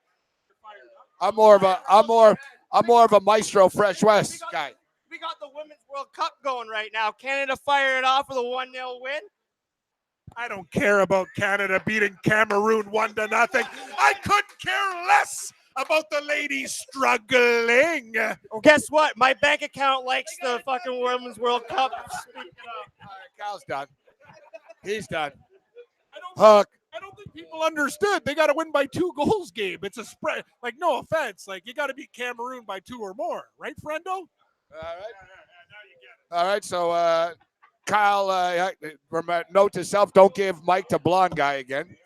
I'm more of a Maestro Fresh West guy. We got the Women's World Cup going right now. Canada fired it off with a 1-0 win. I don't care about Canada beating Cameroon 1-0. I couldn't care less about the ladies struggling. Well, guess what? My bank account likes the fucking Women's World Cup. All right, Cal's done. He's done. Hook. I don't think people understood. They got to win by 2 goals, Gabe. It's a spread. Like, no offense. Like, you got to beat Cameroon by 2 or more. Right, friendo? All right. So, Kyle, note to self, don't give Mike to blonde guy again.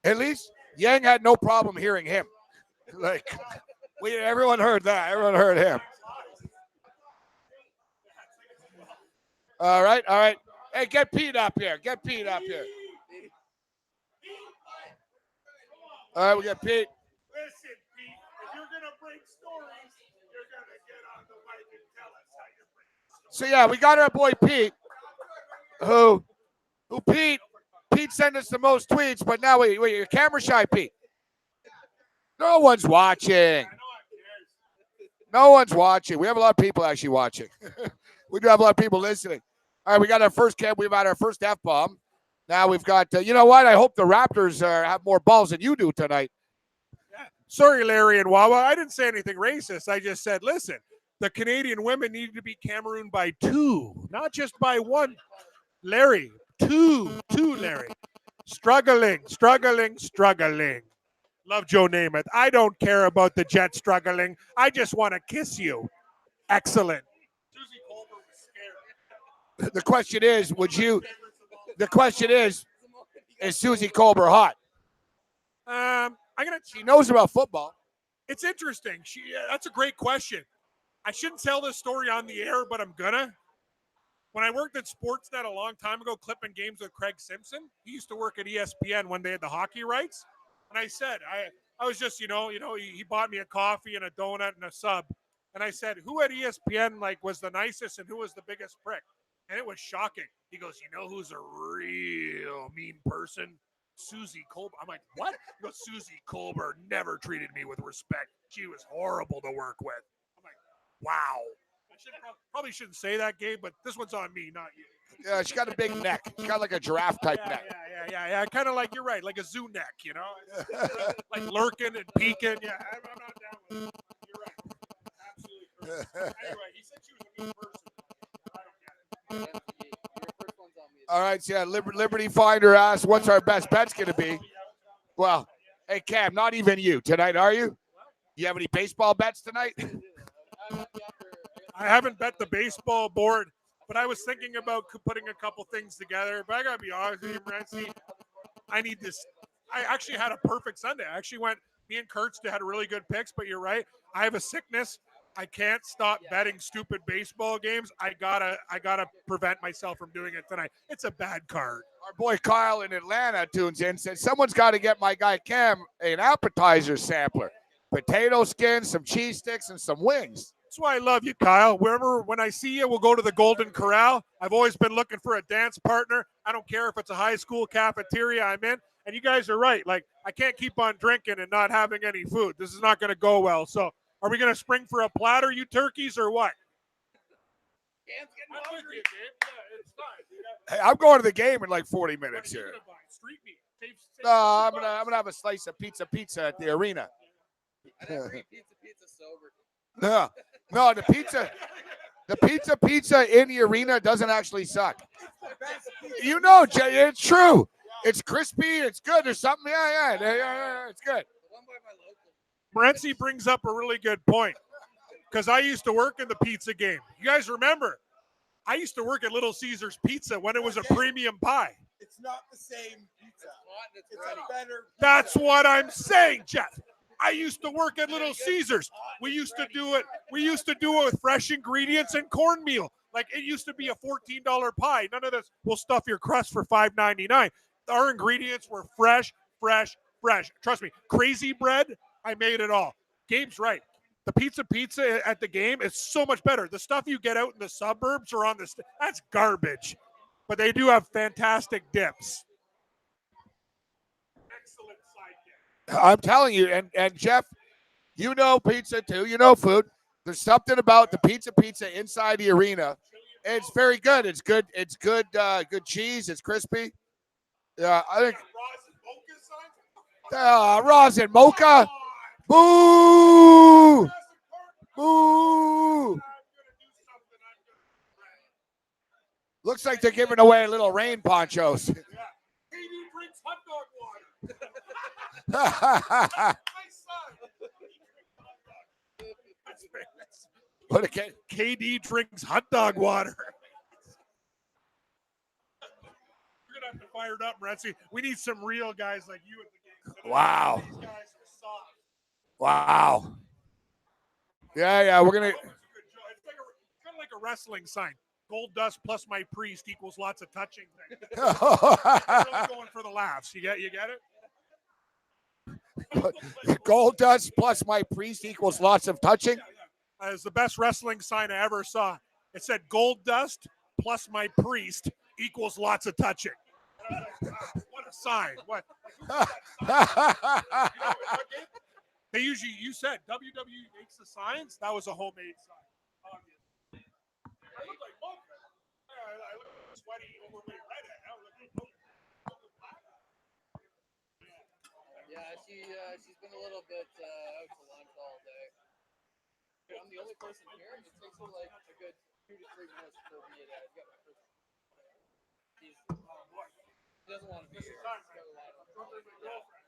At least Yang had no problem hearing him. Like, everyone heard that. Everyone heard him. All right. Hey, get Pete up here. All right, we got Pete. Listen, Pete, if you're going to bring stories, you're going to get on the mic and tell us how you bring stories. So, yeah, we got our boy Pete, who Pete sent us the most tweets, but now, wait, you're camera shy, Pete. No one's watching. No one's watching. We have a lot of people actually watching. We do have a lot of people listening. All right, we got our first camp. We've had our first F-bomb. Now we've got, you know what? I hope the Raptors have more balls than you do tonight. Sorry, Larry and Wawa. I didn't say anything racist. I just said, listen, the Canadian women needed to beat Cameroon by 2, not just by 1. Larry, 2, Larry. Struggling. Love Joe Namath. I don't care about the Jets struggling. I just want to kiss you. Excellent. Susie Colbert was scared. The question is, is Susie Colbert hot? She knows about football. It's interesting. That's a great question. I shouldn't tell this story on the air, but I'm gonna. When I worked at Sportsnet a long time ago, clipping games with Craig Simpson, he used to work at ESPN when they had the hockey rights. And I said, I was just, he bought me a coffee and a donut and a sub. And I said, who at ESPN was the nicest and who was the biggest prick? And it was shocking. He goes, you know who's a real mean person? Susie Colbert. I'm like, what? He goes, Susie Colbert never treated me with respect. She was horrible to work with. I'm like, wow. I probably shouldn't say that, Gabe, but this one's on me, not you. Yeah, she got a big neck. She got like a giraffe type neck. Yeah. Kind of like, you're right, like a zoo neck, like lurking and peeking. Yeah, I'm not down with it. You're right. Absolutely correct. Anyway, he said she was a mean person. I don't get it. All right, so yeah, Liberty Finder asked, what's our best bet's going to be? Well, hey, Cam, not even you tonight, are you? You have any baseball bets tonight? I haven't bet the baseball board, but I was thinking about putting a couple things together. But I got to be honest with you, Rancy, I need this. I actually had a perfect Sunday. I actually me and Kurtz had really good picks, but you're right. I have a sickness. I can't stop betting stupid baseball games. I gotta prevent myself from doing it tonight. It's a bad card. Our boy Kyle in Atlanta tunes in, said someone's got to get my guy Cam an appetizer sampler. Potato skins, some cheese sticks, and some wings. That's why I love you, Kyle. When I see you, we'll go to the Golden Corral. I've always been looking for a dance partner. I don't care if it's a high school cafeteria I'm in. And you guys are right. Like, I can't keep on drinking and not having any food. This is not going to go well. So are we going to spring for a platter, you turkeys, or what? Hey, I'm going to the game in like 40 minutes here. Street meat. No, I'm gonna have a slice of pizza at the arena. I didn't read pizza sober. No, the pizza in the arena doesn't actually suck. Jay, it's true. It's crispy. It's good. There's something. Yeah, it's good. The Morency brings up a really good point because I used to work in the pizza game. You guys remember? I used to work at Little Caesars Pizza when it was a premium pie. It's not the same pizza. It's a better pizza. That's what I'm saying, Jeff. I used to work at Little Caesars. We used to do it. We used to do it with fresh ingredients and cornmeal. Like it used to be a $14 pie. None of this. We'll stuff your crust for $5.99. Our ingredients were fresh. Trust me. Crazy bread. I made it all. Gabe's right. The pizza at the game is so much better. The stuff you get out in the suburbs or on that's garbage. But they do have fantastic dips. Excellent side dip. I'm telling you, and Jeff, you know pizza too. You know food. There's something about the pizza inside the arena. It's very good. It's good. It's good. Good cheese. It's crispy. Yeah, I think. Roz and Mocha. Boo! Boo! Looks like they're giving away little rain ponchos. What a KD drinks hot dog water. We're gonna have to fire it up, Morency. We need some real guys like you at the game. Wow. These guys are soft. Wow. Yeah, we're gonna. It's kind of like a wrestling sign. Gold dust plus my priest equals lots of touching things. Really going for the laughs. You get it? Gold dust plus my priest equals lots of touching. It's the best wrestling sign I ever saw. It said gold dust plus my priest equals lots of touching. What a sign. What? They usually, you said WWE makes the signs. That was a homemade sign. Obviously. I look like Mocha. I look sweaty, overweight redhead. I look like Mocha. Yeah, she's been a little bit out to lunch all day. I'm the only person here. It takes her like a good 2 to 3 minutes for me to get my first. She doesn't want to be here.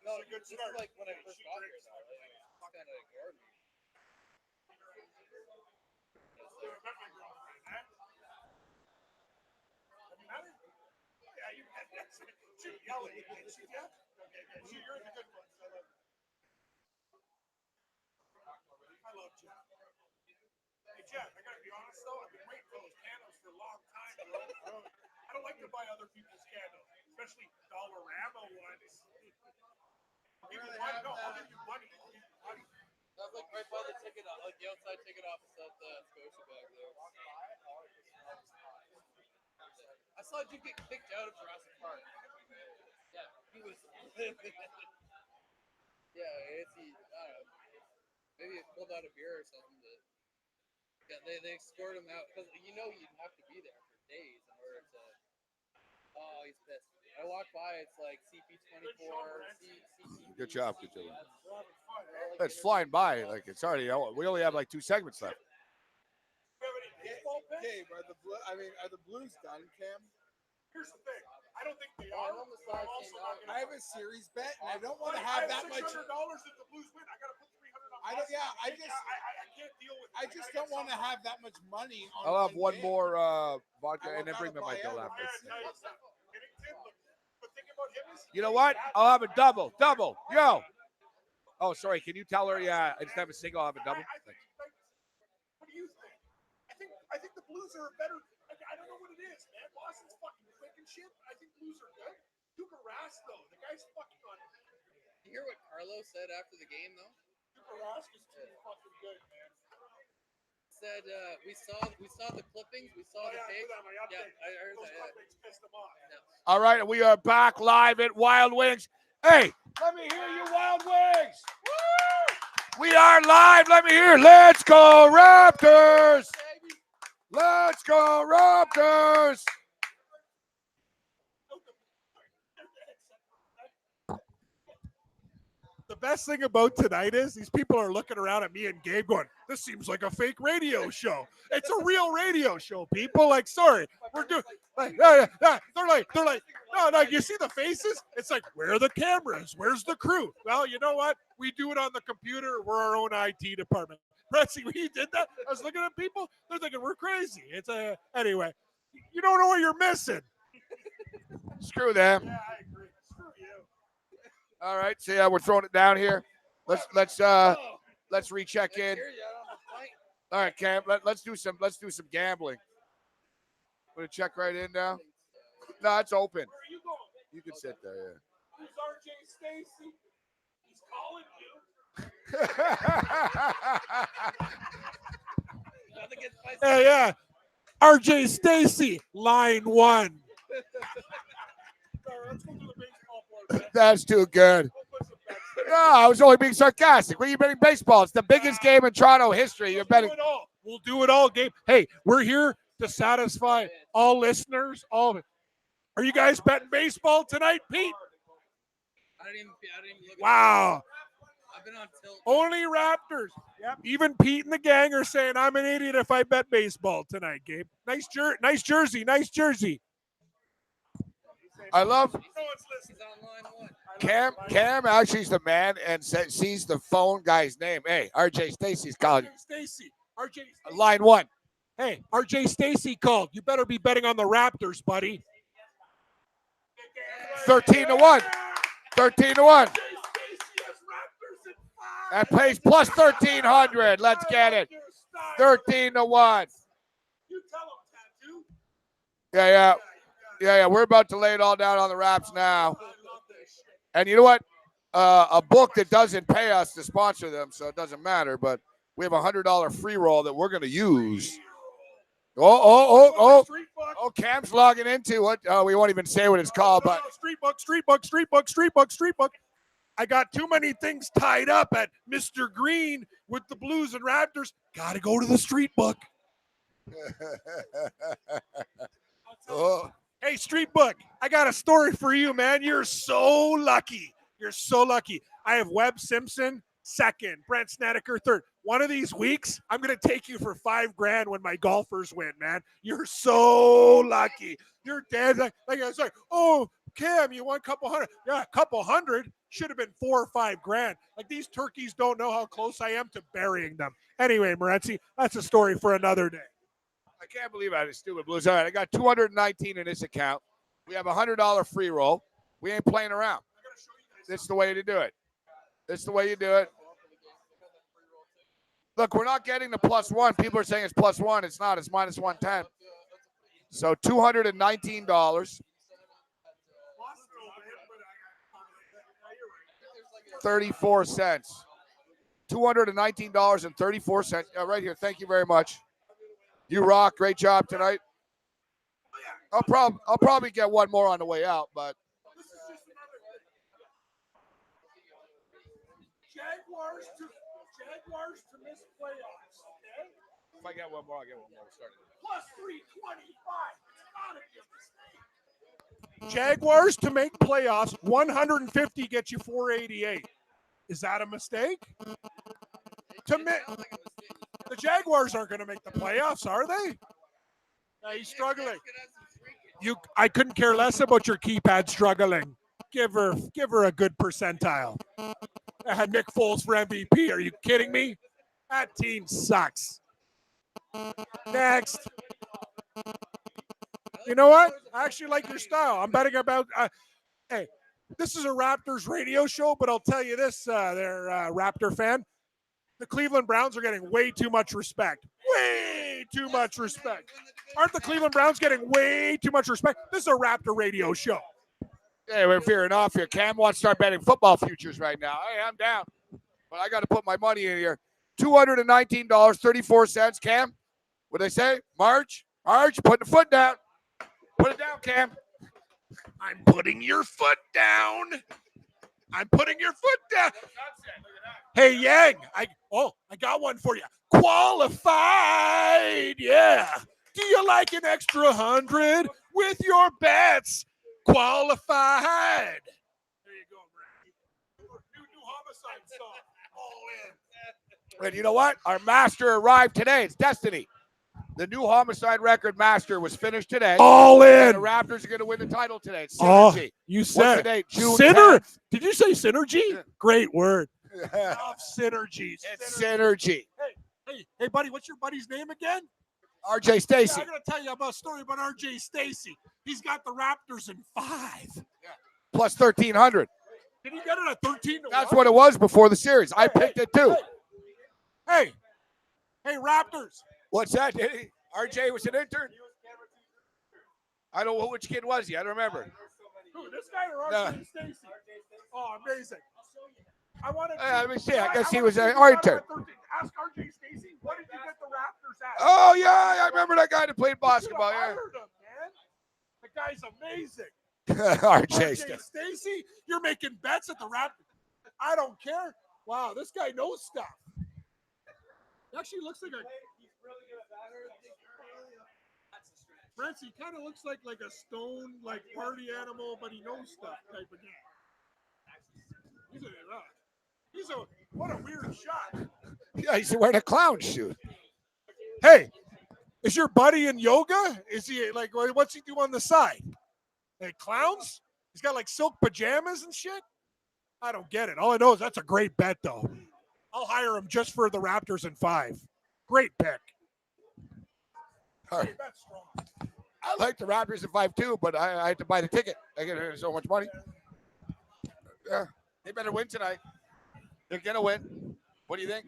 No, this is like when I first got here. Though. Like, it's kind of ignored me. I love Jeff. Hey, Jeff, I gotta be honest though, I've been waiting for those candles for a long time, bro. I don't like to buy other people's candles, especially Dollarama ones. I'll give you money. No, I'll give you money. That's like right by the ticket, like the outside ticket office at the Scotia back there. I saw you get kicked out of Jurassic Park. Yeah, he was. Yeah, it's I don't know. Maybe he pulled out a beer or something. But yeah, they escorted him out because you'd have to be there for days in order to. Oh, he's pissed. I walk by, it's like CP24. Good job. It's flying by. Like it's already. We only have like 2 segments left. Hey, are the Blues done, Cam? Here's the thing. I don't think they are. I have a series bet, and I don't want to have that much. $600 if the Blues win. I gotta put $300 on. I can't deal with. I just don't want to have that much money on. I'll have one game. more vodka and then bring me my bill after. You know what? I'll have a double. Yo. Oh, sorry. Can you tell her? Yeah, instead of a single, I'll have a double. Thanks. What do you think? I think the Blues are better. I don't know what it is, man. Boston's fucking quick and shit. I think Blues are good. Tuukka Rask, though, the guy's fucking on. Did you hear what Carlos said after the game, though? Tuukka Rask is too fucking good, man. Said we saw the clippings, we saw the tape. Yeah, I heard those that. clippings pissed them off. Yeah. All right, we are back live at Wild Wings. Hey, let me hear you, Wild Wings. Woo! We are live. Let me hear. Let's go, Raptors. Let's go, Raptors. The best thing about tonight is these people are looking around at me and Gabe going, this seems like a fake radio show. It's a real radio show, people. Like, sorry, we're doing like, they're like, no, you see the faces? It's like, where are the cameras? Where's the crew? Well, you know what? We do it on the computer. We're our own IT department. Betsy, when you did that, I was looking at people. They're thinking we're crazy. Anyway, you don't know what you're missing. Screw them. Yeah, I agree. Screw you. All right, so yeah, we're throwing it down here. Let's recheck in. All right, Cam. Let's do some gambling. Put a check right in now. No, it's open. Where are you going? You can sit there. Yeah. Who's RJ Stacy? He's calling you. Hey, yeah. RJ Stacy, line 1. Let's go to the baseball board. That's too good. No, I was only being sarcastic. What are you betting baseball? It's the biggest game in Toronto history. You're betting. We'll do it all, Gabe. Hey, we're here to satisfy all listeners. Are you guys betting baseball tonight, Pete? I didn't even look. Wow. I've been on tilt. Only Raptors. Yep. Even Pete and the gang are saying I'm an idiot if I bet baseball tonight, Gabe. Nice jersey. Nice jersey. I love He's on line 1. Cam. Cam actually is the man and sees the phone guy's name. Hey, RJ Stacy's calling. Stacy. Line 1. Hey, RJ Stacy called. You better be betting on the Raptors, buddy. 13-1. 13-1. That pays plus 1,300. Let's get it. 13-1. Yeah. We're about to lay it all down on the Raps now. And you know what? A book that doesn't pay us to sponsor them, so it doesn't matter. But we have a $100 free roll that we're going to use. Oh, Cam's logging into it. Oh, we won't even say what it's called, but Street book. I got too many things tied up at Mr. Green with the Blues and Raptors. Got to go to the street book. Oh. Hey, street book, I got a story for you, man. You're so lucky. I have Webb Simpson second, Brent Snedeker third. One of these weeks, I'm going to take you for $5,000 when my golfers win, man. You're so lucky. You're dead. Like I was like, oh, Cam, you won a couple hundred. Yeah, a couple hundred. Should have been $4,000 or $5,000. Like, these turkeys don't know how close I am to burying them. Anyway, Morency, that's a story for another day. I can't believe I had a stupid Blues. All right, I got 219 in this account. We have a $100 free roll. We ain't playing around. This is the way to do it. This is the way you do it. Look, we're not getting the +1. People are saying it's +1. It's not. It's minus 110. So $219. 34 cents. $219.34. Right here. Thank you very much. You rock. Great job tonight. I'll probably get one more on the way out, but Jaguars to miss playoffs. Okay? If I get one more, I'll get one more. Plus 325. It's not a mistake. Jaguars to make playoffs. 150 gets you 488. Is that a mistake? The Jaguars aren't going to make the playoffs, are they? No, he's struggling. I couldn't care less about your keypad struggling. Give her a good percentile. I had Nick Foles for MVP. Are you kidding me? That team sucks. Next. You know what? I actually like your style. I'm betting about. Hey, this is a Raptors radio show, but I'll tell you this, Raptor fan. The Cleveland Browns are getting way too much respect. Way too much respect. Aren't the Cleveland Browns getting way too much respect? This is a Raptor radio show. Hey, we're veering off here. Cam wants to start betting football futures right now. Hey, I'm down. But I got to put my money in here. $219.34. Cam, what did I say? March, put the foot down. Put it down, Cam. I'm putting your foot down. Hey, Yang, I got one for you. Qualified, yeah. Do you like an extra 100 with your bets? Qualified. There you go, Brad. New homicide. And you know what? Our master arrived today. It's destiny. The new homicide record master was finished today. All in. The Raptors are going to win the title today. It's Oh, synergy. you What's said the date? June Syner. 10th. Did you say synergy? Yeah. Great word. Love synergies. It's synergy. Hey, buddy, what's your buddy's name again? RJ Stacy. Yeah, I'm going to tell you about a story about RJ Stacy. He's got the Raptors in 5. Plus 1,300. Did he get it at 13 to That's 1? what it was before the series. I picked it too. Hey, Raptors. What's that? Did he? RJ was an intern? I don't know which kid was he. I don't remember. Who, this guy or No. RJ Stacy? Oh, amazing. I wanted to Let me see. I guess he wanna was see an if he got it intern. at 13. Ask RJ Stacy, what did you get the Raptors at? Oh, yeah. I remember that guy that played You should've basketball. Yeah. hired him, man. The guy's amazing. RJ Stacy. Stacy, you're making bets at the Raptors. I don't care. Wow, this guy knows stuff. He actually looks like a. Francie, he kind of looks like a stone, like party animal, but he knows stuff type of guy. What a weird shot. Yeah, he's wearing a clown suit. Hey, is your buddy in yoga? Is he like, what's he do on the side? Like clowns? He's got like silk pajamas and shit? I don't get it. All I know is that's a great bet, though. I'll hire him just for the Raptors in 5. Great pick. All right. I like the Raptors in 5 too, but I had to buy the ticket. I get so much money. Yeah, they better win tonight. They're gonna win. What do you think?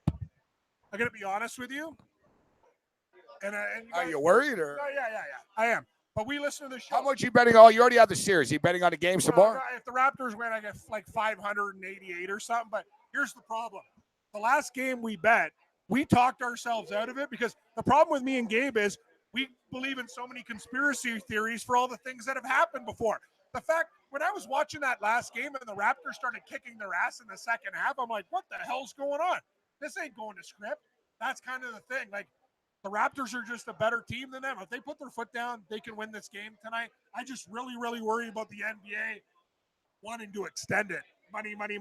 I'm gonna be honest with you. And Are you worried or? Oh, yeah. I am. But we listen to the show. How much you betting? Oh, you already have the series. You betting on the game some more? If the Raptors win, I get like 588 or something. But here's the problem. The last game we bet, we talked ourselves out of it because the problem with me and Gabe is we believe in so many conspiracy theories for all the things that have happened before. The fact, when I was watching that last game and the Raptors started kicking their ass in the second half, I'm like, what the hell's going on? This ain't going to script. That's kind of the thing. Like, the Raptors are just a better team than them. If they put their foot down, they can win this game tonight. I just really, really worry about the NBA wanting to extend it. Money. What do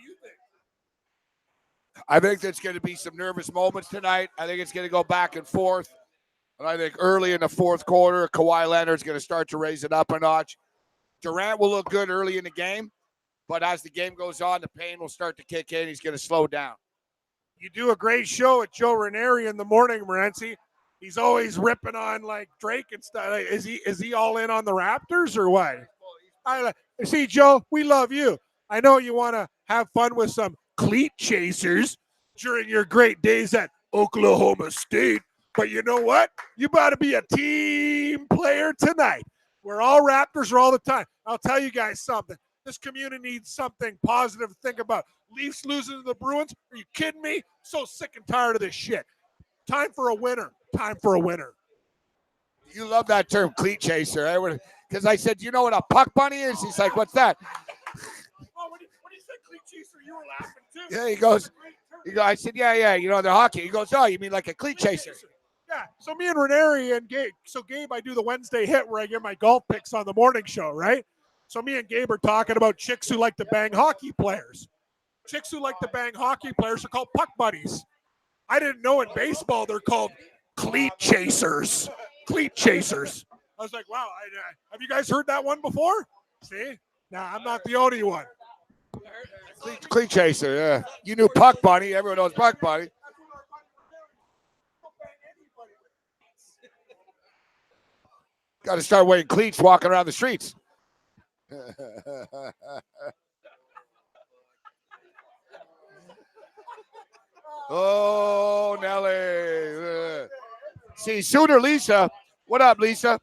you think? I think there's going to be some nervous moments tonight. I think it's going to go back and forth. And I think early in the fourth quarter, Kawhi Leonard's going to start to raise it up a notch. Durant will look good early in the game. But as the game goes on, the pain will start to kick in. He's going to slow down. You do a great show at Joe Ranieri in the morning, Morency. He's always ripping on like Drake and stuff. Like, is he all in on the Raptors or what? See, Joe, we love you. I know you want to have fun with some cleat chasers during your great days at Oklahoma State. But you know what? You got to be a team player tonight. We're all Raptors all the time. I'll tell you guys something. This community needs something positive to think about. Leafs losing to the Bruins? Are you kidding me? So sick and tired of this shit. Time for a winner. You love that term, cleat chaser. Because I said, you know what a puck bunny is? He's like, what's that? Oh, when you said cleat chaser, you were laughing too. Yeah, he goes, I said, yeah, you know, the hockey. He goes, oh, you mean like a cleat chaser? Yeah, so me and Ranieri and Gabe. So Gabe, I do the Wednesday hit where I give my golf picks on the morning show, right? So me and Gabe are talking about chicks who like to bang hockey players. Chicks who like to bang hockey players are called puck buddies. I didn't know in baseball they're called cleat chasers. Cleat chasers. I was like, wow, have you guys heard that one before? See? Nah, I'm not the only one. Cleat chaser, yeah. You knew puck bunny. Everyone knows puck bunny. Got to start wearing cleats walking around the streets. Oh, Nelly. See, Sooner Lisa. What up, Lisa?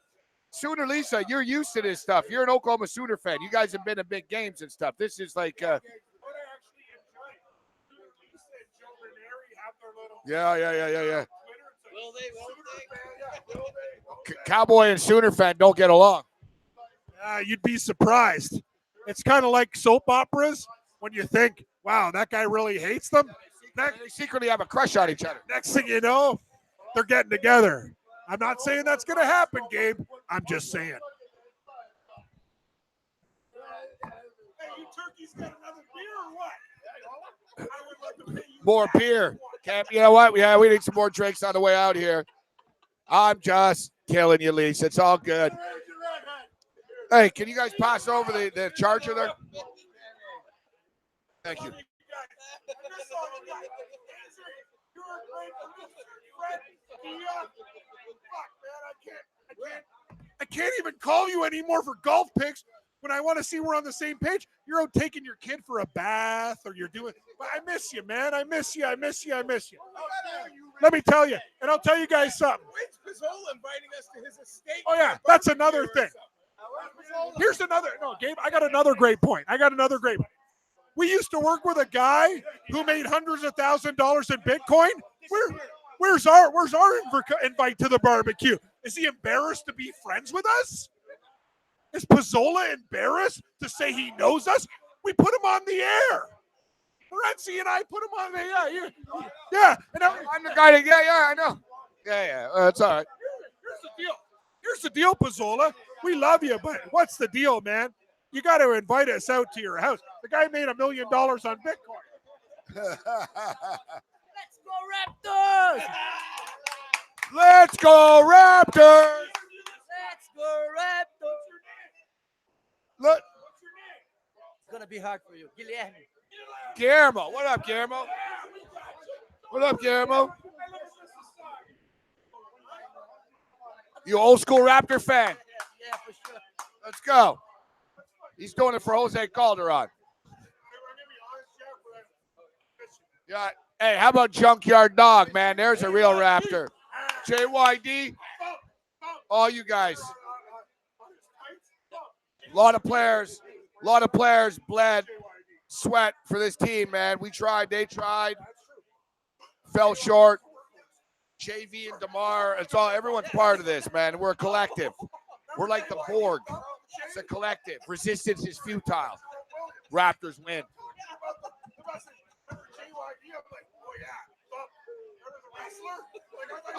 Sooner Lisa, you're used to this stuff. You're an Oklahoma Sooner fan. You guys have been in big games and stuff. This is like... Yeah. Will they? Cowboy and Sooner fan don't get along. You'd be surprised. It's kind of like soap operas when you think, wow, that guy really hates them. They secretly have a crush on each other. Next thing you know, they're getting together. I'm not saying that's going to happen, Gabe. I'm just saying. More beer. You know what? Yeah, we need some more drinks on the way out here. I'm just killing you, Lisa. It's all good. Hey, can you guys pass over the charger there? Thank you. I can't even call you anymore for golf picks when I want to see we're on the same page. You're out taking your kid for a bath or you're doing. But I miss you, man. I miss you. I miss you. I miss you. Let me tell you, and I'll tell you guys something. inviting us to his estate. Oh yeah, that's another thing. Here's another. No, Gabe, I got another great point. We used to work with a guy who made hundreds of $1,000s in Bitcoin. Where's our invite to the barbecue? Is he embarrassed to be friends with us? Is Pizzola embarrassed to say he knows us? We put him on the air. Renzi and I put him on the air. Yeah. And I'm the guy that, yeah, I know. Yeah. That's all right. Here's the deal, Pizzola. We love you, but what's the deal, man? You got to invite us out to your house. The guy made $1 million on Bitcoin. Let's go Raptors! Let's go Raptors! Let's go Raptors! Look. It's gonna be hard for you, Guilherme. Guillermo. What up, Guillermo? What up, Guillermo? You old school Raptor fan? Yeah, for sure. Let's go. He's doing it for Jose Calderon. Yeah. Hey, how about Junkyard Dog, man? There's a real Raptor. JYD, all you guys. A lot of players bled, sweat for this team, man. We tried, they tried, fell short. JV and DeMar, everyone's part of this, man. We're a collective. We're like the Borg. It's a collective. Resistance is futile. Raptors win.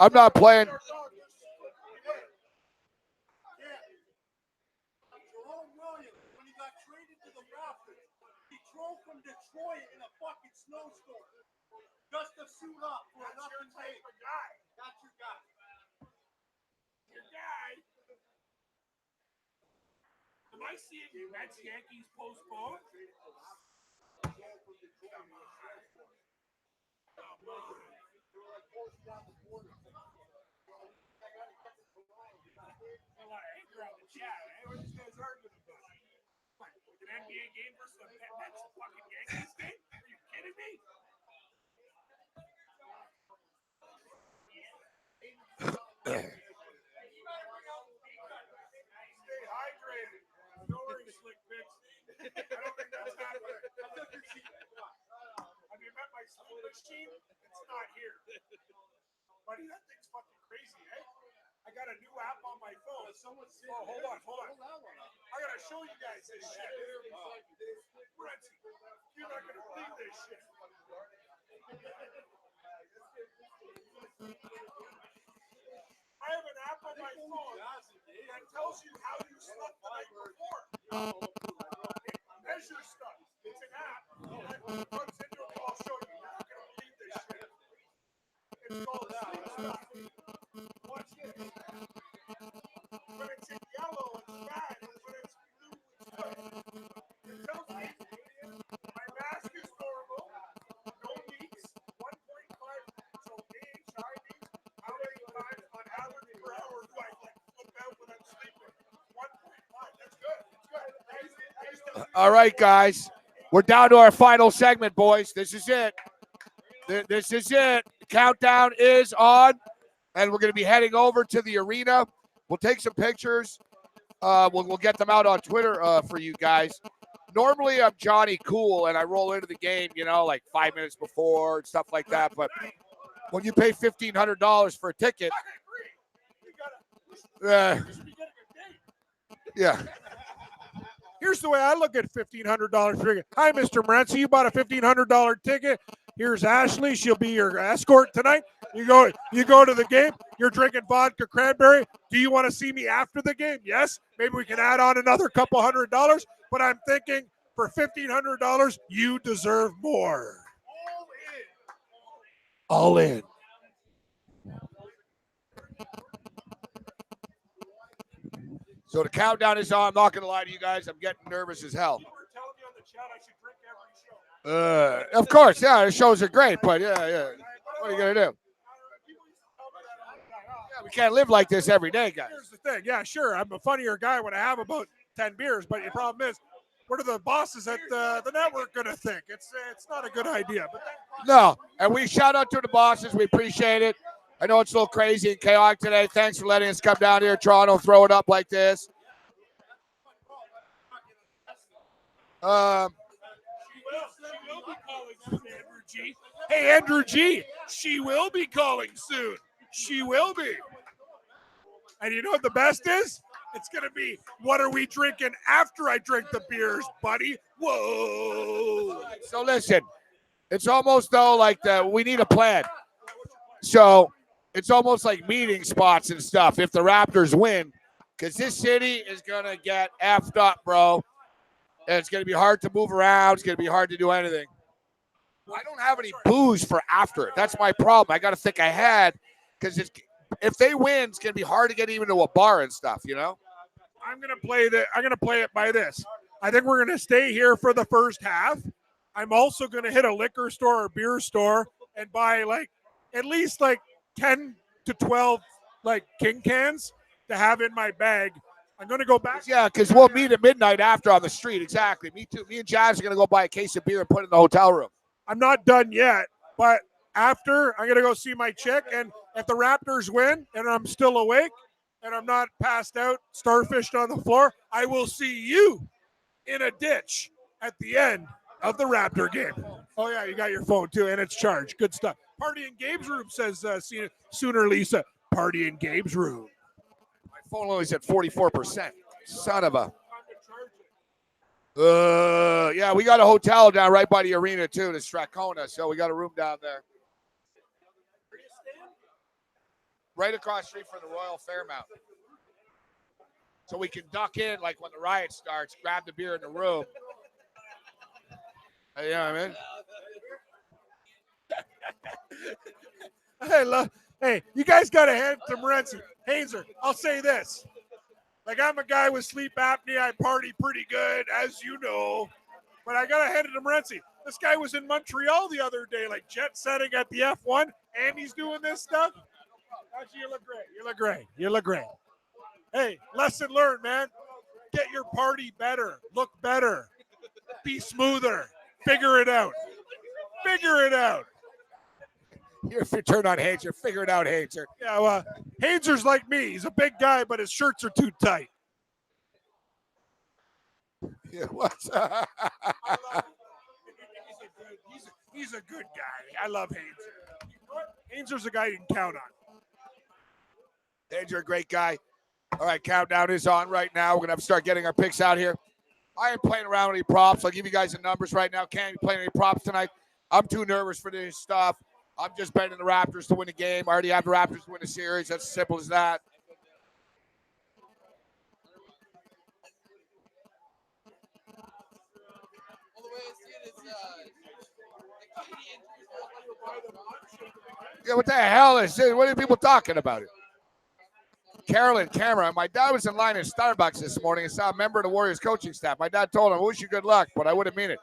I'm not playing. From Detroit in a fucking snowstorm just to suit up for another tape. That's your guy. Your guy. Am I seeing Mets Yankees postponed? An NBA game versus the Mets fucking Yankees game? Are you kidding me? Stay hydrated. No worries, Slick Picks. I don't think that's happening. Have you met my slow machine? It's not here. Buddy, that thing's fucking crazy, eh? I got a new app on my phone. Oh, hold on. I gotta show you guys this shit. Renzi, you're not gonna believe this shit. I have an app on my phone that tells you how you slept the night before. It measures stuff. It's an app that runs into it. I'll show you. You're not gonna believe this shit. It's called Sleep Stuff. Watch this. When it's in yellow, it's bad. When it's blue, it's good. It tells me my mask is normal, no leaks, 1.5. So AHI means how many times on average per hour do I flip out when I'm sleeping? 1.5. That's good. All right, guys. We're down to our final segment, boys. This is it. This is it. The countdown is on, and we're going to be heading over to the arena. We'll take some pictures. We'll get them out on Twitter for you guys. Normally, I'm Johnny Cool, and I roll into the game, like 5 minutes before and stuff like that. But when you pay $1,500 for a ticket, yeah. Here's the way I look at $1,500 ticket. Hi, Mr. Morency. You bought a $1,500 ticket. Here's Ashley. She'll be your escort tonight. You go to the game. You're drinking vodka cranberry. Do you want to see me after the game? Yes. Maybe we can add on another couple $100. But I'm thinking For $1,500, you deserve more. All in. So the countdown is on. I'm not going to lie to you guys. I'm getting nervous as hell. Of course, yeah, the shows are great, but yeah. What are you going to do? Yeah, we can't live like this every day, guys. Here's the thing. Yeah, sure. I'm a funnier guy when I have about 10 beers, but the problem is, what are the bosses at the network going to think? It's not a good idea. But No, and we shout out to the bosses. We appreciate it. I know it's a little crazy and chaotic today. Thanks for letting us come down here, Toronto, throw it up like this. Hey, Andrew G, she will be calling soon. She will be. And you know what the best is? It's going to be, what are we drinking after I drink the beers, buddy? Whoa. So listen, it's almost though like we need a plan. So it's almost like meeting spots and stuff if the Raptors win, because this city is going to get effed up, bro. And it's going to be hard to move around. It's going to be hard to do anything. I don't have any booze for after it. That's my problem. I got to think ahead, because if they win, it's going to be hard to get even to a bar and stuff, you know? I'm going to play it by this. I think we're going to stay here for the first half. I'm also going to hit a liquor store or beer store and buy at least 10 to 12 King cans to have in my bag. I'm going to go back. Yeah, because we'll meet at midnight after on the street. Exactly. Me too. Me and Jazz are going to go buy a case of beer and put it in the hotel room. I'm not done yet, but after, I'm going to go see my chick. And if the Raptors win and I'm still awake and I'm not passed out, starfished on the floor, I will see you in a ditch at the end of the Raptor game. Oh, yeah, you got your phone, too, and it's charged. Good stuff. Party in Gabe's room, says Sooner Lisa. Party in Gabe's room. My phone only is at 44%. Son of a... yeah, we got a hotel down right by the arena, too, the Strathcona, so we got a room down there. Right across the street from the Royal Fairmount. So we can duck in, like when the riot starts, grab the beer in the room. You know what I mean? Hey, you guys got to hand to Morency. Hazer, I'll say this. I'm a guy with sleep apnea. I party pretty good, as you know. But I got to hand it to Morency. This guy was in Montreal the other day, jet setting at the F1, and he's doing this stuff. Actually, you look great. You look great. You look great. Hey, lesson learned, man. Get your party better. Look better. Be smoother. Figure it out. Figure it out. If you turn on Hazer, figure it out, Hazer. Yeah, well, Hazer's like me. He's a big guy, but his shirts are too tight. Yeah, what's He's a good guy. I love Hazer. Hazer's a guy you can count on. Hazer, a great guy. All right, countdown is on right now. We're going to have to start getting our picks out here. I ain't playing around with any props. I'll give you guys the numbers right now. Can't be playing any props tonight. I'm too nervous for this stuff. I'm just betting the Raptors to win the game. I already have the Raptors to win the series. That's as simple as that. Yeah, what the hell is this? What are people talking about it? Carolyn, Cameron. My dad was in line at Starbucks this morning and saw a member of the Warriors coaching staff. My dad told him, I wish you good luck, but I wouldn't mean it.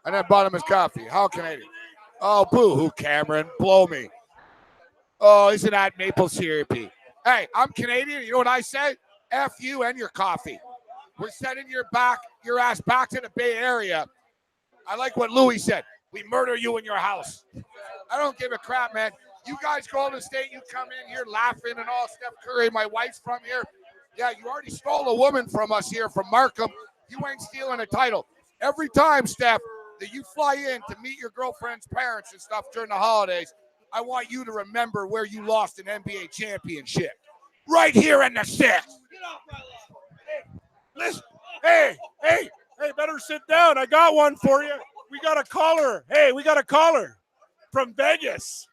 And then bought him his coffee. How Canadian? Oh, boo-hoo, Cameron. Blow me. Oh, isn't that maple syrupy? Hey, I'm Canadian. You know what I say? F you and your coffee. We're sending your ass back to the Bay Area. I like what Louis said. We murder you in your house. I don't give a crap, man. You guys go to state, you come in here laughing and all. Steph Curry, my wife's from here. Yeah, you already stole a woman from us here, from Markham. You ain't stealing a title. Every time, Steph, that you fly in to meet your girlfriend's parents and stuff during the holidays, I want you to remember where you lost an NBA championship. Right here in the sixth. Listen, hey, better sit down. I got one for you. We got a caller. Hey, we got a caller from Vegas.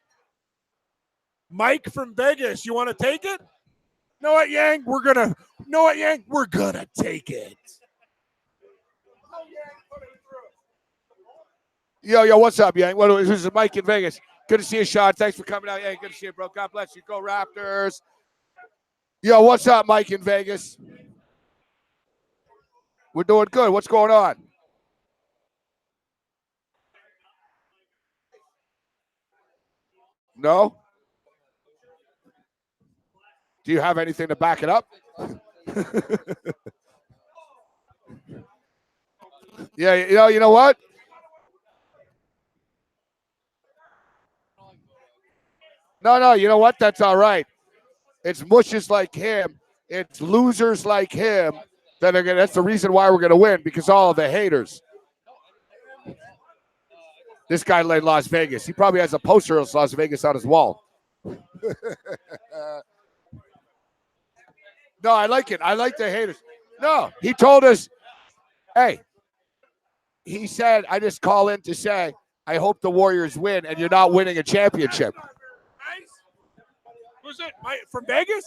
Mike from Vegas. You want to take it? Know what, Yang? We're gonna take it. Yo, what's up, Yang? This is Mike in Vegas. Good to see you, Sean. Thanks for coming out. Hey, good to see you, bro. God bless you. Go Raptors. Yo, what's up, Mike in Vegas? We're doing good. What's going on? No? Do you have anything to back it up? Yeah, you know what? No, you know what? That's all right. It's mushes like him. It's losers like him that are gonna. That's the reason why we're gonna win, because all of the haters. This guy led Las Vegas. He probably has a poster of Las Vegas on his wall. No, I like it. I like the haters. No, he told us, hey, he said, I just call in to say, I hope the Warriors win, and you're not winning a championship. Who's it? From Vegas?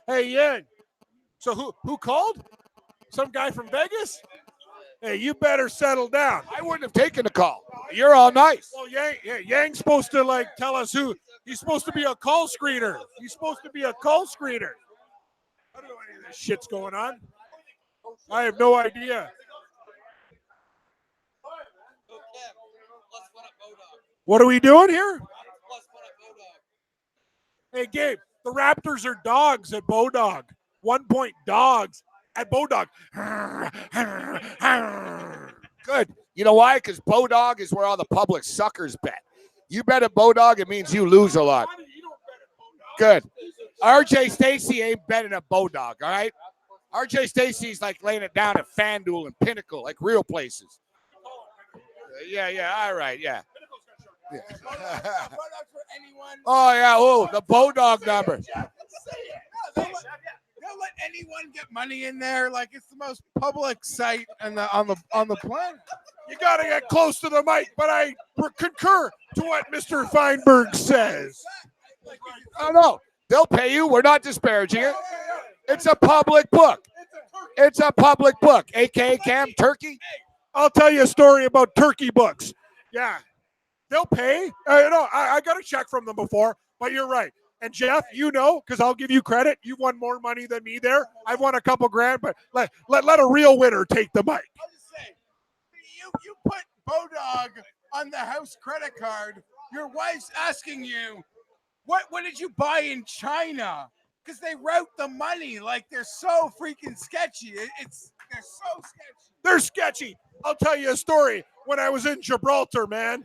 Hey, Yang. So who called? Some guy from Vegas? Hey, you better settle down. I wouldn't have taken the call. You're all nice. Well, Yang's supposed to tell us who. He's supposed to be a call screener. He's supposed to be a call screener. I don't know any of this shit's going on. I have no idea. What are we doing here? Hey, Gabe, the Raptors are dogs at Bodog. 1 point dogs at Bodog. Good. You know why? Because Bodog is where all the public suckers bet. You bet at Bodog, it means you lose a lot. Good. RJ Stacy ain't betting at Bodog, all right? RJ Stacy's like laying it down at FanDuel and Pinnacle, like real places. Yeah, all right, yeah. Oh, yeah, the Bodog number. They'll let anyone get money in there, like it's the most public site on the planet. You got to get close to the mic, but I concur to what Mr. Feinberg says. Oh, no. They'll pay you. We're not disparaging it. It's a public book. It's a public book. A.K.A. Cam Turkey. I'll tell you a story about turkey books. Yeah. They'll pay. I got a check from them before, but you're right. And Jeff, because I'll give you credit. You won more money than me there. I've won a couple grand, but let a real winner take the mic. I'll just say, you put Bodog on the house credit card. Your wife's asking you, what did you buy in China? Because they route the money like they're so freaking sketchy. They're so sketchy. They're sketchy. I'll tell you a story. When I was in Gibraltar, man,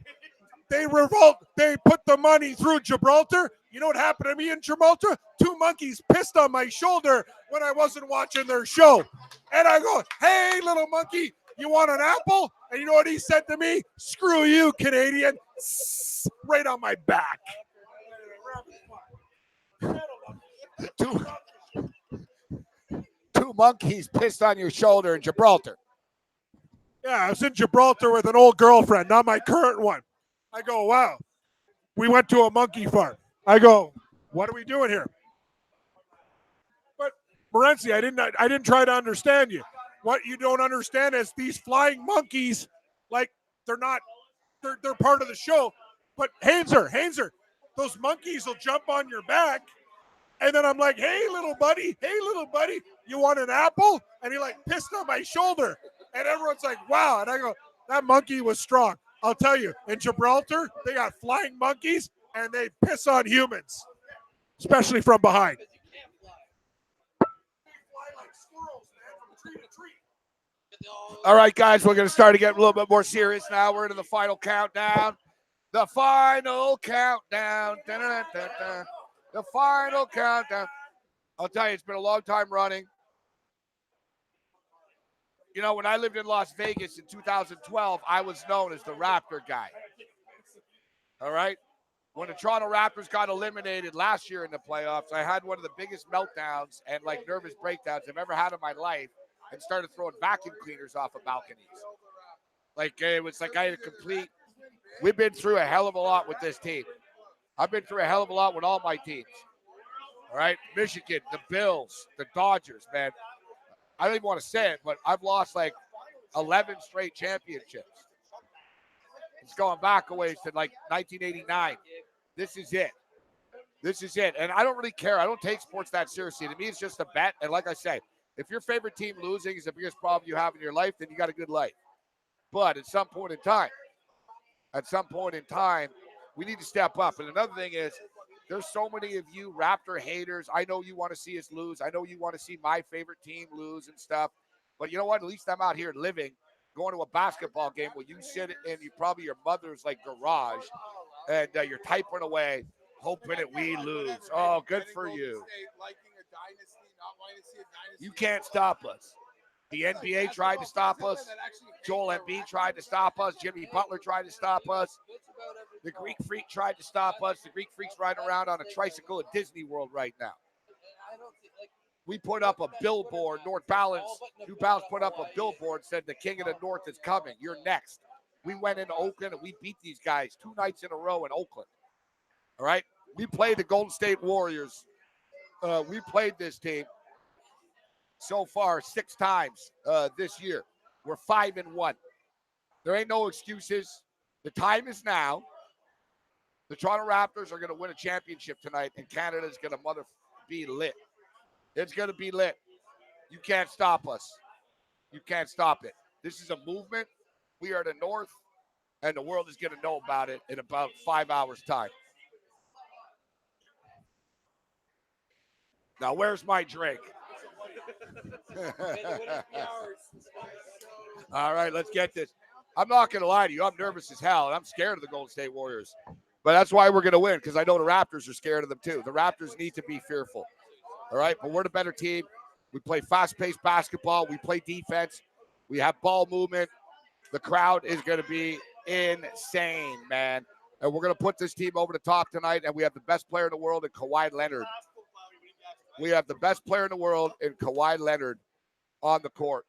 they put the money through Gibraltar. You know what happened to me in Gibraltar? 2 monkeys pissed on my shoulder when I wasn't watching their show. And I go, hey, little monkey, you want an apple? And you know what he said to me? Screw you, Canadian. Right on my back. Two monkeys pissed on your shoulder in Gibraltar. Yeah, I was in Gibraltar with an old girlfriend, not my current one. I go, wow. We went to a monkey farm. I go, what are we doing here? But Morency, I didn't try to understand you. What you don't understand is these flying monkeys, they're part of the show. But Hainzer, those monkeys will jump on your back. And then I'm like, hey, little buddy, you want an apple? And he pissed on my shoulder. And everyone's like, wow. And I go, that monkey was strong. I'll tell you, in Gibraltar, they got flying monkeys, and they piss on humans, especially from behind. All right, guys, we're going to start to get a little bit more serious now. We're into the final countdown. The final countdown. Da-da-da-da-da. The final countdown. I'll tell you, it's been a long time running. You know, when I lived in Las Vegas in 2012, I was known as the Raptor guy. All right? When the Toronto Raptors got eliminated last year in the playoffs, I had one of the biggest meltdowns and nervous breakdowns I've ever had in my life and started throwing vacuum cleaners off of balconies. It was like I had a complete – we've been through a hell of a lot with this team. I've been through a hell of a lot with all my teams. All right? Michigan, the Bills, the Dodgers, man. I don't even want to say it, but I've lost 11 straight championships. It's going back a ways to like 1989. This is it. This is it. And I don't really care. I don't take sports that seriously. To me, it's just a bet. And like I say, if your favorite team losing is the biggest problem you have in your life, then you got a good life. But at some point in time, we need to step up. And another thing is, there's so many of you Raptor haters. I know you want to see us lose. I know you want to see my favorite team lose and stuff. But you know what? At least I'm out here living, going to a basketball game where you sit in probably your mother's like garage, and you're typing away, hoping that we lose. Oh, good for you. You can't stop us. The NBA tried to stop us. Joel Embiid tried to stop us. Jimmy Butler tried to stop us. The Greek Freak tried to stop us. The Greek Freak's riding around on a tricycle at Disney World right now. We put up a billboard. New Balance put up a billboard, said the King of the North is coming. You're next. We went into Oakland and we beat these guys 2 nights in a row in Oakland. All right? We played the Golden State Warriors. We played this team so far 6 times this year. We're 5-1. There ain't no excuses. The time is now. The Toronto Raptors are going to win a championship tonight, and Canada's going to be lit. It's going to be lit. You can't stop us. You can't stop it. This is a movement. We are the North, and the world is going to know about it in about 5 hours' time. Now, where's my drink? All right, let's get this. I'm not going to lie to you. I'm nervous as hell, and I'm scared of the Golden State Warriors. But that's why we're going to win, because I know the Raptors are scared of them too. The Raptors need to be fearful. All right, but we're the better team. We play fast-paced basketball. We play defense. We have ball movement. The crowd is going to be insane, man. And we're going to put this team over the top tonight, and we have the best player in the world in Kawhi Leonard. We have the best player in the world in Kawhi Leonard on the court.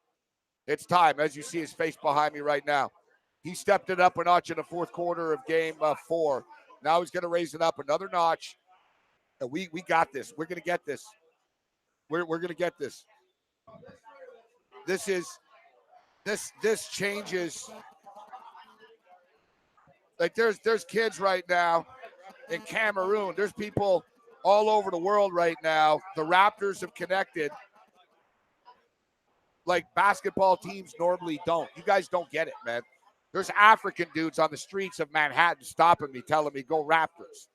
It's time, as you see his face behind me right now. He stepped it up a notch in the fourth quarter of game 4. Now he's going to raise it up another notch. And we got this. We're going to get this. We're going to get this. This changes. Like there's kids right now in Cameroon. There's people all over the world right now. The Raptors have connected like basketball teams normally don't. You guys don't get it, man. There's African dudes on the streets of Manhattan stopping me, telling me, go Raptors.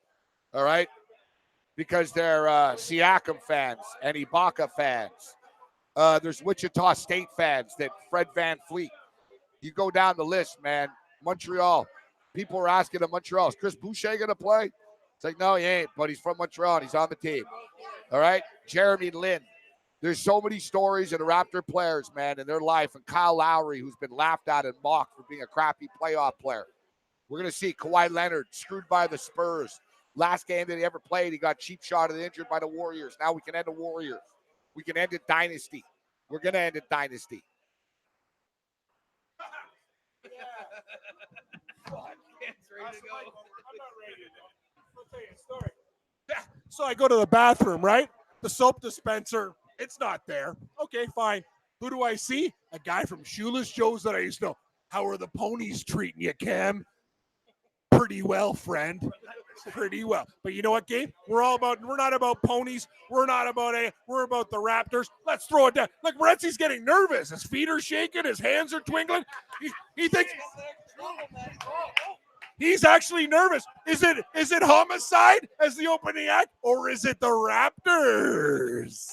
All right? Because they're Siakam fans and Ibaka fans. There's Wichita State fans that Fred Van Fleet. You go down the list, man. Montreal. People are asking him, Montreal, is Chris Boucher going to play? It's like, no, he ain't, but he's from Montreal and he's on the team. All right? Jeremy Lin. There's so many stories of the Raptor players, man, in their life. And Kyle Lowry, who's been laughed at and mocked for being a crappy playoff player. We're going to see Kawhi Leonard screwed by the Spurs. Last game that he ever played, he got cheap shot and injured by the Warriors. Now we can end the Warriors. We can end it dynasty. We're going to end it dynasty. So I go to the bathroom, right? The soap dispenser, it's not there. Okay, fine. Who do I see? A guy from Shoeless Joe's that I used to know. How are the ponies treating you, Cam? Pretty well, friend. Pretty well. But you know what, Gabe? We're not about ponies. We're about the Raptors. Let's throw it down. Look, Moretzi's getting nervous. His feet are shaking. His hands are twinkling. He thinks he's actually nervous. Is it Homicide as the opening act, or is it the Raptors?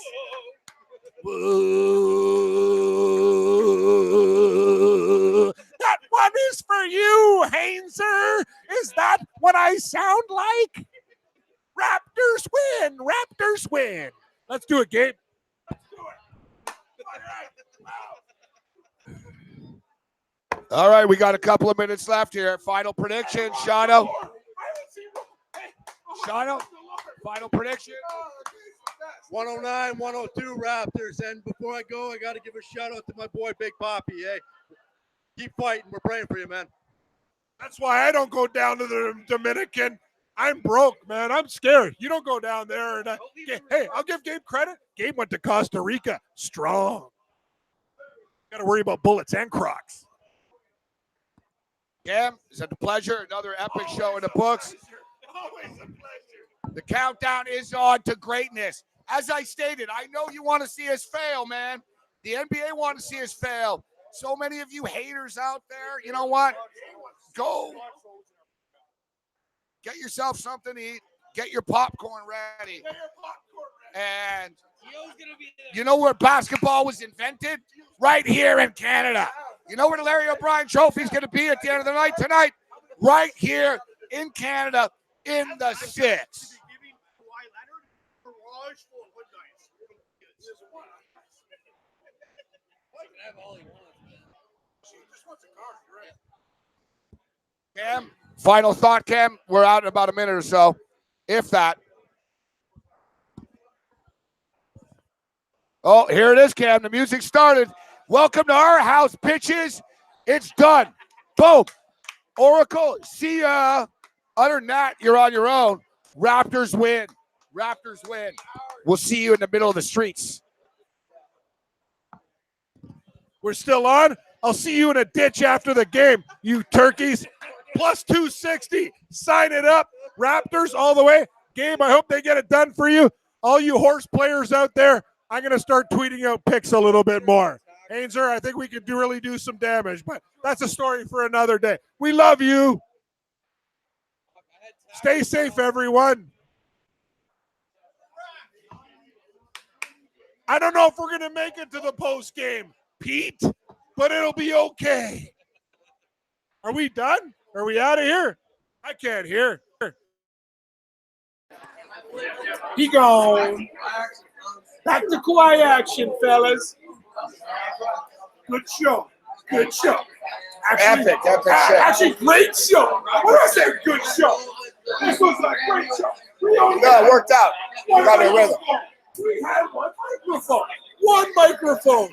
That one is for you, Hainzer. Is that what I sound like? Raptors win. Raptors win. Let's do it, Gabe. All right, we got a couple of minutes left here. Final prediction, Shano. Shano, final prediction. 109, 102 Raptors. And before I go, I got to give a shout out to my boy Big Poppy. Hey, keep fighting. We're praying for you, man. That's why I don't go down to the Dominican. I'm broke, man. I'm scared. You don't go down there. And hey, I'll give Gabe credit. Gabe went to Costa Rica strong. Got to worry about bullets and Crocs. Cam, it's a pleasure. Another epic show in the books. Always a pleasure. The countdown is on to greatness. As I stated, I know you want to see us fail, man. The NBA want to see us fail. So many of you haters out there, you know what? Go get yourself something to eat. Get your popcorn ready. And you know where basketball was invented? Right here in Canada. You know where the Larry O'Brien Trophy is going to be at the end of the night tonight? Right here in Canada in the 6. Cam, final thought, Cam. We're out in about a minute or so, if that. Oh, here it is, Cam. The music started. Welcome to our house, pitches. It's done. Boom. Oracle, see ya. Other than that, you're on your own. Raptors win. Raptors win. We'll see you in the middle of the streets. We're still on. I'll see you in a ditch after the game, you turkeys. Plus 260. Sign it up. Raptors all the way. Gabe, I hope they get it done for you. All you horse players out there, I'm going to start tweeting out picks a little bit more. Ainser, I think we could really do some damage, but that's a story for another day. We love you. Stay safe, everyone. I don't know if we're going to make it to the post game, Pete, but it'll be okay. Are we done? Are we out of here? I can't hear. He gone. Back to Kawhi action, fellas. Good show. Good show. Actually, Epic show. Actually, great show. When I say good show, this was a great show. No, it worked out. We got it rhythm. We had one microphone. One microphone.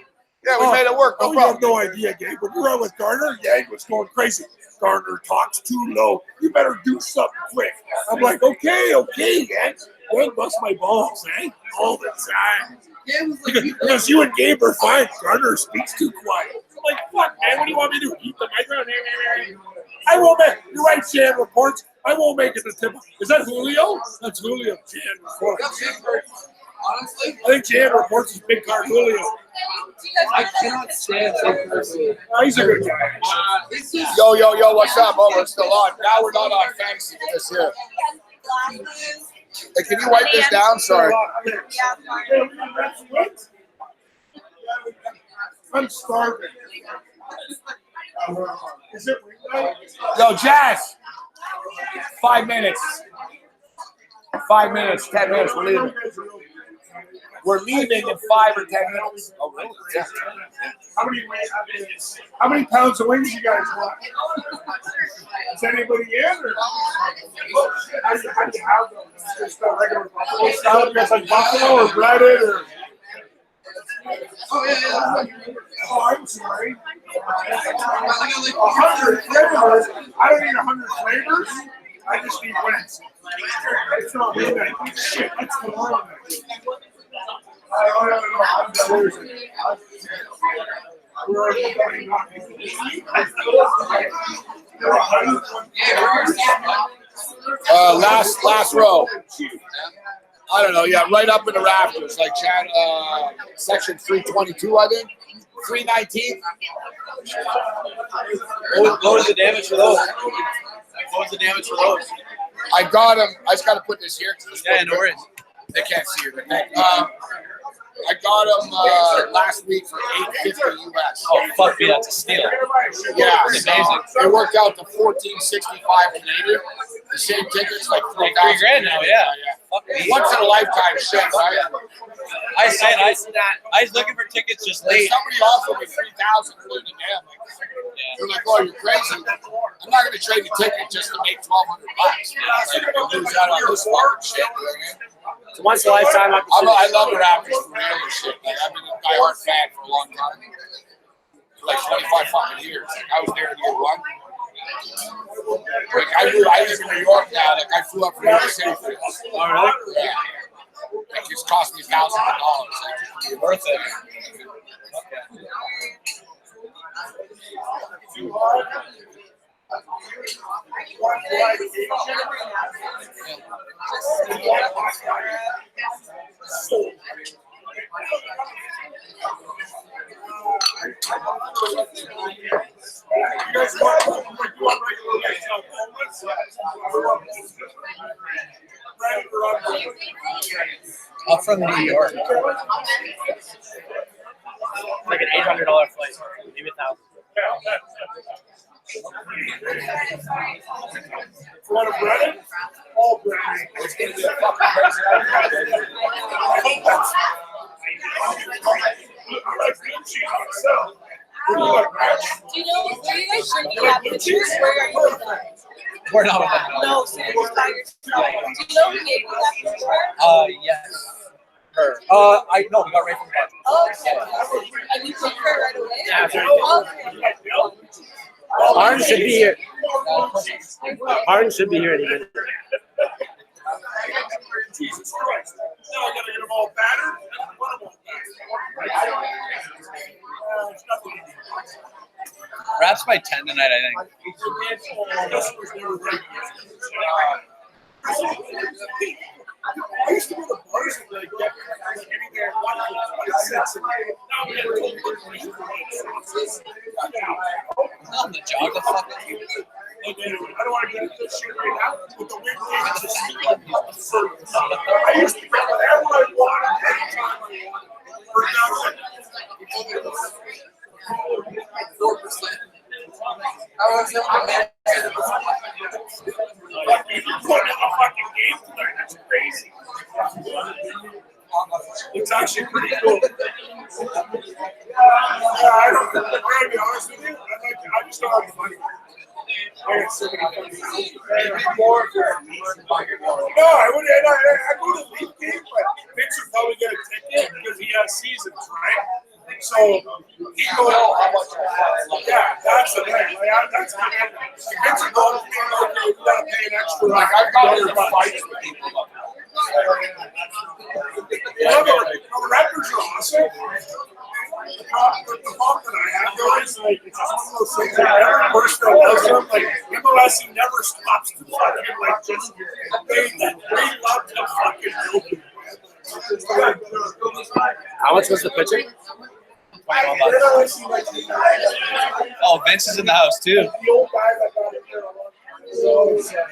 Yeah, we made it work. No you problem. have no idea, Gabe. When you were out with Garner, Yang was going crazy. Garner talks too low. You better do something quick. I'm like, okay, Yang. Yang bust my balls, eh? All the time. Because you and Gabe are fine. Garner speaks too quiet. I'm like, what, man? What do you want me to do? Eat the microphone? I won't make it. You're right, Jan reports. I won't make it to tip. Is that Julio? That's Julio. Jan reports. Honestly, I think Jan reports is big card Julio. I cannot stand that person. He's a good guy. Yo, what's up? Oh, we're still on. Now we're not on fantasy this year. Hey, can you wipe this down? Sorry. I'm starving. Is it Yo, Jazz. 5 minutes. 5 minutes, 10 minutes. We're leaving. We're leaving in 5 or 10 minutes. Oh, really? Yeah. How many pounds of wings you guys want? Is anybody in? Or? How do you have them? Just a regular buffalo style? You guys like buffalo or breaded? Or? Oh, yeah. Oh, I'm sorry. 100 flavors. I don't need 100 flavors. I just need wings. It's not midnight. Shit, that's the wrong night. Last row. I don't know. Yeah, right up in the rafters, like section 322, I think. 319. What was the damage for those? What was the damage for those? I got them. I just got to put this here. Yeah, no worries. They can't see it. I got them last week for $850 US. Oh, fuck me, that's a steal. Yeah, that's amazing. It worked out to $1,465 Canadian. The same tickets, like $3,000 now, yeah. Once in a lifetime shit, right? I was looking for tickets just late. Somebody offered me $3,000 for the damn. They're like, "Oh, you're crazy! I'm not going to trade the ticket just to make $1,200. Like, lose out on this fucking shit." You know what I mean? So once in a lifetime I love the Raptors for real and shit. Like, I've been a diehard fan for a long time, for like 25 fucking years. Like, I was there in year one. Like, I live in New York now. Like, I flew up from New York City for this. Oh, really? Yeah. Like, it's cost me thousands of dollars. Like, it's worth it. I'm from New York. Like an $800 flight, maybe $1,000. Want a bread? All bread. It's going to be a fucking crazy night. I like blue cheese myself. What do you like, Max? Do you know where you guys drinking at pictures? Where are you with them? We're not with them. No, so you're just by yourself. Do you know who gave you that picture? Yes. Her. I know, we got right from the bed. Oh, okay. And you took her right away? Yeah, Okay. Orange should be here. Orange should be here in a minute. Jesus Christ. Now I got to get them all battered. I don't want them all battered. Wraps by 10 tonight, I think. I used to go to bars and like get anywhere On the jog, the fuck. I don't want to get into this shit right now, but the wind I used to get whatever I wanted anytime I wanted. 4%. I was in my man. You're putting in a fucking game tonight. That's crazy. It's actually pretty cool. I don't know. I'm going to be honest with you. I just don't have the money. I got so many fucking more. No, I wouldn't. I go to the league game, but Vince would probably get a ticket because he has seasons, right? So he goes, yeah, that's the thing. Like, that's the thing. Vince would go to me and you gotta pay an extra. Like I've got to fight with people. The Raptors are awesome. The problem that I have though is like it's just one of those things that every person that does them, like MLS never stops to fucking like just they love to fucking do it. How much was the pitcher? Oh, Vince is in the house too.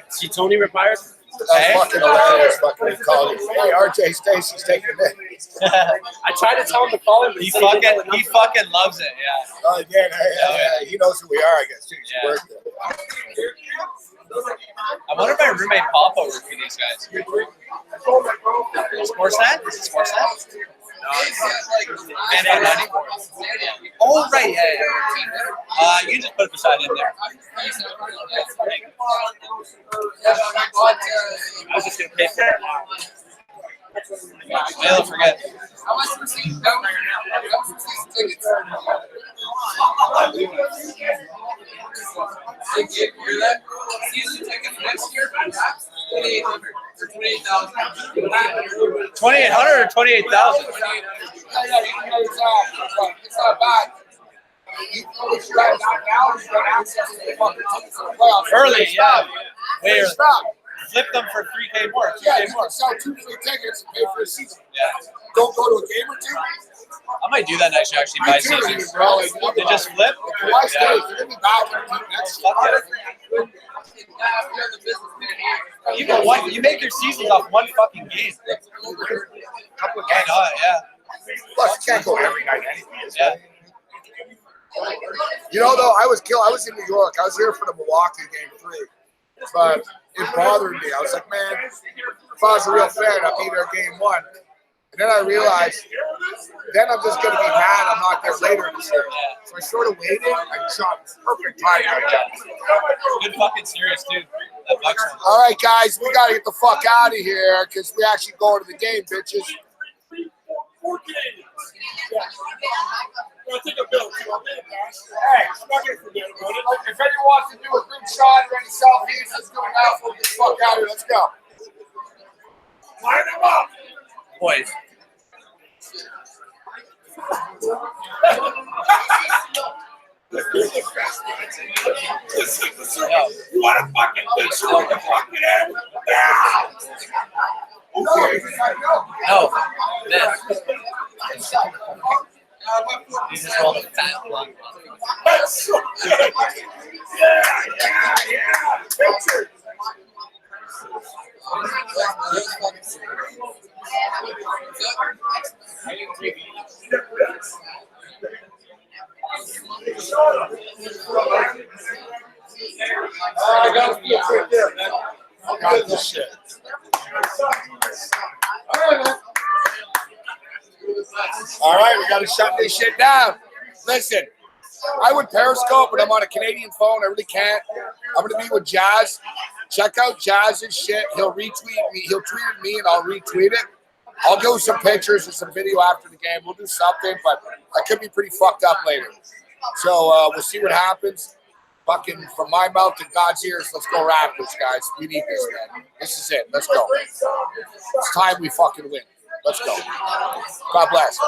See Tony retired? That's fucking hilarious. Fucking call it. Hey, RJ Stacy's taking it. I tried to tell him to call him, but he fucking loves it. Yeah. Oh yeah, he knows who we are. I guess too. Yeah. I wonder if my roommate Papa worked for these guys. Sportsnet? Is it Sportsnet? And oh right, yeah. You can just put it beside him there. I was just gonna pay for it. I'll forget. Season tickets next year, 2,800 or 28,000. 2,800 or 28,000? It's not bad. If you're at now, you got access to the fucking tickets to the playoffs. Early, yeah. Way early. Stop. Flip them for 3K more. 2K Yeah, you more. can sell 2 free tickets and pay for a season. Yeah. Don't go to a game or two. I might do that next year, actually, buy seasons. They just flip? Why stay? You're going to be back next year. You make your seasons off one fucking game. Couple of Why games. not? Yeah. Plus, you can't go every night anyways. Yeah. You know, though, I was in New York. I was here for the Milwaukee game 3. But it bothered me. I was like, man, if I was a real fan, I'd be there game 1. And then I realized, then I'm just going to be mad I'm not there later this year. So I sort of waited. I jumped. Perfect time. Good fucking series, too. That Bucks one. All right, guys, we got to get the fuck out of here because we actually going to the game, bitches. 4 Canadians. Yeah. I'll take a bill. Hey, I'm not going to forget about it. If anyone wants to do a group shot or any selfies, let's do it now. We'll get the fuck out of here. Let's go. Line them up. Boys. You want to fucking fix it like a fucking head? Yeah! Okay. No, this. These are all the fat blood. That's so good. Yeah. Picture. I got this shit. All right, we got to shut this shit down. Listen, I would Periscope, but I'm on a Canadian phone. I really can't. I'm going to be with Jazz. Check out Jazz's shit. He'll retweet me. He'll tweet at me, and I'll retweet it. I'll go with some pictures and some video after the game. We'll do something, but I could be pretty fucked up later. So we'll see what happens. Fucking from my mouth to God's ears, let's go Raptors, guys. We need this, man. This is it. Let's go. It's time we fucking win. Let's go. God bless.